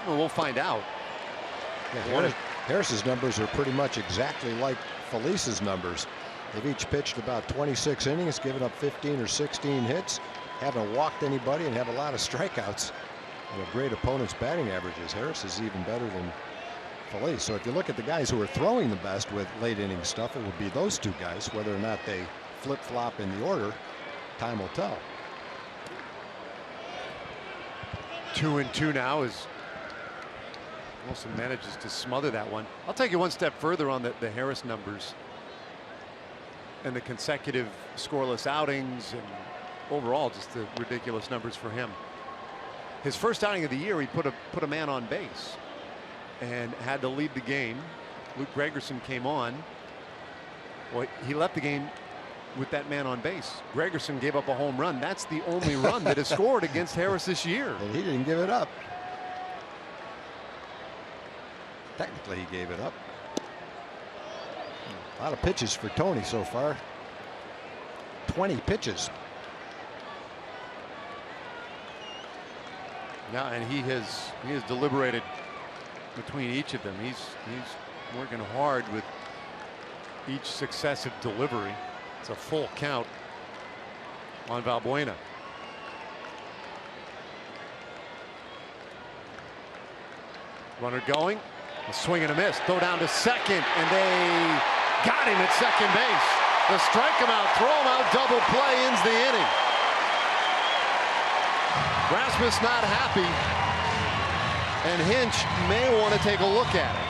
Well, we'll find out. Yeah, Harris's numbers are pretty much exactly like Felice's numbers. They've each pitched about 26 innings, given up 15 or 16 hits, haven't walked anybody, and have a lot of strikeouts. And a great opponent's batting averages. Harris is even better than Felice. So if you look at the guys who are throwing the best with late inning stuff, it would be those two guys. Whether or not they flip-flop in the order, time will tell. 2-2 now as Wilson manages to smother that one. I'll take you one step further on the Harris numbers and the consecutive scoreless outings, and overall just the ridiculous numbers for him. His first outing of the year, he put a man on base and had to lead the game. Luke Gregerson came on. Well, he left the game with that man on base. Gregerson gave up a home run. That's the only run that is scored against Harris this year. And he didn't give it up. Technically, he gave it up. A lot of pitches for Tony so far. 20 pitches. Yeah, and he has deliberated between each of them. He's working hard with each successive delivery. It's a full count on Valbuena. Runner going, a swing and a miss, throw down to second, and they got him at second base. The strike him out, throw him out, double play ends the inning. Rasmus not happy, and Hinch may want to take a look at it.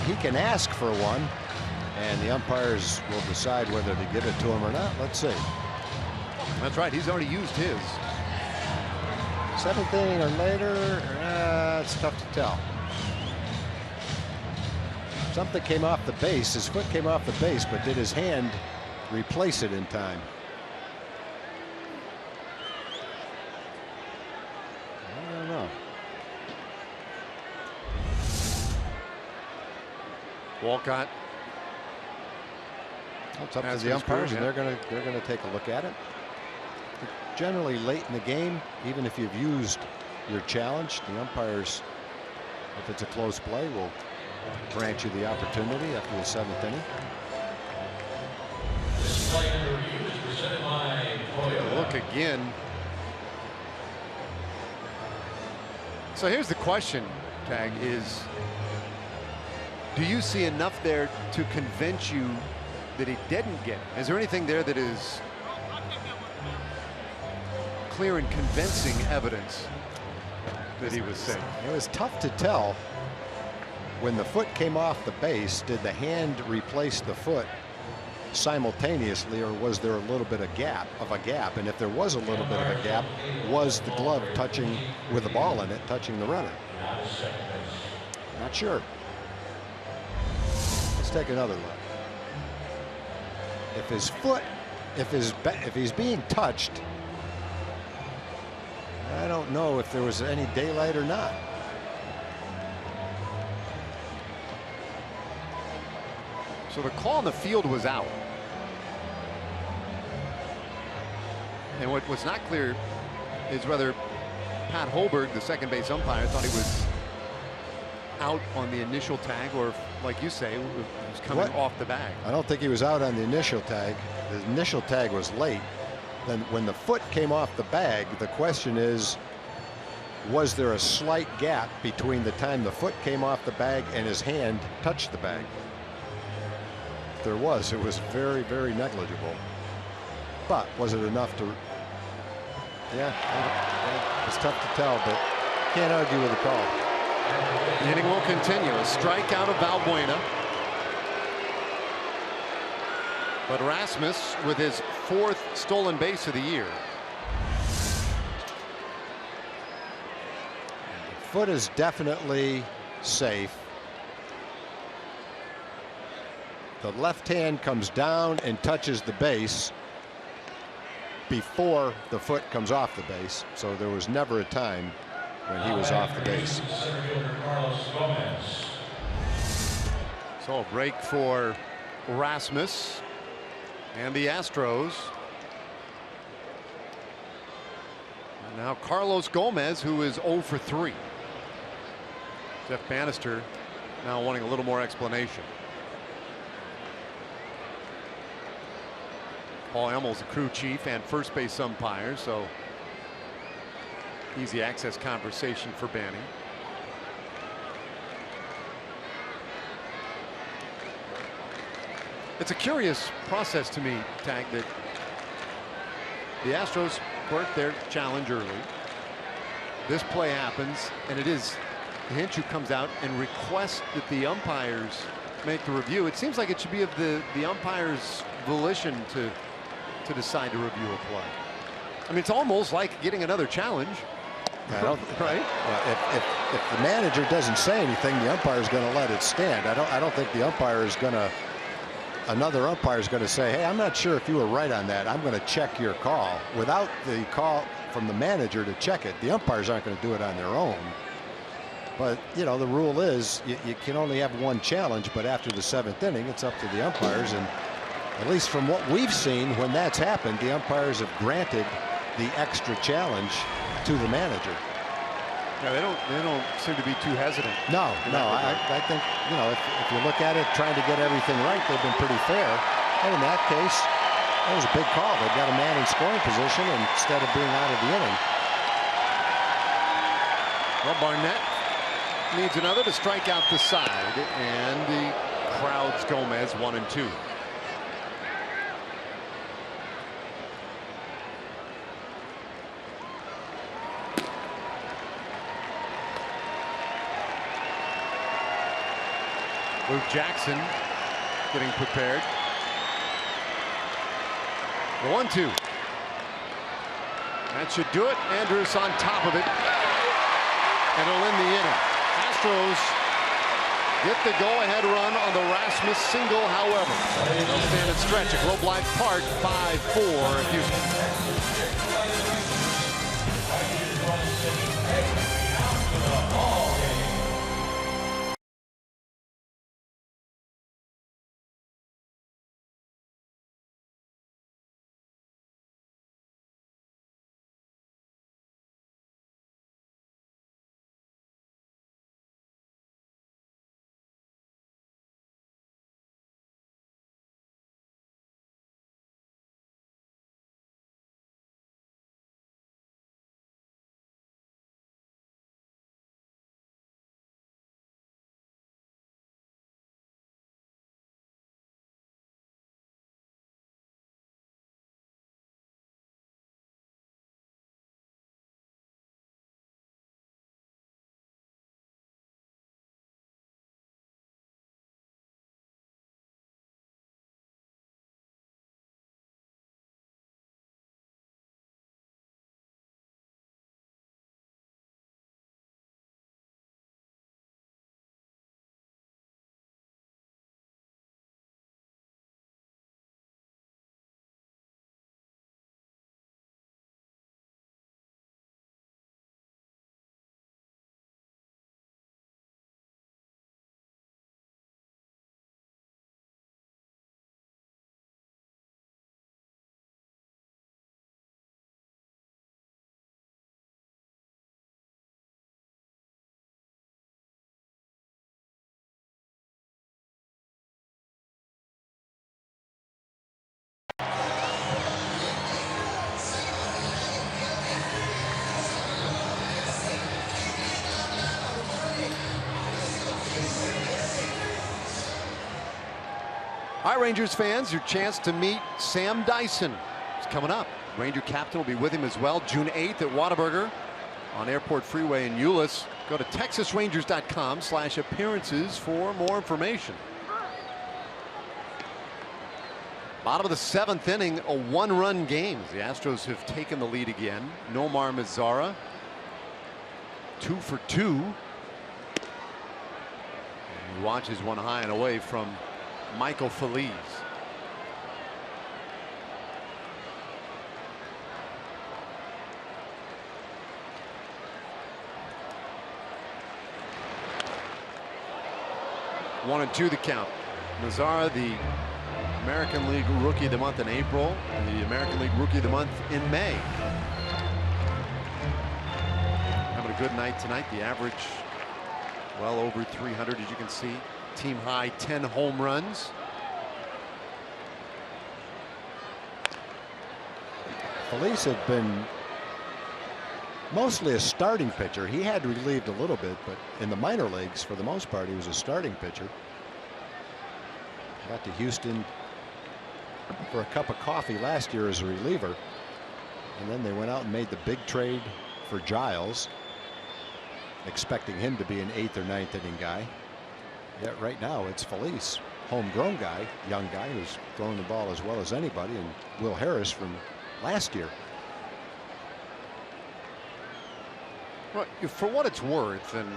He can ask for one, and the umpires will decide whether to give it to him or not. Let's see. That's right, he's already used his. 7th inning or later, it's tough to tell. Something came off the base. His foot came off the base, but did his hand replace it in time? I don't know. Walcott. It's up to the umpires, and they're gonna take a look at it. Generally, late in the game, even if you've used your challenge, the umpires, if it's a close play, will grant you the opportunity after the 7th inning. Look again. So here's the question, Tag, is do you see enough there to convince you that he didn't get it? Is there anything there that is clear and convincing evidence that he was safe? It was tough to tell. When the foot came off the base, did the hand replace the foot simultaneously, or was there a little bit of a gap? And if there was a little bit of a gap, was the glove touching with the ball in it, touching the runner? Not sure. Let's take another look. If his foot, if he's being touched, I don't know if there was any daylight or not. So the call on the field was out. And what's not clear is whether Pat Holberg, the second base umpire, thought he was out on the initial tag, or if, like you say, it was coming off the bag. I don't think he was out on the initial tag. The initial tag was late. Then when the foot came off the bag, the question is, was there a slight gap between the time the foot came off the bag and his hand touched the bag? If there was, it was very, very negligible. But was it enough to? Yeah, it's tough to tell, but can't argue with the call. The inning will continue. A strikeout of Valbuena. But Rasmus with his 4th stolen base of the year. The foot is definitely safe. The left hand comes down and touches the base before the foot comes off the base, so there was never a time when he was off the base. So a break for Rasmus and the Astros. Now Carlos Gomez, who is 0 for 3. Jeff Bannister now wanting a little more explanation. Paul Emmel's the crew chief and first base umpire, so easy access conversation for Banny. It's a curious process to me, Tag, that the Astros work their challenge early. This play happens, and it is Hinch who comes out and requests that the umpires make the review. It seems like it should be of the umpire's volition to decide to review a play. I mean, it's almost like getting another challenge. Right? If the manager doesn't say anything, the umpire is going to let it stand. I don't think the umpire is going to. Another umpire is going to say, hey, I'm not sure if you were right on that. I'm going to check your call. Without the call from the manager to check it, the umpires aren't going to do it on their own. But, you know, the rule is you can only have one challenge, but after the 7th inning, it's up to the umpires. And at least from what we've seen, when that's happened, the umpires have granted the extra challenge to the manager. Yeah, they don't seem to be too hesitant. No. I think, you know, if you look at it, trying to get everything right, they've been pretty fair. And in that case, that was a big call. They got a man in scoring position instead of being out of the inning. Well, Barnett needs another to strike out the side, and the crowd's Gomez 1 and 2. Luke Jackson getting prepared. The 1-2. That should do it. Andrus on top of it. And it'll end the inning. Astros get the go-ahead run on the Rasmus single, however. They'll stand and stretch at Globe Life Park, 5-4 Houston. All right, Rangers fans, your chance to meet Sam Dyson is coming up. Ranger captain will be with him as well, June 8th at Whataburger on Airport Freeway in Euless. Go to texasrangers.com/appearances for more information. Bottom of the 7th inning, a 1-run game. The Astros have taken the lead again. Nomar Mazara, 2 for 2. And he watches one high and away from Michael Feliz. One and 2 the count. Mazara, the American League Rookie of the Month in April, and the American League Rookie of the Month in May. good night tonight. The average well over 300, as you can see. Team high 10 home runs. Phillies had been mostly a starting pitcher. He had relieved a little bit, but in the minor leagues, for the most part, he was a starting pitcher. Got to Houston for a cup of coffee last year as a reliever, and then they went out and made the big trade for Giles, expecting him to be an 8th or 9th inning guy. Yet right now it's Phillies, homegrown guy, young guy who's throwing the ball as well as anybody, and Will Harris from last year. Well, for what it's worth, and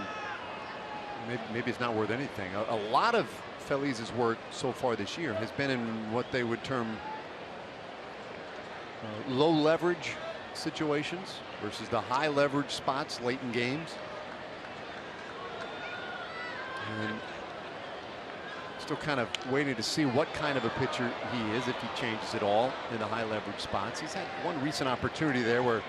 maybe it's not worth anything, a lot of Phillies' work so far this year has been in what they would term low leverage situations versus the high leverage spots late in games. And still kind of waiting to see what kind of a pitcher he is, if he changes at all in the high leverage spots. He's had one recent opportunity there where,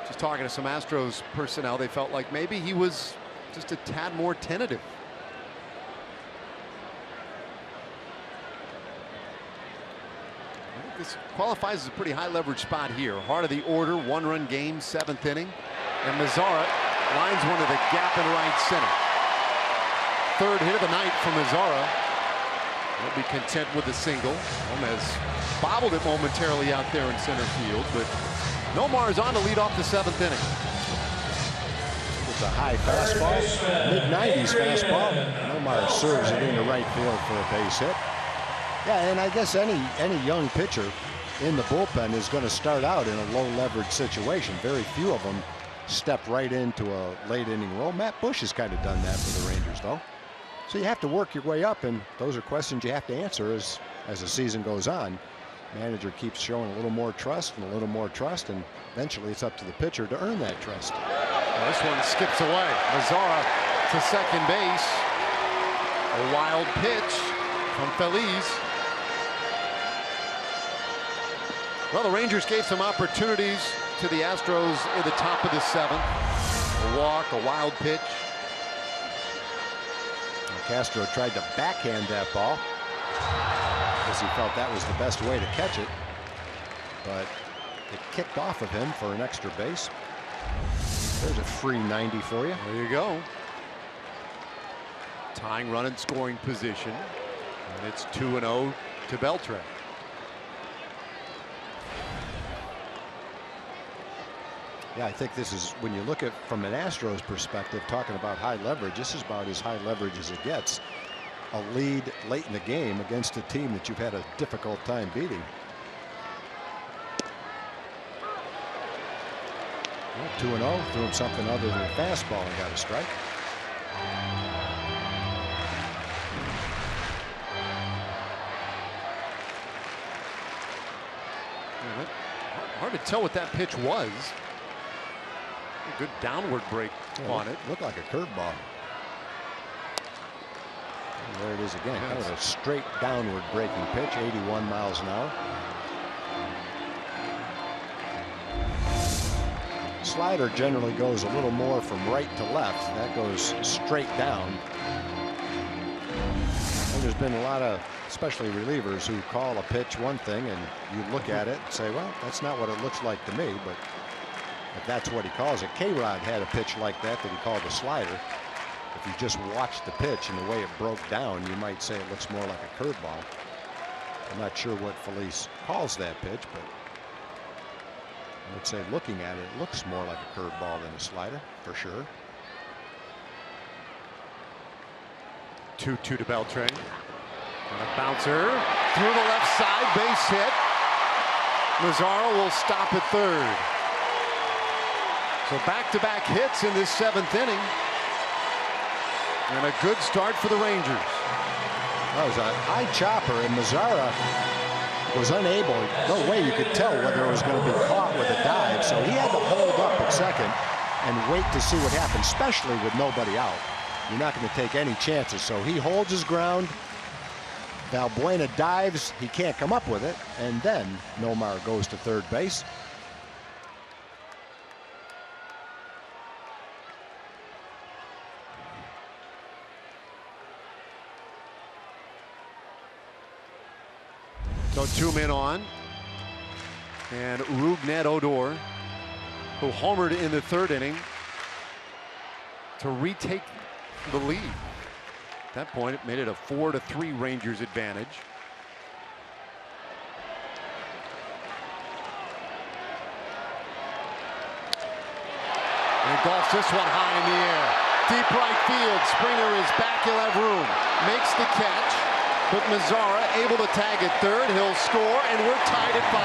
just talking to some Astros personnel, they felt like maybe he was just a tad more tentative. I think this qualifies as a pretty high leverage spot here. Heart of the order, 1-run game, 7th inning. And Mazara lines one to the gap in right center. 3rd hit of the night from Mazara. He'll be content with a single. Gomez bobbled it momentarily out there in center field, but Nomar is on to lead off the 7th inning. It's a high fastball, mid-90s fastball. Nomar serves it into right field for a base hit. Yeah, and I guess any young pitcher in the bullpen is going to start out in a low leverage situation. Very few of them step right into a late inning role. Matt Bush has kind of done that for the Rangers, though. So you have to work your way up, and those are questions you have to answer as the season goes on. Manager keeps showing a little more trust and a little more trust, and eventually it's up to the pitcher to earn that trust. Well, this one skips away. Mazara to second base. A wild pitch from Phillies. Well, the Rangers gave some opportunities to the Astros in the top of the 7th. A walk, a wild pitch. And Castro tried to backhand that ball because he felt that was the best way to catch it, but it kicked off of him for an extra base. There's a free 90 for you. There you go. Tying run in scoring position, and it's 2-0 to Beltran. Yeah, I think this is, when you look at from an Astros perspective, talking about high leverage, this is about as high leverage as it gets. A lead late in the game against a team that you've had a difficult time beating. 2-0, threw him something other than a fastball and got a strike. Hard to tell what that pitch was. A good downward break on it. Looked like a curveball. There it is again. Kind of a straight downward breaking pitch, 81 miles an hour. Slider generally goes a little more from right to left. That goes straight down. And there's been a lot of, especially relievers, who call a pitch one thing and you look at it and say, well, that's not what it looks like to me, but if that's what he calls it. K-Rod had a pitch like that he called a slider. If you just watch the pitch and the way it broke down, you might say it looks more like a curveball. I'm not sure what Felice calls that pitch, but I would say looking at it, it looks more like a curveball than a slider, for sure. 2-2 to Beltran. And a bouncer through the left side, base hit. Mazara will stop at 3rd. So back-to-back hits in this 7th inning. And a good start for the Rangers. That was a high chopper, and Mazara was unable. No way you could tell whether it was going to be caught with a dive. So he had to hold up at second and wait to see what happened, especially with nobody out. You're not going to take any chances. So he holds his ground. Valbuena dives. He can't come up with it. And then Nomar goes to 3rd base. So 2 men on. And Rougned Odor, who homered in the 3rd inning, to retake the lead. At that point, it made it a 4-3 Rangers advantage. And golfs this one high in the air. Deep right field. Springer is back. He'll have room. Makes the catch. But Mazzara able to tag at 3rd. He'll score, and we're tied at 5.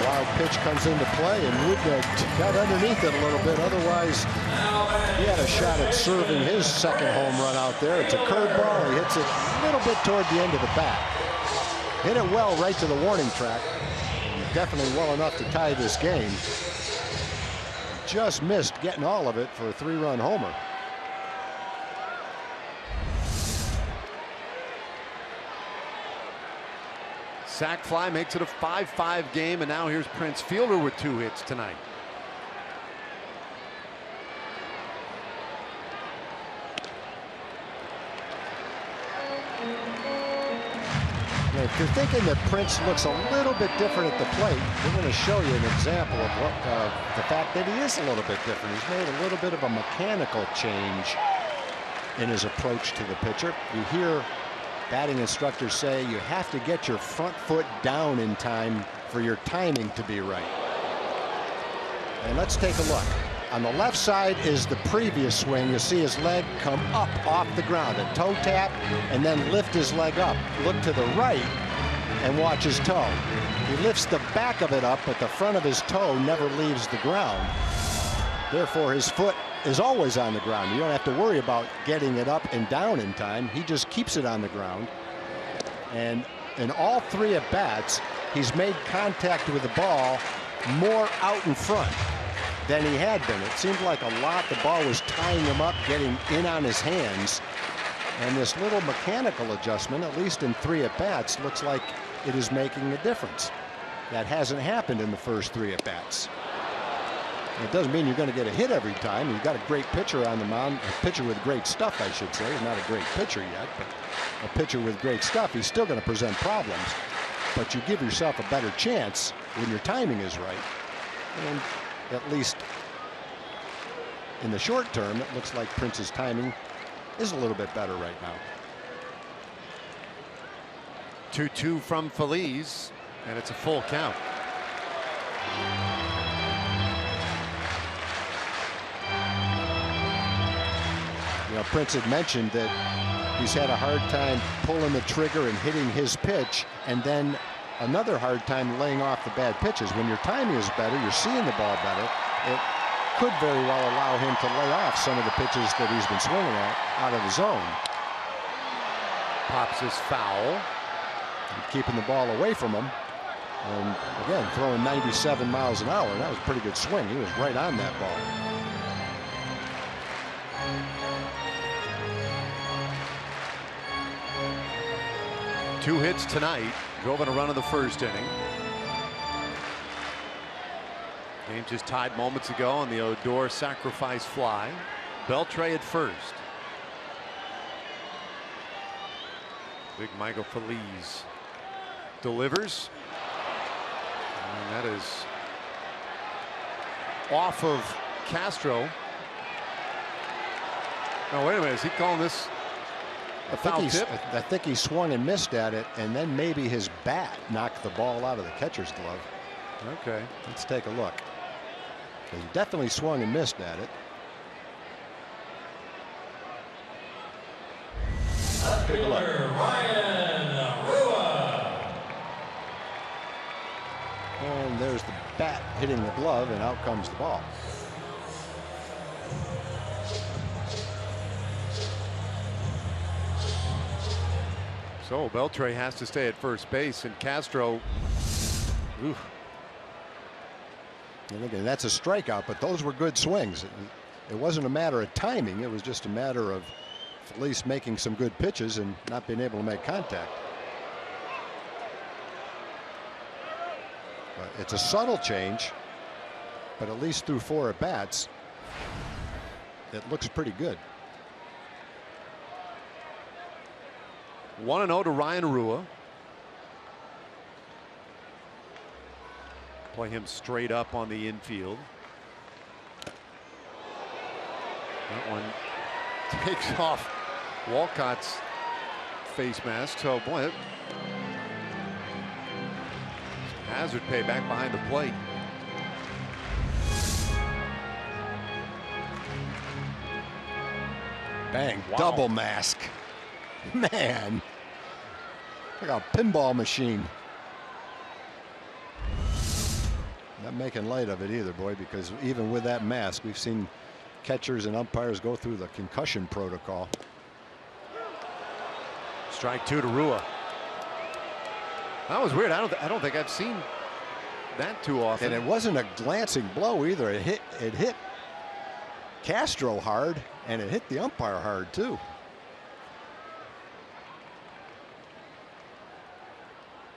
Wild pitch comes into play, and Rougned got underneath it a little bit. Otherwise, he had a shot at serving his 2nd home run out there. It's a curveball. He hits it a little bit toward the end of the bat. Hit it well right to the warning track. Definitely well enough to tie this game. Just missed getting all of it for a 3-run homer. Sac fly makes it a 5-5 game, and now here's Prince Fielder with 2 hits tonight. Now, if you're thinking that Prince looks a little bit different at the plate, we're going to show you an example of what the fact that he is a little bit different. He's made a little bit of a mechanical change in his approach to the pitcher. You hear batting instructors say you have to get your front foot down in time for your timing to be right. And let's take a look. On the left side is the previous swing. You see his leg come up off the ground, a toe tap, and then lift his leg up. Look to the right and watch his toe. He lifts the back of it up, but the front of his toe never leaves the ground. Therefore, his foot is always on the ground. You don't have to worry about getting it up and down in time. He just keeps it on the ground. And in all 3 at-bats, he's made contact with the ball more out in front than he had been. It seemed like a lot the ball was tying him up, getting in on his hands. And this little mechanical adjustment, at least in 3 at-bats, looks like it is making a difference. That hasn't happened in the first 3 at-bats. It doesn't mean you're going to get a hit every time. You've got a great pitcher on the mound, a pitcher with great stuff, I should say. He's not a great pitcher yet, but a pitcher with great stuff. He's still going to present problems. But you give yourself a better chance when your timing is right. And at least in the short term, it looks like Prince's timing is a little bit better right now. 2-2 from Phillies, and it's a full count. You know, Prince had mentioned that he's had a hard time pulling the trigger and hitting his pitch, and then another hard time laying off the bad pitches. When your timing is better, you're seeing the ball better, it could very well allow him to lay off some of the pitches that he's been swinging at out of the zone. Pops is foul. And keeping the ball away from him. And again, throwing 97 miles an hour. That was a pretty good swing. He was right on that ball. Two hits tonight. Drove in a run in the first inning. Game just tied moments ago on the Odor sacrifice fly. Beltre at first. Big Michael Feliz delivers. And that is off of Castro. No, wait a minute. Is he calling this a foul tip? I think he swung and missed at it, and then maybe his bat knocked the ball out of the catcher's glove. Okay. Let's take a look. He definitely swung and missed at it. Take a look. And there's the bat hitting the glove, and out comes the ball. So Beltre has to stay at first base, and Castro. Oof. And that's a strikeout, but those were good swings. It wasn't a matter of timing. It was just a matter of Feliz making some good pitches and not being able to make contact. It's a subtle change, but at least through 4 at-bats, it looks pretty good. 1-0 to Ryan Rua. Play him straight up on the infield. That one takes off Walcott's face mask. So boy, hazard pay back behind the plate. Bang, Wow. double mask. Man, like a pinball machine. Not making light of it either, boy, because even with that mask, we've seen catchers and umpires go through the concussion protocol. Strike 2 to Rua. That was weird. I don't think I've seen that too often. And it wasn't a glancing blow either. It hit Castro hard, and it hit the umpire hard too.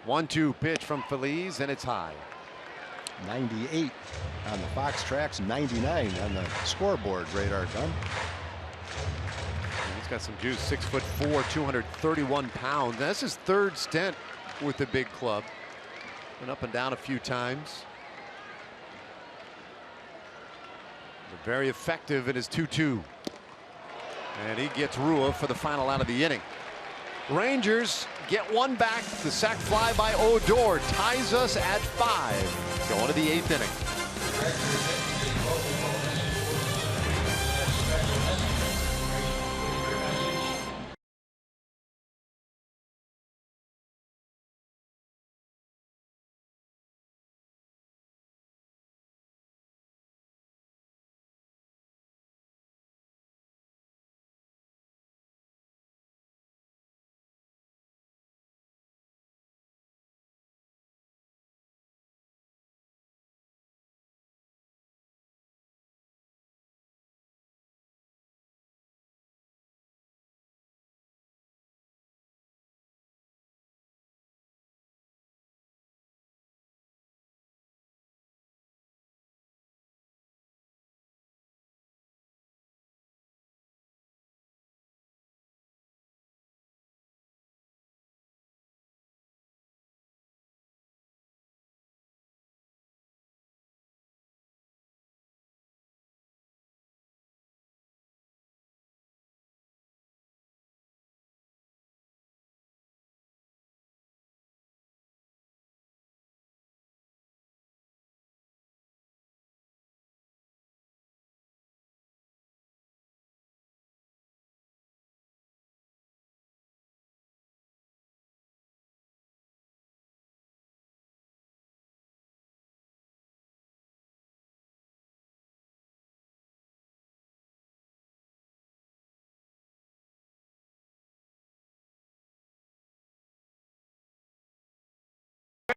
One-two pitch from Phillies, and it's high. 98 on the Fox tracks, 99 on the scoreboard. Radar gun. He's got some juice. 6'4", 231 pounds. That's his third stint with the big club. Been up and down a few times. But very effective in his 2-2. And he gets Rua for the final out of the inning. Rangers get one back. The sac fly by Odor ties us at 5. Going to the 8th inning.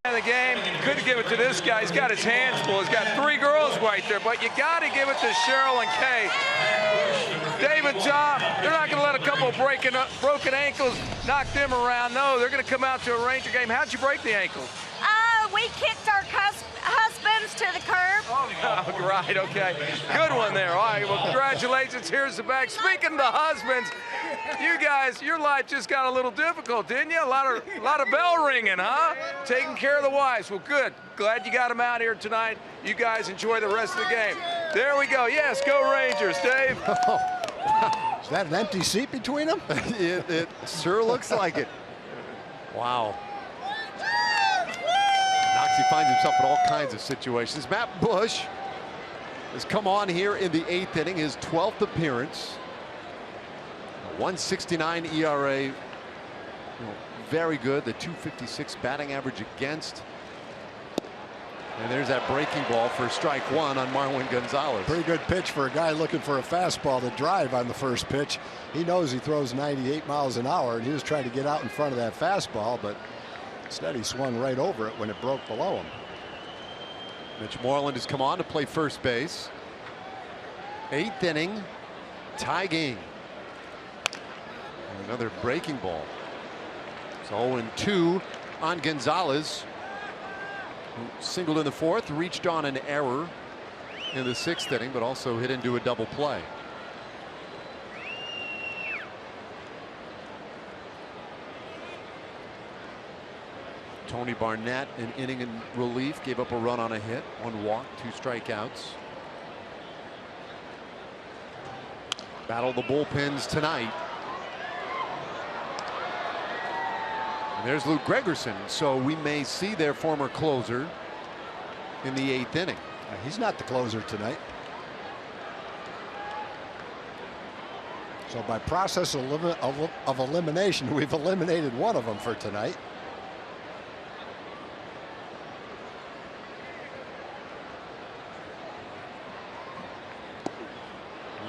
The game, couldn't give it to this guy. He's got his hands full. He's got 3 girls right there, but you got to give it to Cheryl and Kay. Dave and Tom, they're not going to let a couple of broken ankles knock them around. No, they're going to come out to a Ranger game. How'd you break the ankle? We kicked our husbands to the curb. Oh, right, okay. Good one there. All right, well, congratulations. Here's the back. Speaking of the husbands, you guys, your life just got a little difficult, didn't you? A lot of bell ringing, huh? Taking care of the wives. Well, good. Glad you got them out here tonight. You guys enjoy the rest of the game. There we go. Yes, go Rangers, Dave. Is that an empty seat between them? It sure looks like it. Wow. He finds himself in all kinds of situations. Matt Bush has come on here in the 8th inning, his 12th appearance. A 1.69 ERA. Very good. The 2.56 batting average against. And there's that breaking ball for strike 1 on Marwin Gonzalez. Pretty good pitch for a guy looking for a fastball to drive on the first pitch. He knows he throws 98 miles an hour, and he was trying to get out in front of that fastball, but instead he swung right over it when it broke below him. Mitch Moreland has come on to play first base. 8th inning, tie game. And another breaking ball. So 0-2 on Gonzalez, who singled in the 4th, reached on an error in the 6th inning, but also hit into a double play. Tony Barnett, an inning in relief, gave up a run on a hit, 1 walk, 2 strikeouts. Battle the bullpens tonight. And there's Luke Gregerson, so we may see their former closer in the 8th inning. He's not the closer tonight. So by process of elimination, we've eliminated one of them for tonight.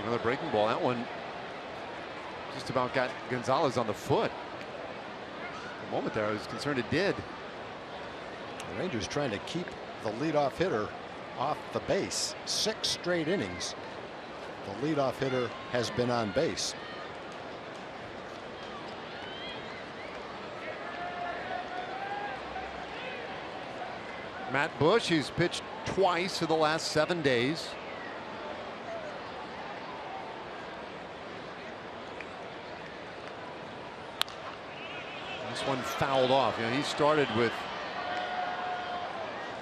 Another breaking ball. That one just about got Gonzalez on the foot. For a moment there, I was concerned it did. The Rangers trying to keep the leadoff hitter off the base. 6 straight innings. The leadoff hitter has been on base. Matt Bush, he's pitched twice in the last 7 days. This one fouled off. You know, he started with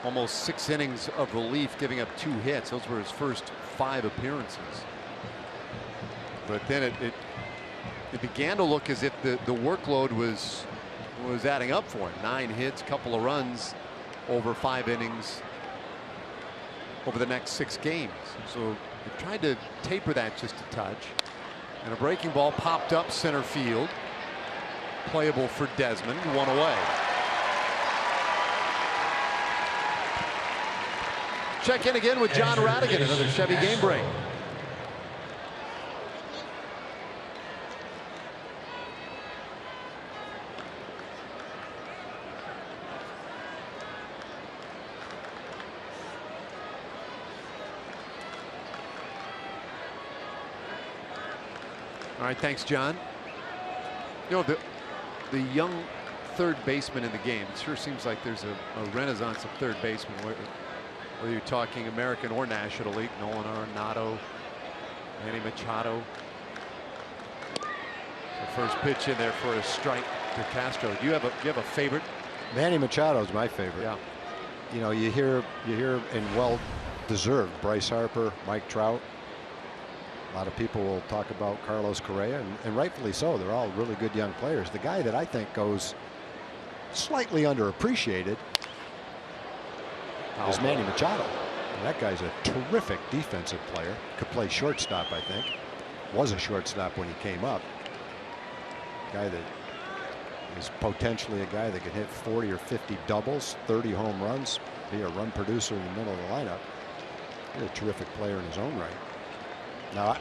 almost 6 innings of relief, giving up 2 hits. Those were his first 5 appearances. But then it began to look as if the workload was adding up for him. 9 hits, couple of runs over 5 innings over the next 6 games. So they tried to taper that just a touch. And a breaking ball popped up center field. Playable for Desmond, 1 away. Check in again with John Radigan, another Chevy game break. All right, thanks, John. You know, the young third baseman in the game, it sure seems like there's a renaissance of third baseman, whether you're talking American or National League. Nolan Arenado, Manny Machado. The first pitch in there for a strike to Castro. Do you have a favorite? Manny Machado's my favorite. Yeah. You know, you hear and well deserved Bryce Harper, Mike Trout. A lot of people will talk about Carlos Correa, and rightfully so. They're all really good young players. The guy that I think goes slightly underappreciated is Manny Machado. And that guy's a terrific defensive player. Could play shortstop, I think. Was a shortstop when he came up. Guy that is potentially a guy that could hit 40 or 50 doubles, 30 home runs, be a run producer in the middle of the lineup. He's a terrific player in his own right. Now,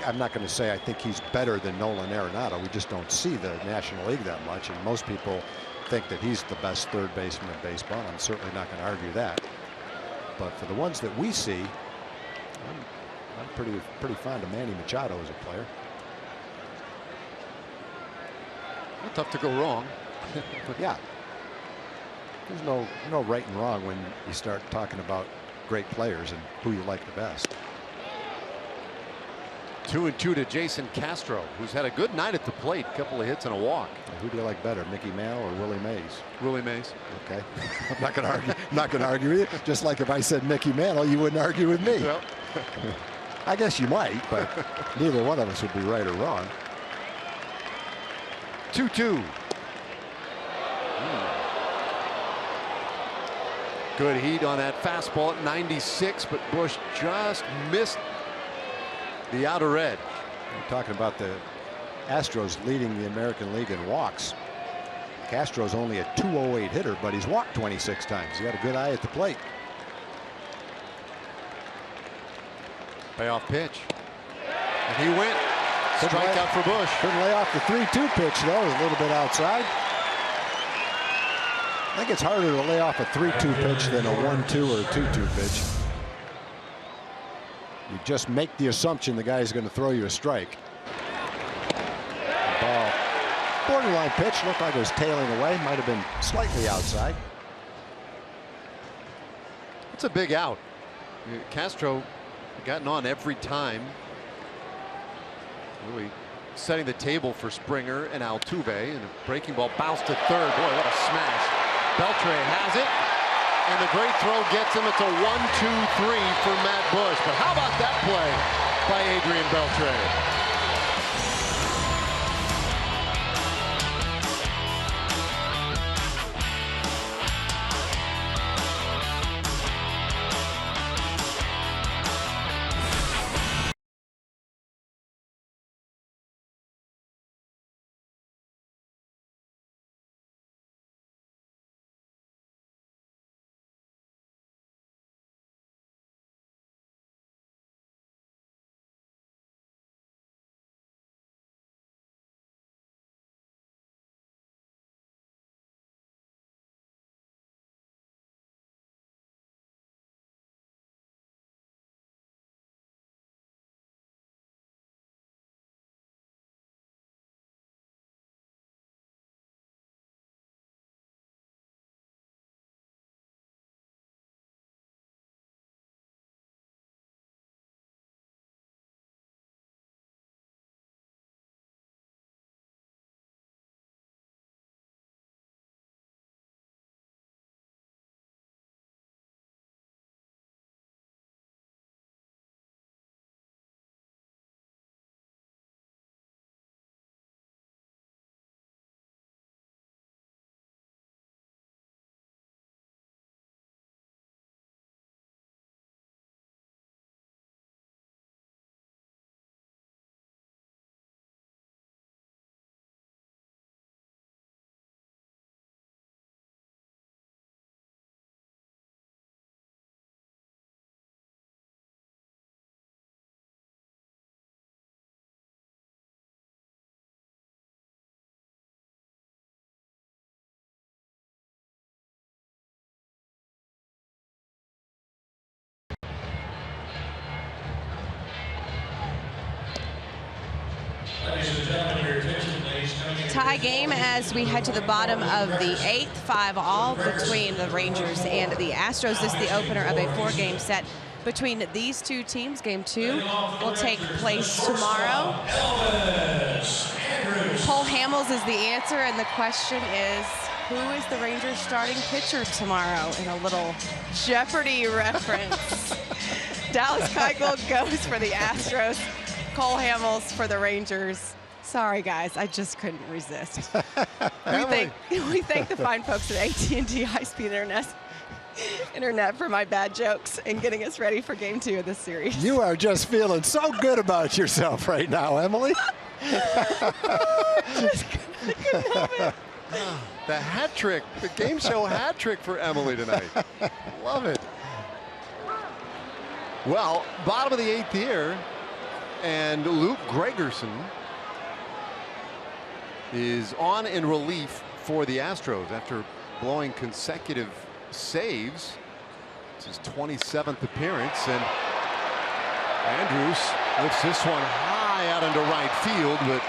I'm not going to say I think he's better than Nolan Arenado. We just don't see the National League that much, and most people think that he's the best third baseman in baseball. I'm certainly not going to argue that. But for the ones that we see, I'm pretty fond of Manny Machado as a player. Well, tough to go wrong. But yeah, there's no right and wrong when you start talking about great players and who you like the best. 2-2 to Jason Castro, who's had a good night at the plate. A couple of hits and a walk. Who do you like better, Mickey Mantle or Willie Mays? Willie Mays. Okay. I'm not going to argue. I'm not going to argue with you. Just like if I said Mickey Mantle, you wouldn't argue with me. Well. I guess you might, but neither one of us would be right or wrong. 2-2. Good heat on that fastball at 96, but Bush just missed the outer red. We're talking about the Astros leading the American League in walks. Castro's only a .208 hitter, but he's walked 26 times. He got a good eye at the plate. Payoff pitch. And he went. Strikeout for Bush. Couldn't lay off the 3-2 pitch, though. It was a little bit outside. I think it's harder to lay off a 3-2 pitch than a 1-2 or a 2-2 pitch. You just make the assumption the guy's going to throw you a strike. The ball, borderline pitch, looked like it was tailing away. Might have been slightly outside. It's a big out. Castro gotten on every time. Really setting the table for Springer and Altuve, and a breaking ball bounced to third. Boy, what a smash. Beltre has it, and the great throw gets him. It's a 1-2-3 for Matt Bush. But how about that play by Adrian Beltre? Tie game as we head to the bottom of the 8th, 5-all between the Rangers and the Astros. This is the opener of a 4-game set between these two teams. Game 2 will take place tomorrow. Cole Hamels is the answer, and the question is, who is the Rangers starting pitcher tomorrow? In a little Jeopardy reference. Dallas Keuchel goes for the Astros. Cole Hamels for the Rangers. Sorry, guys, I just couldn't resist. We thank the fine folks at AT&T High-Speed Internet for my bad jokes and getting us ready for Game 2 of this series. You are just feeling so good about yourself right now, Emily. Just couldn't help it. The hat trick, the game show hat trick for Emily tonight. Love it. Well, bottom of the 8th here, and Luke Gregerson is on in relief for the Astros after blowing consecutive saves. It's his 27th appearance, and Andrews lifts this one high out into right field, but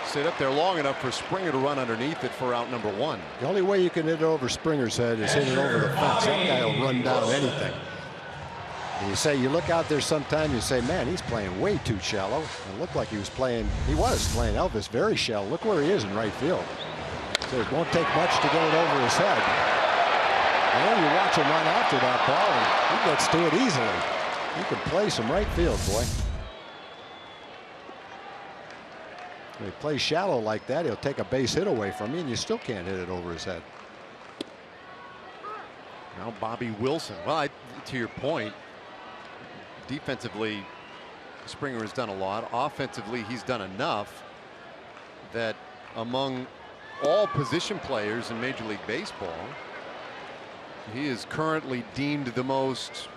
stayed up there long enough for Springer to run underneath it for out number 1. The only way you can hit it over Springer's head is hit it over the fence. That guy will run down anything. And you look out there sometime, you say, man, he's playing way too shallow. It looked like he was playing Elvis very shallow. Look where he is in right field. So it won't take much to get it over his head. And then you watch him run after that ball, and he gets to it easily. He can play some right field, boy. When he plays shallow like that, he'll take a base hit away from you, and you still can't hit it over his head. Now Bobby Wilson. Well, to your point, defensively, Springer has done a lot. Offensively, he's done enough that among all position players in Major League Baseball, he is currently deemed the most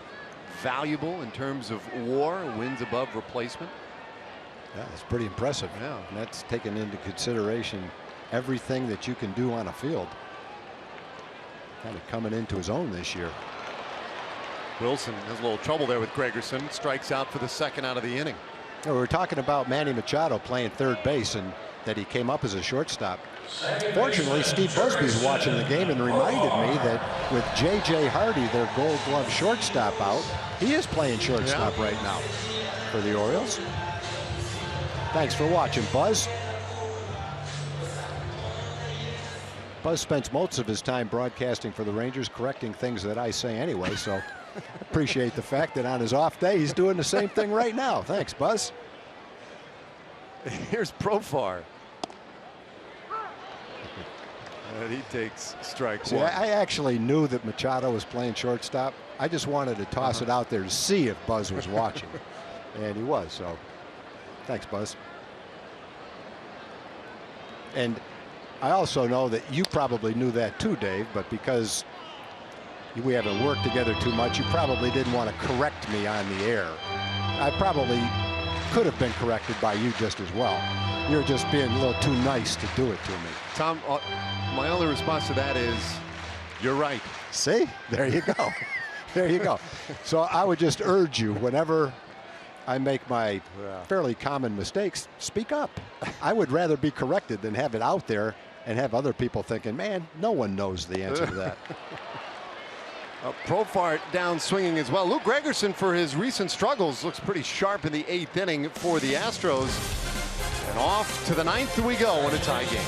valuable in terms of WAR, wins above replacement. Yeah, that's pretty impressive. Yeah. And that's taken into consideration everything that you can do on a field. Kind of coming into his own this year. Wilson has a little trouble there with Gregerson. Strikes out for the 2nd out of the inning. We were talking about Manny Machado playing third base and that he came up as a shortstop. Fortunately, Steve Busby's watching the game and reminded me that with J.J. Hardy, their Gold Glove shortstop, out, he is playing shortstop right now for the Orioles. Thanks for watching, Buzz. Buzz spends most of his time broadcasting for the Rangers, correcting things that I say anyway, so appreciate the fact that on his off day he's doing the same thing right now. Thanks, Buzz. Here's Profar. And he takes strike See, one. I actually knew that Machado was playing shortstop. I just wanted to toss it out there to see if Buzz was watching. And he was, so thanks, Buzz. And I also know that you probably knew that too, Dave, but because we haven't worked together too much, you probably didn't want to correct me on the air. I probably could have been corrected by you just as well. You're just being a little too nice to do it to me. Tom, my only response to that is, you're right. See, there you go. There you go. So I would just urge you, whenever I make my fairly common mistakes, speak up. I would rather be corrected than have it out there and have other people thinking, man, no one knows the answer to that. Profar down swinging as well. Luke Gregerson, for his recent struggles, looks pretty sharp in the 8th inning for the Astros. And off to the 9th we go in a tie game.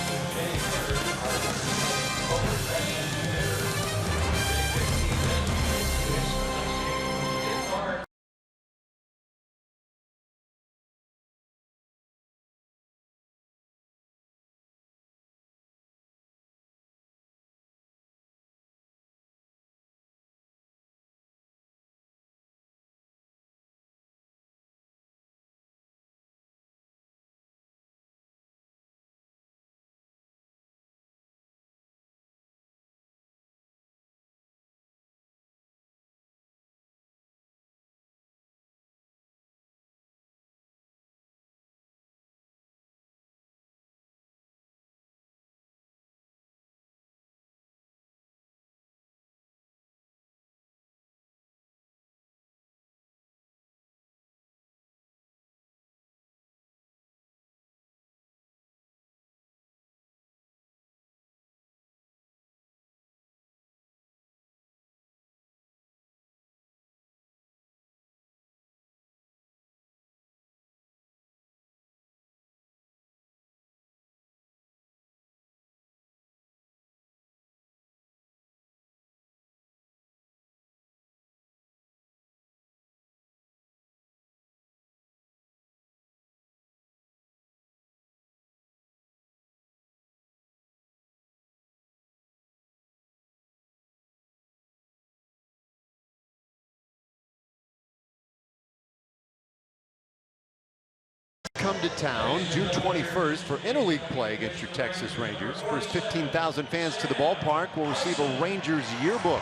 Come to town June 21st for interleague play against your Texas Rangers. First 15,000 fans to the ballpark will receive a Rangers yearbook.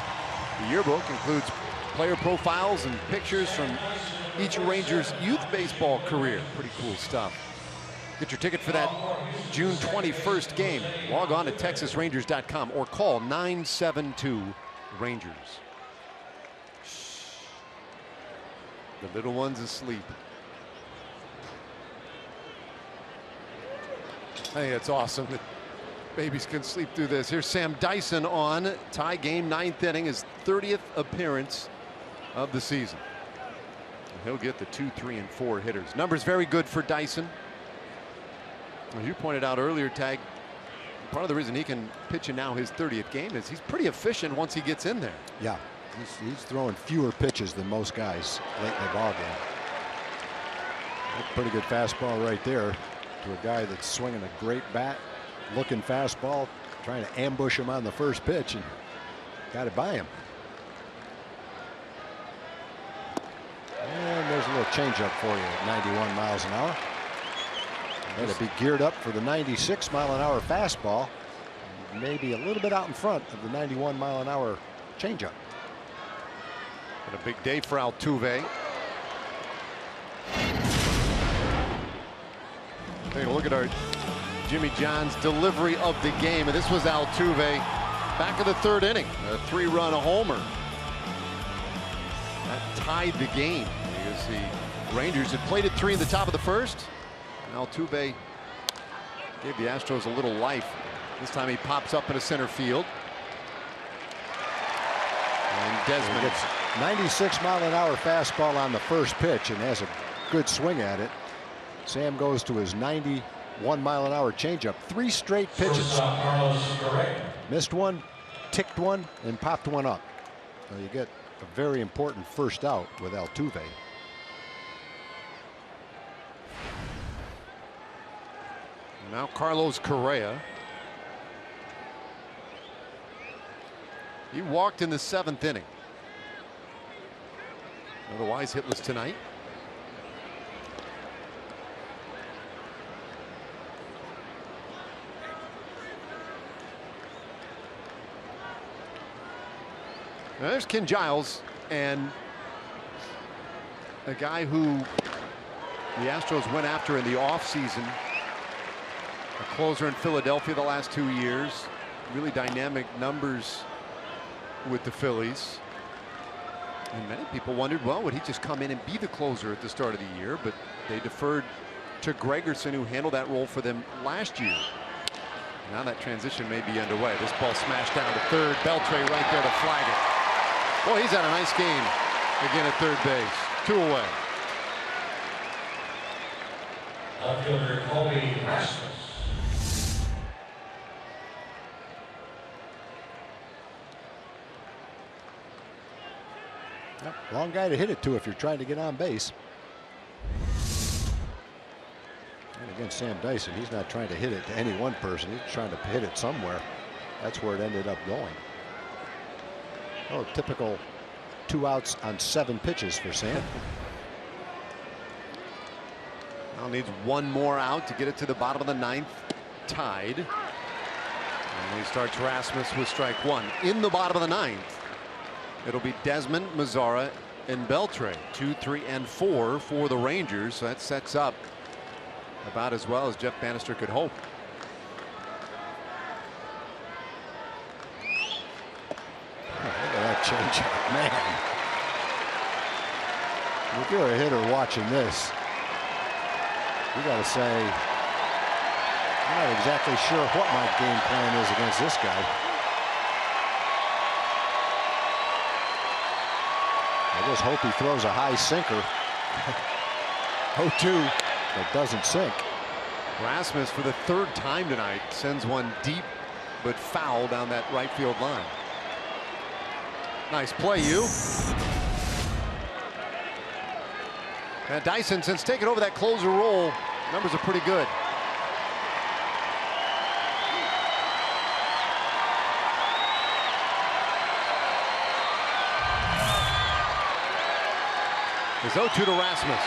The yearbook includes player profiles and pictures from each Rangers youth baseball career. Pretty cool stuff. Get your ticket for that June 21st game. Log on to TexasRangers.com or call 972-RANGERS. The little one's asleep. I think that's awesome that babies can sleep through this. Here's Sam Dyson on tie game, 9th inning, his 30th appearance of the season. He'll get the 2, 3, and 4 hitters. Numbers very good for Dyson. As you pointed out earlier, Tag, part of the reason he can pitch in now his 30th game is he's pretty efficient once he gets in there. Yeah, he's throwing fewer pitches than most guys late in the ball game. Pretty good fastball right there to a guy that's swinging a great bat, looking fastball, trying to ambush him on the first pitch, and got it by him. And there's a little changeup for you at 91 miles an hour. Had to be geared up for the 96-mile-an-hour fastball, maybe a little bit out in front of the 91-mile-an-hour changeup. And a big day for Altuve. Take a look at our Jimmy John's delivery of the game, and this was Altuve back in the 3rd inning, a 3-run homer that tied the game because the Rangers had played at 3 in the top of the 1st. And Altuve gave the Astros a little life. This time he pops up into center field, and Desmond gets 96-mile-an-hour fastball on the first pitch and has a good swing at it. Sam goes to his 91 1-mile-an-hour changeup. 3 straight pitches. Missed one, ticked one, and popped one up. So you get a very important first out with Altuve. Now Carlos Correa. He walked in the 7th inning. Otherwise hitless tonight. Now there's Ken Giles, and a guy who the Astros went after in the offseason. A closer in Philadelphia the last 2 years. Really dynamic numbers with the Phillies. And many people wondered, well, would he just come in and be the closer at the start of the year? But they deferred to Gregerson, who handled that role for them last year. Now that transition may be underway. This ball smashed down to third. Beltre right there to flag it. Boy, he's had a nice game again at third base. 2 away. Outfielder Colby Rasmus. Yep, wrong guy to hit it to if you're trying to get on base. And against Sam Dyson, he's not trying to hit it to any one person. He's trying to hit it somewhere. That's where it ended up going. Oh, typical 2 outs on 7 pitches for Sam. Now needs 1 more out to get it to the bottom of the 9th, tied. And he starts Rasmus with strike 1. In the bottom of the 9th, it'll be Desmond, Mazzara, and Beltre. 2, 3, and 4 for the Rangers. So that sets up about as well as Jeff Bannister could hope. Oh, look at that changeup, man. If you're a hitter watching this, you got to say, I'm not exactly sure what my game plan is against this guy. I just hope he throws a high sinker. 0-2 that doesn't sink. Rasmus, for the 3rd time tonight, sends one deep but foul down that right field line. Nice play, you. And Dyson, since taking over that closer role, numbers are pretty good. It's 0-2 to Rasmus.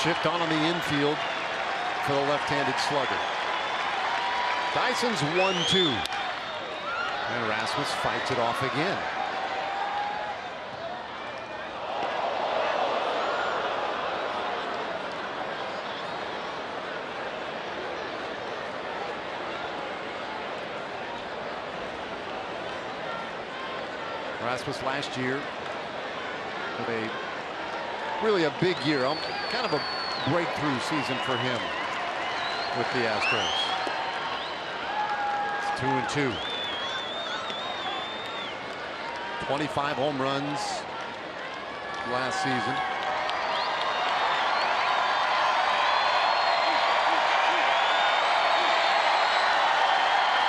Shift on the infield for the left-handed slugger. Dyson's 1-2. And Rasmus fights it off again. Rasmus last year with really a big year, kind of a breakthrough season for him with the Astros. It's 2-2. 25 home runs last season.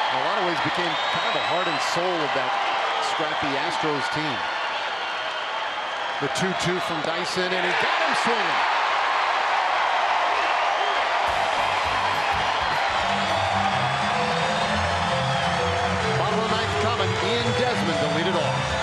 In a lot of ways became kind of the heart and soul of that scrappy Astros team. The 2-2 from Dyson, and he got him swinging. Bottom of the 9th coming. Ian Desmond to lead it off.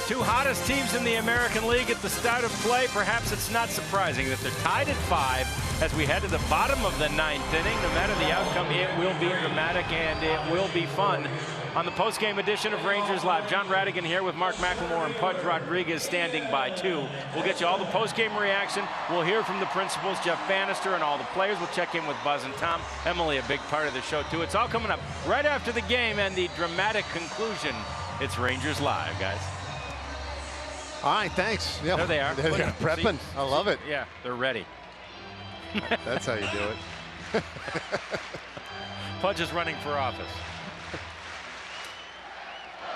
two hottest teams in the American League at the start of play. Perhaps it's not surprising that they're tied at 5 as we head to the bottom of the 9th inning. No matter the outcome, it will be dramatic and it will be fun. On the post-game edition of Rangers Live, John Radigan here with Mark McLemore and Pudge Rodriguez standing by too. We'll get you all the post-game reaction. We'll hear from the principals, Jeff Bannister, and all the players. We'll check in with Buzz and Tom. Emily, a big part of the show too. It's all coming up right after the game and the dramatic conclusion. It's Rangers Live, guys. All right, thanks. Yeah, there they are. They're prepping. I love it. Yeah, they're ready. That's how you do it. Pudge is running for office.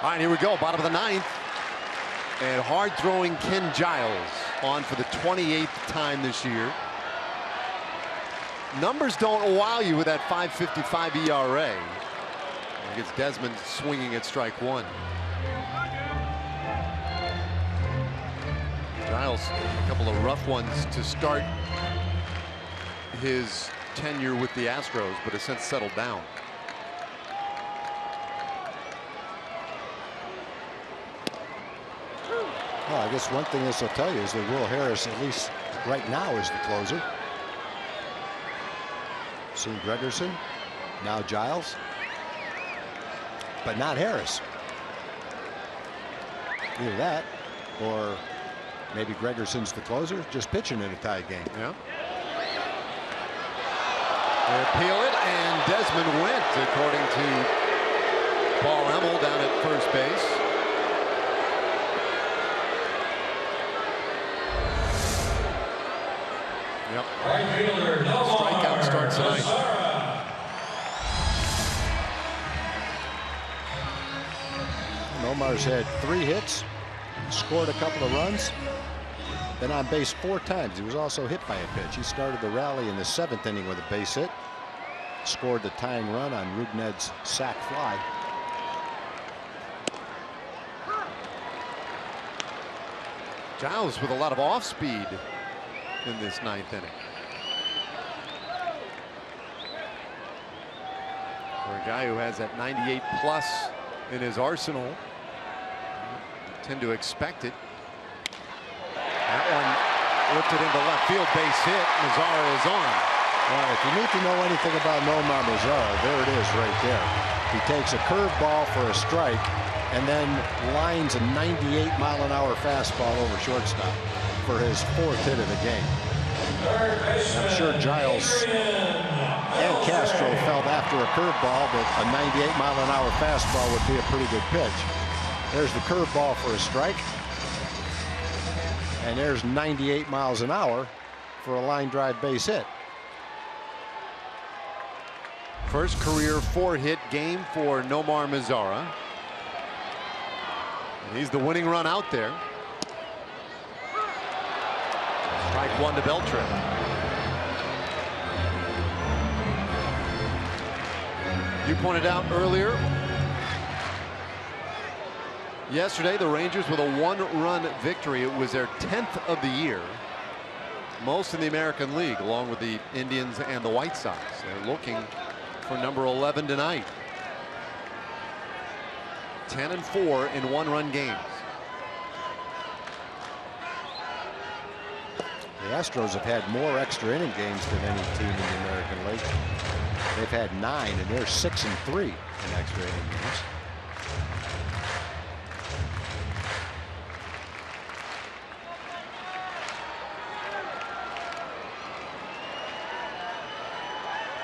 All right, here we go. Bottom of the 9th. And hard-throwing Ken Giles on for the 28th time this year. Numbers don't wow you with that .555 ERA. Against Desmond swinging at strike 1. Giles, a couple of rough ones to start his tenure with the Astros, but has since settled down. Well, I guess one thing this will tell you is that Will Harris, at least right now, is the closer. Seen Gregerson, now Giles, but not Harris. Either that, or maybe Gregerson's the closer, just pitching in a tie game. Yeah. They appeal it, and Desmond went, according to Paul Emmel down at first base. Yep. Strikeout starts tonight. Nomar's had 3 hits, scored a couple of runs, been on base 4 times. He was also hit by a pitch. He started the rally in the 7th inning with a base hit, scored the tying run on Rugned's sac fly. Giles with a lot of off speed in this 9th inning. For a guy who has that 98 plus in his arsenal, you tend to expect it. That one lifted into left field, base hit. Mazzara is on. Well, if you need to know anything about Nomar Mazzara, there it is right there. He takes a curveball for a strike and then lines a 98-mile-an-hour fastball over shortstop for his 4th hit of the game. I'm sure Giles and Castro felt after a curveball that a 98-mile-an-hour fastball would be a pretty good pitch. There's the curveball for a strike, and there's 98 miles an hour for a line drive base hit. First career 4-hit game for Nomar Mazzara. And he's the winning run out there. Strike 1 to Beltran. You pointed out earlier, yesterday the Rangers with a 1-run victory. It was their 10th of the year, most in the American League, along with the Indians and the White Sox. They're looking for number 11 tonight. 10-4 in 1-run games. The Astros have had more extra inning games than any team in the American League. They've had 9, and they're 6-3 in extra inning games.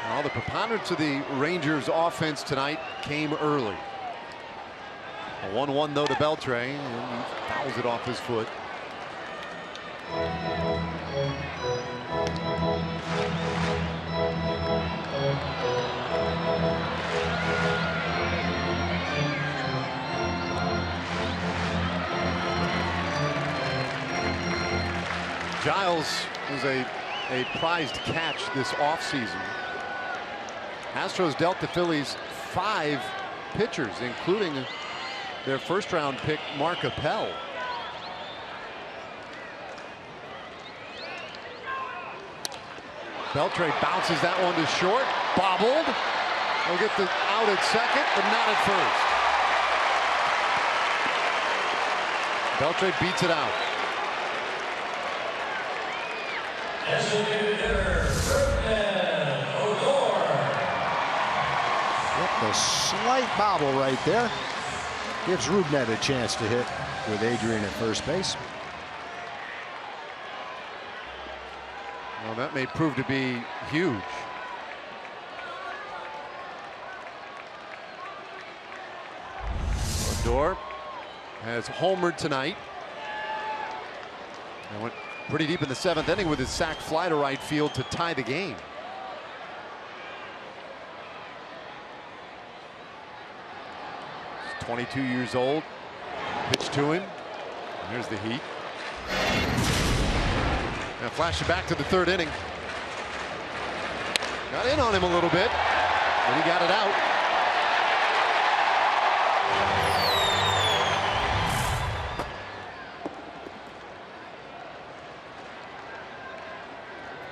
Well, the preponderance of the Rangers offense tonight came early. A 1-1 though to Beltran, and he fouls it off his foot. Giles was a prized catch this offseason. Astros dealt the Phillies 5 pitchers, including their first-round pick, Mark Appel. Beltran bounces that one to short, bobbled. They'll get the out at second, but not at first. Beltre beats it out. Yep, the slight bobble right there gives Rubnet a chance to hit with Adrian at first base. Well, that may prove to be huge. Odor has homered tonight. And went pretty deep in the 7th inning with his sac fly to right field to tie the game. He's 22 years old. Pitch to him. And here's the heat. Now flash it back to the 3rd inning. Got in on him a little bit, and he got it out.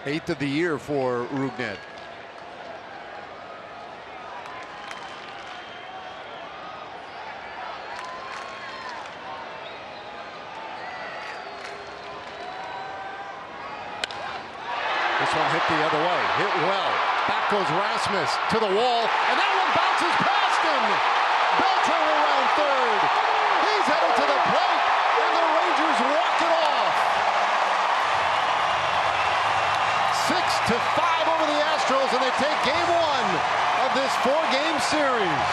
Eighth of the year for Rubnet. This one hit the other way, hit well. Back goes Rasmus to the wall, and that one bounces past him. Beltre around 3rd. He's headed to the plate, and the Rangers walk it off. 6-5 over the Astros, and they take game 1 of this 4-game series.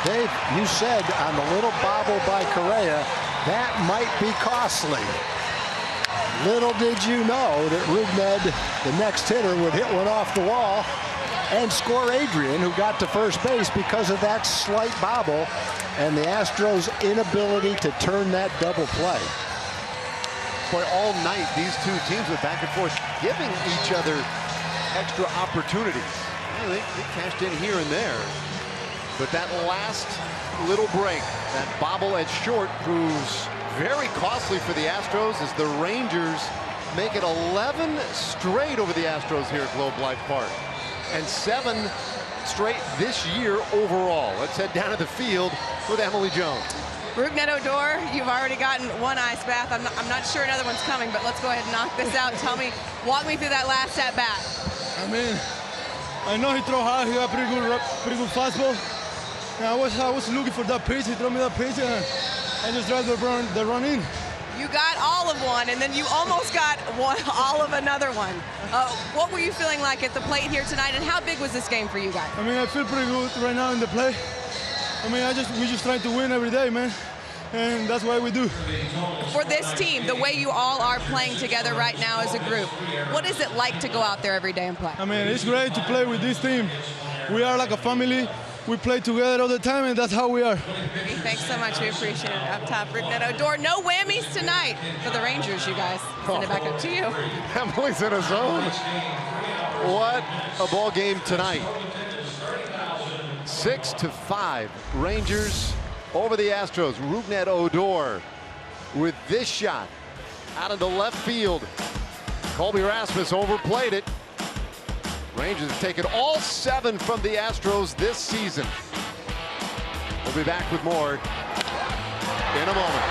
Dave, you said on the little bobble by Correa, that might be costly. Little did you know that Rubnet, the next hitter, would hit one off the wall and score Adrian, who got to first base because of that slight bobble and the Astros' inability to turn that double play. Boy, all night these two teams were back and forth, giving each other extra opportunities. You know, they cashed in here and there. But that last little break, that bobble at short, proves very costly for the Astros as the Rangers make it 11 straight over the Astros here at Globe Life Park. And 7 straight this year overall. Let's head down to the field with Emily Jones. Rubnet Odor, you've already gotten one ice bath. I'm not sure another one's coming, but let's go ahead and knock this out. Walk me through that last at bat. I mean, I know he threw hard. He got pretty good fastball. And I was looking for that pitch. He threw me that pitch, and I just tried the run in. You got all of one, and then you almost got all of another one. What were you feeling like at the plate here tonight, and how big was this game for you guys? I mean, I feel pretty good right now in the play. I mean, we just trying to win every day, man. And that's what we do. For this team, the way you all are playing together right now as a group, what is it like to go out there every day and play? I mean, it's great to play with this team. We are like a family. We play together all the time, and that's how we are. Thanks so much. We appreciate it. Up top, Rubnet Odor. No whammies tonight for the Rangers, you guys. Send it back up to you. Emily's in a zone. What a ball game tonight. 6-5. Rangers over the Astros. Rubnet Odor with this shot out into left field. Colby Rasmus overplayed it. Rangers have taken all 7 from the Astros this season. We'll be back with more in a moment.